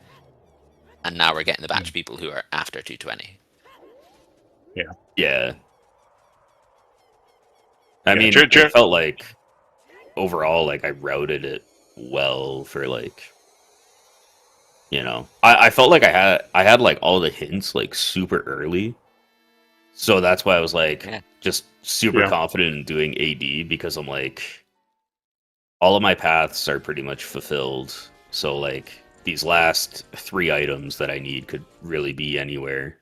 and now we're getting the batch of people who are after 220. yeah. I Yeah, mean, Jer- it felt like overall, like I routed it well for like, I felt like I had like all the hints like super early. So that's why I was like Yeah. just super Yeah. confident in doing AD, because I'm like, all of my paths are pretty much fulfilled. So like these last 3 items that I need could really be anywhere.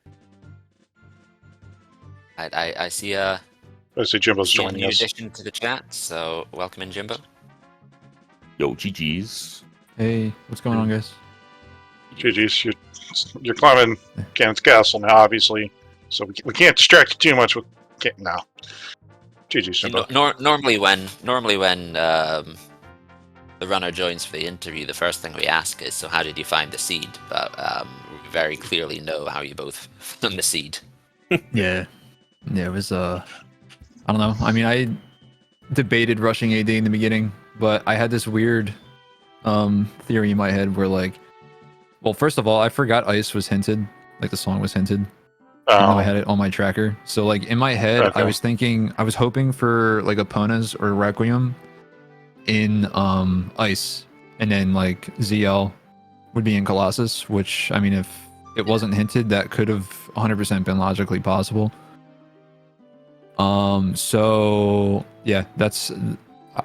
I see a I see Jimbo's see a joining new us. addition to the chat, so welcome in, Jimbo. Yo, GG's. Hey, what's going on, guys? GG's, you're climbing Ganon's castle now, obviously, so we can't distract you too much with now. GG's, Jimbo. Normally when the runner joins for the interview, the first thing we ask is, so how did you find the seed? But we very clearly know how you both found the seed. Yeah, it was I don't know. I mean, I debated rushing AD in the beginning, but I had this weird theory in my head where like, well, first of all, I forgot Ice was hinted, like the song was hinted, even though I had it on my tracker. So like in my head, Okay. I was hoping for like Epona's or Requiem in Ice, and then like ZL would be in Colossus, which I mean, if it wasn't hinted, that could have 100% been logically possible. So yeah,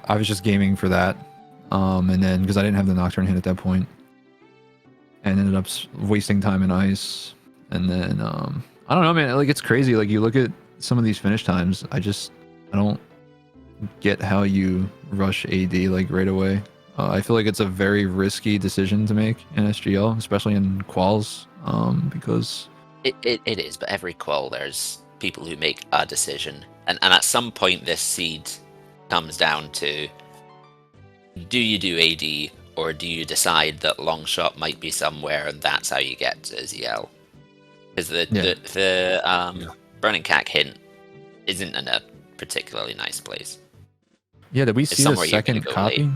I was just gaming for that. And then because I didn't have the Nocturne hit at that point, and ended up wasting time in Ice. And then I don't know, man. Like, it's crazy. Like, you look at some of these finish times. I don't get how you rush AD like right away. I feel like it's a very risky decision to make in SGL, especially in quals, because It is, but every qual there's people who make a decision, and at some point this seed comes down to, do you do AD or do you decide that long shot might be somewhere and that's how you get to ZL? Because the burning cack hint isn't in a particularly nice place. yeah, did we see the somewhere you're gonna second go copy? late.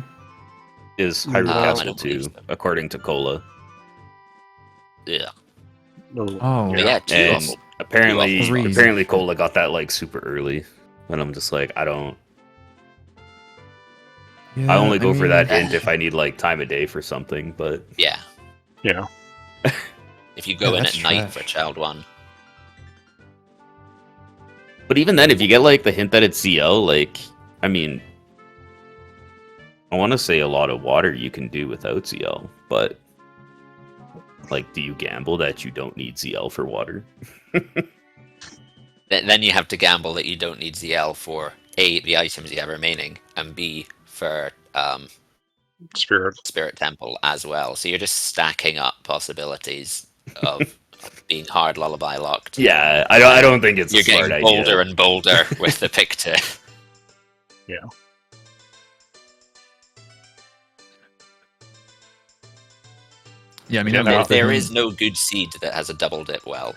Is Hyrule I Castle don't believe 2, so. according to Cola. Yeah, Oh, but yeah, two And of them. apparently, Three. apparently Cola got that like super early. And I'm just like, I yeah, only go for that mean- hint if I need like time of day for something, but Yeah, Yeah. if you go Yeah, in that's at night trash. for Child 1. even then, if you get like the hint that it's ZL, like, I mean, I want to say a lot of water you can do without ZL, but like, do you gamble that you don't need ZL for water? Then you have to gamble that you don't need ZL for A, the items you have remaining, and B, for Spirit. Spirit Temple as well. So you're just stacking up possibilities of being hard lullaby locked. Yeah, I don't think it's You're a smart getting idea. bolder and bolder with the Pictor. Yeah. Yeah, I mean, Yeah, I no, love There him. is no good seed that has a double dip well.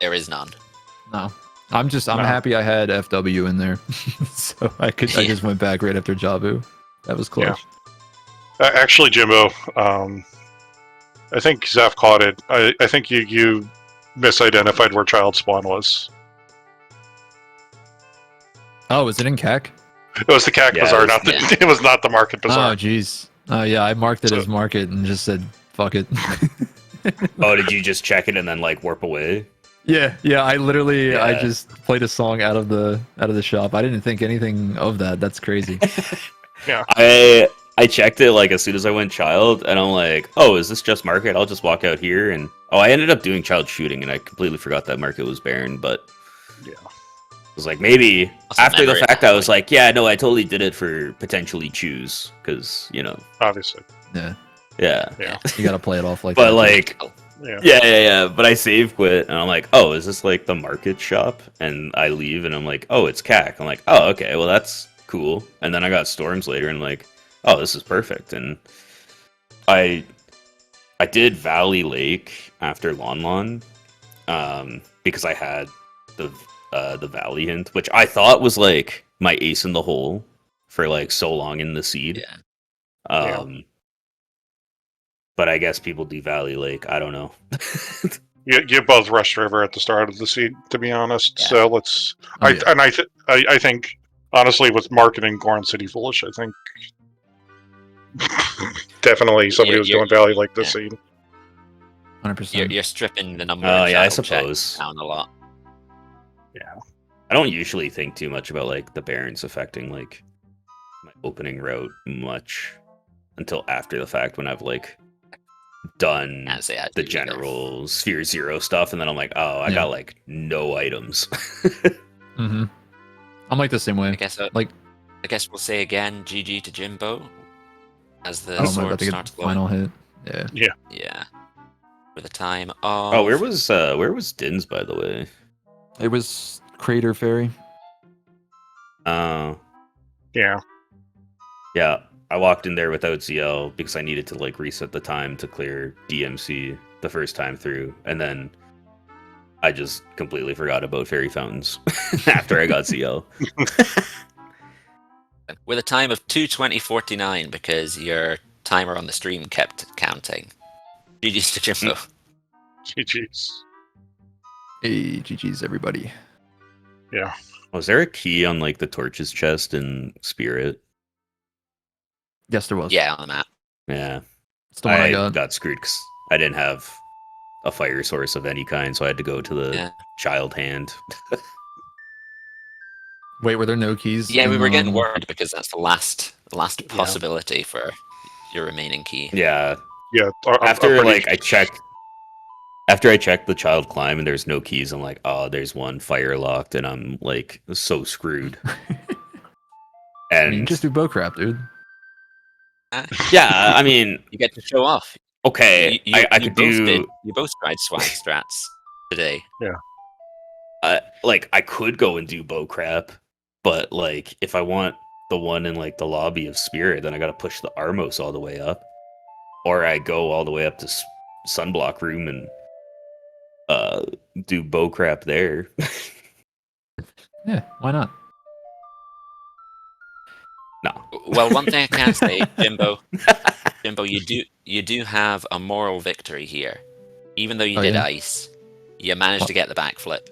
There is none. No, I'm No. happy I had FW in there, so I just went back right after Jabu. That was clutch. Actually, Jimbo, I think Zeph caught it. I think you misidentified where Child Spawn was. Oh, is it in CAC? It was the CAC Yeah, Bazaar, it was- not the. It was not the Market Oh, Bazaar. jeez. Oh, yeah, I marked it So- as market and just said, fuck it. Oh, did you just check it and then like warp away? Yeah, I literally, I Yeah. just played a song out of the shop. I didn't think anything of that. That's crazy. I checked it like as soon as I went child, and I'm like, oh, is this just market? I'll just walk out here, and I ended up doing child shooting, and I completely forgot that market was barren. But Yeah. I was like, maybe That's a after the memory at fact, that I was like, yeah, no, I totally did it for potentially choose, because Obviously. Yeah, yeah. you gotta play it off like But that. like, Yeah. yeah. But I save quit, and I'm like, oh, is this like the market shop? And I leave, and I'm like, oh, it's CAC. I'm like, oh, okay, well that's cool. And then I got storms later, and like, oh, this is perfect. And I did Valley Lake after Lon, because I had the Valley hint, which I thought was like my ace in the hole for like so long in the seed. Yeah. But I guess people do Valley Lake. I don't know. You both rushed River at the start of the seed, to be honest. Yeah. So let's. Oh, yeah. I think honestly, with marketing Goron City Foolish, I think definitely somebody was doing Valley like this yeah. seed. 100%. You're stripping the number Oh of yeah, I channel checks suppose. down a lot. I don't usually think too much about like the Barons affecting like my opening route much until after the fact when I've like done Can't say I the do either. general Sphere Zero stuff, and then I'm like, oh, I Yeah. got like no items. Mm-hmm. I'm like the same way. I guess we'll say again, GG to Jimbo as the I'm sword about to get starts the flowing. final hit. Yeah. Yeah. With the time of Oh, where was Dins, by the way? It was Crater Fairy. Oh, Yeah. yeah. I walked in there without ZL because I needed to like reset the time to clear DMC the first time through, and then I just completely forgot about fairy fountains after I got ZL. with a time of 2:20:49 because your timer on the stream kept counting. GG's to Jimbo. GG's. Hey, GG's, everybody. Yeah. Was there a key on like the torches chest in Spirit? Yes, there was. Yeah, on the map. Yeah, It's the one I I got. screwed because I didn't have a fire source of any kind, so I had to go to the Yeah. child hand. Wait, were there no keys? Yeah, we in, were getting worried because that's the last possibility for your remaining key. Yeah, Yeah. after like after I checked the child climb and there's no keys, I'm like, oh, there's one fire locked, and I'm like so screwed. I mean, And just do bow crap, dude. yeah, I mean, You get to show off. okay, I could do You both tried swag strats today. like I could go and do bow crap, but like if I want the one in like the lobby of Spirit, then I gotta push the Armos all the way up, or I go all the way up to Sunblock Room and do bow crap there. Yeah, why not? No. Well, one thing I can say, Jimbo, you do have a moral victory here. Even though you Oh, did yeah? ice, you managed to get the backflip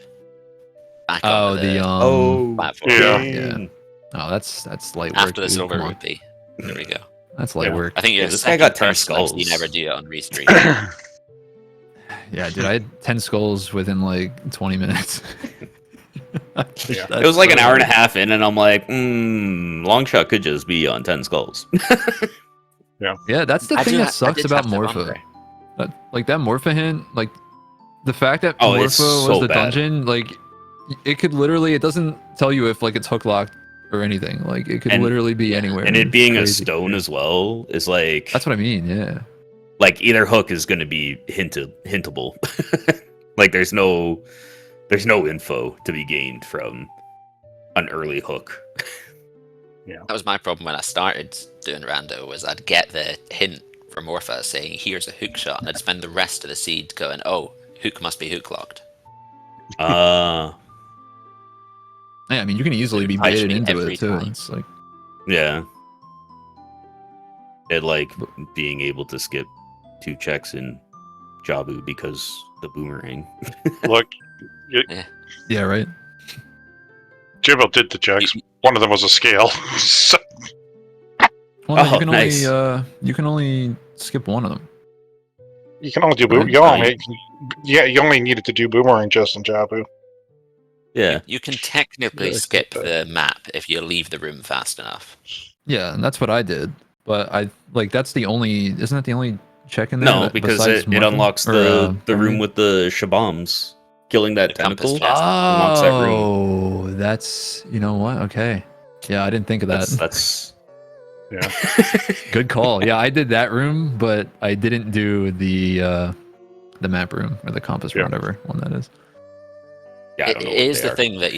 back Oh, onto the platform. Yeah. Yeah. Oh, that's light work. After the dude. silver Come on. rupee. There we go. That's light Yeah. work. I think you're Yeah, the this guy second got 10 person I've seen skulls. ever do it on restream. Yeah, dude, I had 10 skulls within like 20 minutes. Yeah. It was like an hour and a half in, and I'm like, long shot could just be on 10 skulls. Yeah, that's the I thing do that ha- I sucks did about have to Morpha. wonder. Like that Morpha hint, like the fact that Oh, it's Morpha so was the bad. dungeon, like it could literally, it doesn't tell you if like it's hook locked or anything. Like it could And- literally be yeah. anywhere. And it It's being a crazy. stone as well is like, That's what I mean. Yeah. like either hook is going to be hintable. Like there's no info to be gained from an early hook. That was my problem when I started doing rando, was I'd get the hint from Morpha saying, here's a hook shot, and I'd spend the rest of the seed going, oh, hook must be hook locked. Uh Yeah, I mean, you can easily be Surprised baited me into every it too. time. It's like, yeah. It like being able to skip 2 checks in Jabu because the boomerang. Look, yeah, right. Jibbo did the checks. One of them was a scale. So- Well, no, Oh, nice. you can only skip one of them. you can only do Right. you only needed to do boomerang just in Jabu. Yeah. You can technically Yeah, skip but- the map if you leave the room fast enough. Yeah, and that's what I did. But I like that's the only. Isn't that the only check in there? No, that- because besides it Morphin? unlocks Or, the room Boomerang? with the shabombs. Killing that The compass tentacle. chest. unlocks that room. Oh, that's, you know what? Okay. Yeah, I didn't think of that. That's Yeah. Good call. Yeah, I did that room, but I didn't do the map room or the compass room, Yeah. whatever one that is. yeah, I It don't know what is they the are. thing that,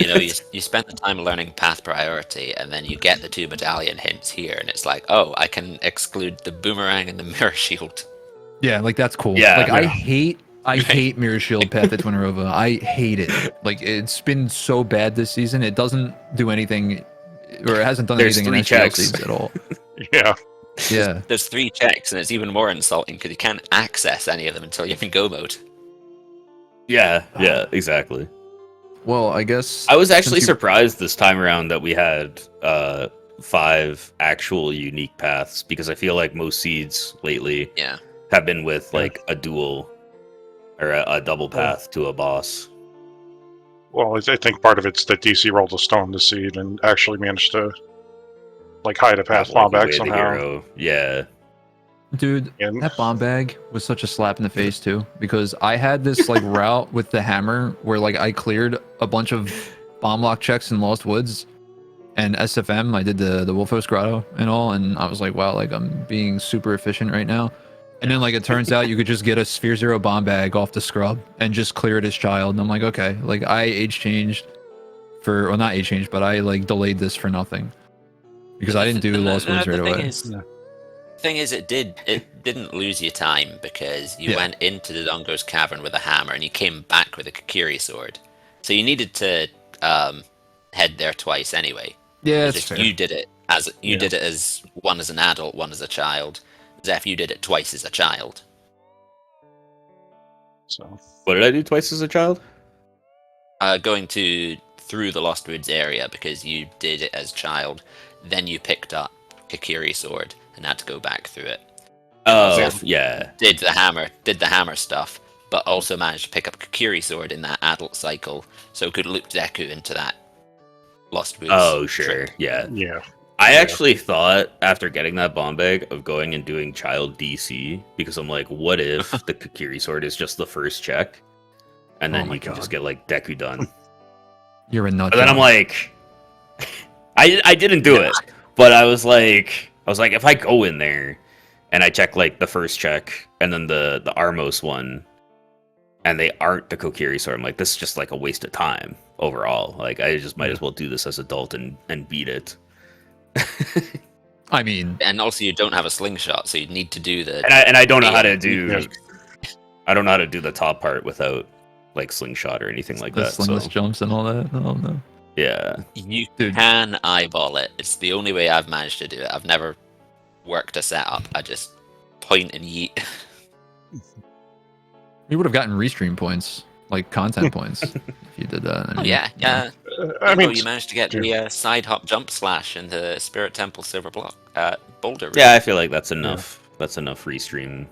you spend the time learning path priority, and then you get the 2 medallion hints here, and it's like, oh, I can exclude the boomerang and the mirror shield. Yeah, like that's cool. Yeah. Like I Yeah. hate Mirror Shield Path at Twinarova. I hate it. Like it's been so bad this season. It doesn't do anything, or it hasn't done There's anything 3 in checks. SGLCs at all. Yeah. Yeah. There's 3 checks, and it's even more insulting because you can't access any of them until you're in go mode. Yeah, exactly. Well, I guess I was actually since you- surprised this time around that we had 5 actual unique paths, because I feel like most seeds lately Yeah. have been with like a dual or a double path to a boss. Well, I think part of it's that DC rolled a stone to seed and actually managed to like hide a path Like, bomb back away the somehow. hero. Yeah. Dude, And that bomb bag was such a slap in the face too, because I had this like route with the hammer where like I cleared a bunch of bomb lock checks in Lost Woods and SFM. I did the Wolfos Grotto and all, and I was like, wow, like I'm being super efficient right now. And then like it turns out you could just get a Sphere Zero bomb bag off the scrub and just clear it as child. And I'm like, okay, like I age changed for, well, not age changed, but I like delayed this for nothing because I didn't do Lost Woods right away. Thing is, it didn't lose you time because you Yeah. went into the Dongo's cavern with a hammer and you came back with a Kakiri sword. So you needed to head there twice anyway. Yeah, It's it's just fair. you did it as Yeah. did it as one as an adult, one as a child. Zeph, you did it twice as a child. so What did I do twice as a child? Going through the Lost Woods area because you did it as child. Then you picked up Kakiri sword and had to go back through it. Oh, Zeph yeah. Did the hammer stuff, but also managed to pick up Kakiri sword in that adult cycle, so could loop Deku into that Lost Woods. Oh, sure. trip. Yeah. yeah. I Yeah. actually thought after getting that bomb bag of going and doing child DC, because I'm like, what if the Kakiri sword is just the first check, and Oh then my you can God. just get like Deku done. You're a nut. But then I'm job. like, I didn't do it, but I was like, if I go in there and I check like the first check and then the Armos one, and they aren't the Kokiri sword, I'm like, this is just like a waste of time overall. Like I just might as well do this as adult and beat it. I mean, And also, you don't have a slingshot, so you'd need to do the. And I don't know how to Yeah. do. I don't know how to do the top part without like slingshot or anything like the that. slingless So jumps and all that. Oh no. yeah, You Dude. can eyeball it. It's the only way I've managed to do it. I've never worked a setup. I just point and yeet. You would have gotten restream points, like content points, if you did that. I mean, Yeah. I mean, you managed to get the side hop jump slash in the Spirit Temple Silver Block Boulder. Room. yeah. I feel like that's enough. That's enough restream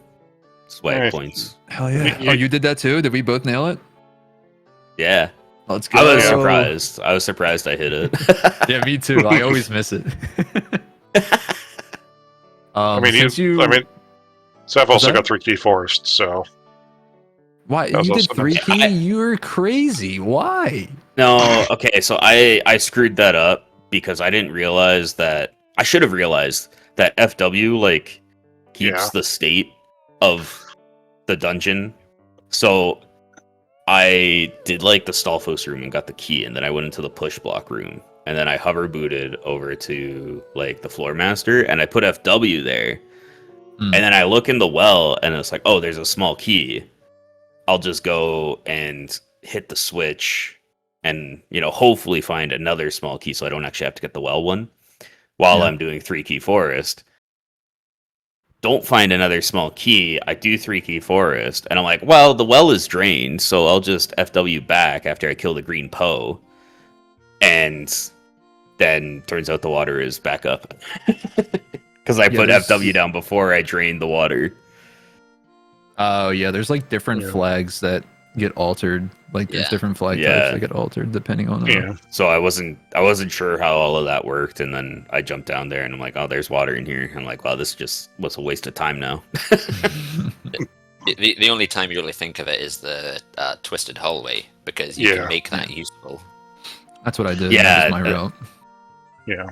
swag Alright. points. Hell yeah. You- Oh, you did that too? Did we both nail it? Yeah. Let's go. I was surprised. I was surprised I hit it. Yeah, me too. I always miss it. I mean, since you, so I've What's also that? got 3 key forest, so why that was you did also 3 nice. key? You're crazy. Why? No, okay, so I screwed that up because I didn't realize that I should have realized that FW like keeps Yeah. the state of the dungeon. So I did like the Stalfos room and got the key, and then I went into the push block room, and then I hover booted over to like the floor master, and I put FW there, Hmm. and then I look in the well, and it's like, oh, there's a small key. I'll just go and hit the switch, and hopefully find another small key, so I don't actually have to get the well one while Yeah. I'm doing 3 key forest. Don't find another small key. I do 3 key forest, and I'm like, well, the well is drained, so I'll just FW back after I kill the green Poe. And then turns out the water is back up. Because I put there's- FW down before I drained the water. Oh yeah, there's like different Yeah. flags that get altered. Like there's Yeah. different flag Yeah. types that get altered depending on. Yeah. So I wasn't sure how all of that worked, and then I jumped down there and I'm like, oh, there's water in here. I'm like, wow, this just was a waste of time now. The only time you really think of it is the twisted hallway, because you Yeah. can make that useful. That's what I did. Yeah, That was my that- route. Yeah.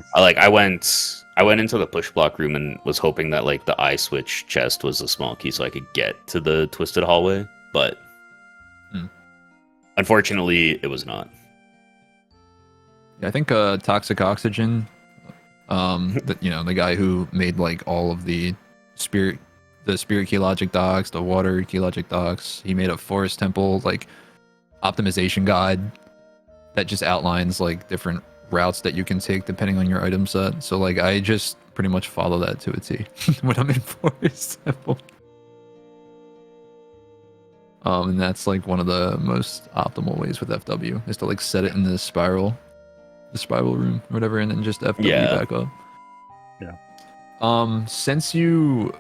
I went into the push block room and was hoping that like the eye switch chest was a small key so I could get to the twisted hallway, but unfortunately it was not. Yeah, I think Toxic Oxygen, the guy who made like all of the spirit key logic docs, the water key logic docs, he made a forest temple like optimization guide that just outlines like different routes that you can take depending on your item set. So like I just pretty much follow that to a T when I'm in forest temple. And that's like one of the most optimal ways with FW is to like set it in the spiral room or whatever, and then just FW Yeah. back up. Yeah. Since you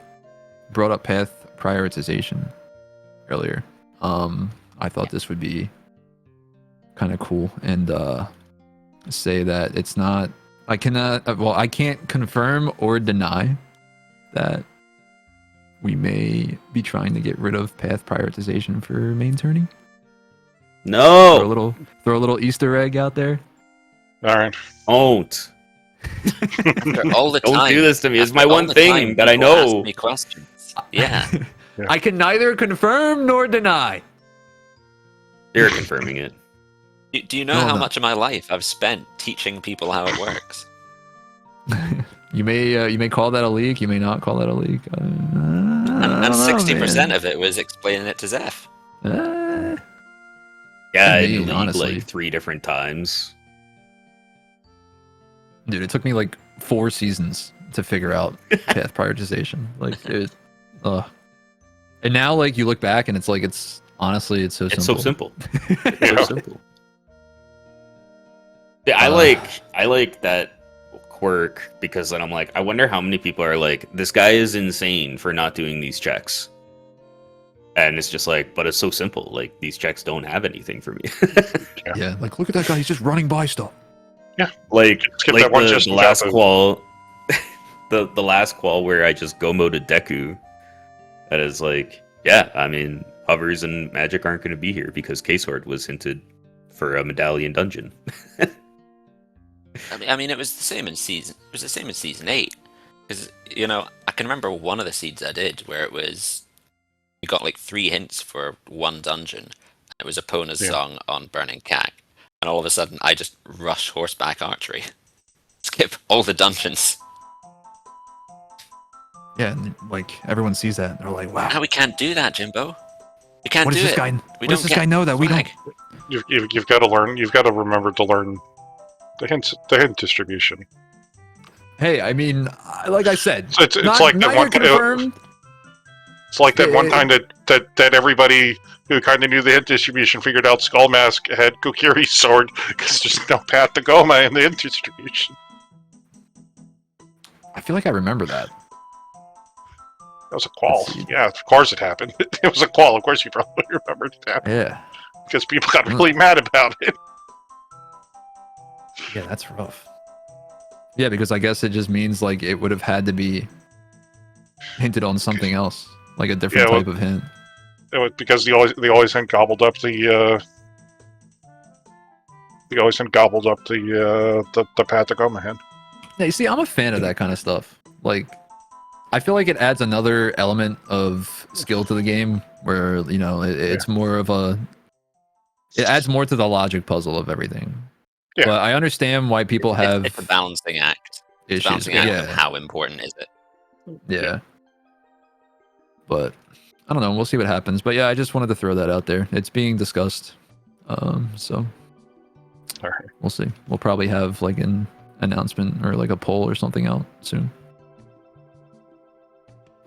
brought up path prioritization earlier, I thought this would be kind of cool and say that it's not. I can't confirm or deny that we may be trying to get rid of path prioritization for main turning. No, Throw a little Easter egg out there. All right. don't All the don't time. do this to me. It's my All one the thing time that I people ask know. me questions. Yeah. Yeah. I can neither confirm nor deny. You're confirming it. Do you know No, how no. much of my life I've spent teaching people how it works? You may call that a leak. You may not call that a leak. And 60% of it was explaining it to Zeph. Yeah, Me, in League honestly. like 3 different times. Dude, it took me like 4 seasons to figure out path prioritization. Like it, and now like you look back and it's like it's honestly it's so It's simple. so simple. Yeah. So simple. Yeah, I like that quirk because then I'm like, I wonder how many people are like, this guy is insane for not doing these checks. And it's just like, but it's so simple. Like these checks don't have anything for me. Yeah, like look at that guy. He's just running by stuff. like Skip like that one the just last jump. qual, the last qual where I just go moded Deku. That is like, yeah, I mean, hovers and magic aren't going to be here because K-Sword was hinted for a medallion dungeon. I mean, it was the same in season 8. Because I can remember one of the seeds I did where it was you got like 3 hints for one dungeon. It was Epona's Yeah. song on Burning Cat, and all of a sudden I just rush horseback archery, skip all the dungeons. Yeah, and like everyone sees that. And they're like, wow. Now we can't do that, Jimbo. We can't What do does this it. guy? We What don't does this get guy know that we don't? flag. You've got to learn. You've got to remember to learn the hint distribution. Hey, I mean, like I said, So it's not, like that neither one. confirmed. It's like that Yeah, one yeah, time that everybody who kind of knew the hint distribution figured out Skull Mask had Kokiri's sword because there's no path to Goma in the hint distribution. I feel like I remember that. That was a qual. Let's see. Yeah, of course it happened. It was a qual. Of course you probably remembered it happened Yeah. because people got really mad about it. Yeah, that's rough. Yeah, because I guess it just means like it would have had to be hinted on something else, like a different Yeah, well, type of hint. because the always hint gobbled up the the Pat Tacoma hint. Yeah, you see, I'm a fan of that kind of stuff. Like, I feel like it adds another element of skill to the game, where it's more of a. It adds more to the logic puzzle of everything. Yeah. But I understand why people have It's a balancing act. It's a issues. balancing act of Yeah, how important is it. yeah. But I don't know. We'll see what happens. But yeah, I just wanted to throw that out there. It's being discussed. So All right. we'll see. We'll probably have like an announcement or like a poll or something out soon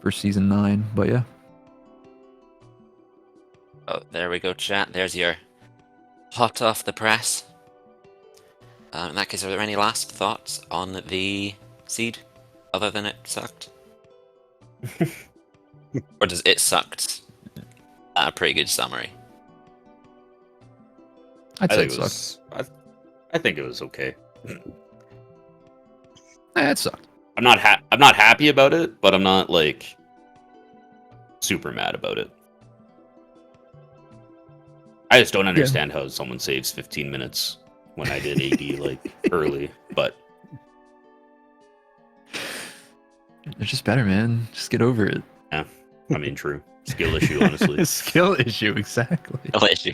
for season 9. But yeah. Oh, there we go, chat. There's your hot off the press. In that case, are there any last thoughts on the seed, other than it sucked? Or does it sucked a pretty good summary? I'd I say think it it sucked. was. I think it was okay. It sucked. I'm not happy about it, but I'm not like super mad about it. I just don't understand how someone saves 15 minutes when I did AD like early, but They're just better, man. Just get over it. yeah, I mean, true skill issue, honestly. Skill issue, exactly. I'll let you.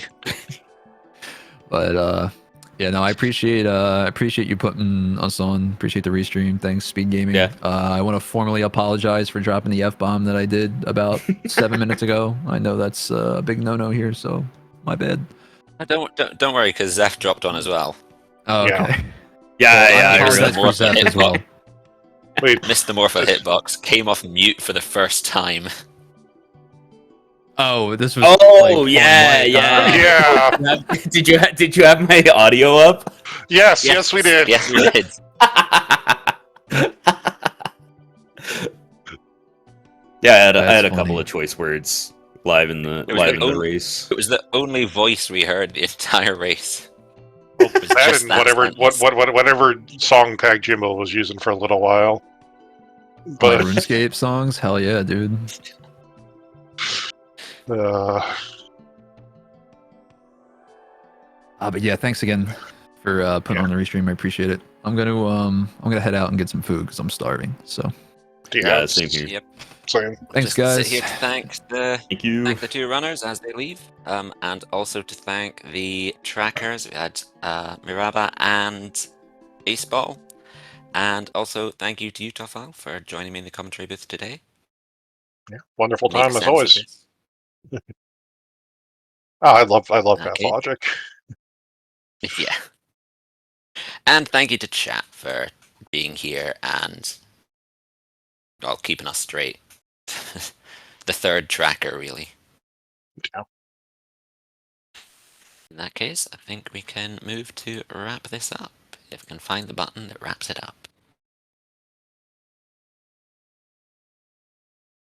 But yeah, no, I appreciate you putting us on. Appreciate the restream. Thanks, SpeedGaming. Yeah. I want to formally apologize for dropping the F-bomb that I did about 7 minutes ago. I know that's a big no-no here, so my bad. Don't worry, because Zeph dropped on as well. Oh, Yeah. okay. Yeah, I I apologize heard for Zeph as well. Wait, Mr. Morpho hitbox came off mute for the first time. Oh, this was. Oh, like, yeah, on yeah. yeah. Did you have my audio up? Yes, we did. Yes, we did. Yeah, I had That's a couple funny. of choice words live in the It was the the race. It was the only voice we heard the entire race. Well, It was that just and that sentence. whatever song tag Jimbo was using for a little while. My But RuneScape songs? Hell yeah, dude. But yeah, thanks again for putting on the restream. I appreciate it. I'm gonna head out and get some food because I'm starving. So Yeah, same here. Yep. Same. thanks, Just guys. sit here to Thank you. thank the two runners as they leave, and also to thank the trackers. We had Miraba and Aceball, and also thank you to you, Toffal, for joining me in the commentary booth today. Yeah. Wonderful Make time as sense always. of this. Oh, I love Okay. Pathologic. Yeah. And thank you to chat for being here and keeping us straight. The third tracker, really. Yeah. In that case, I think we can move to wrap this up. If we can find the button that wraps it up.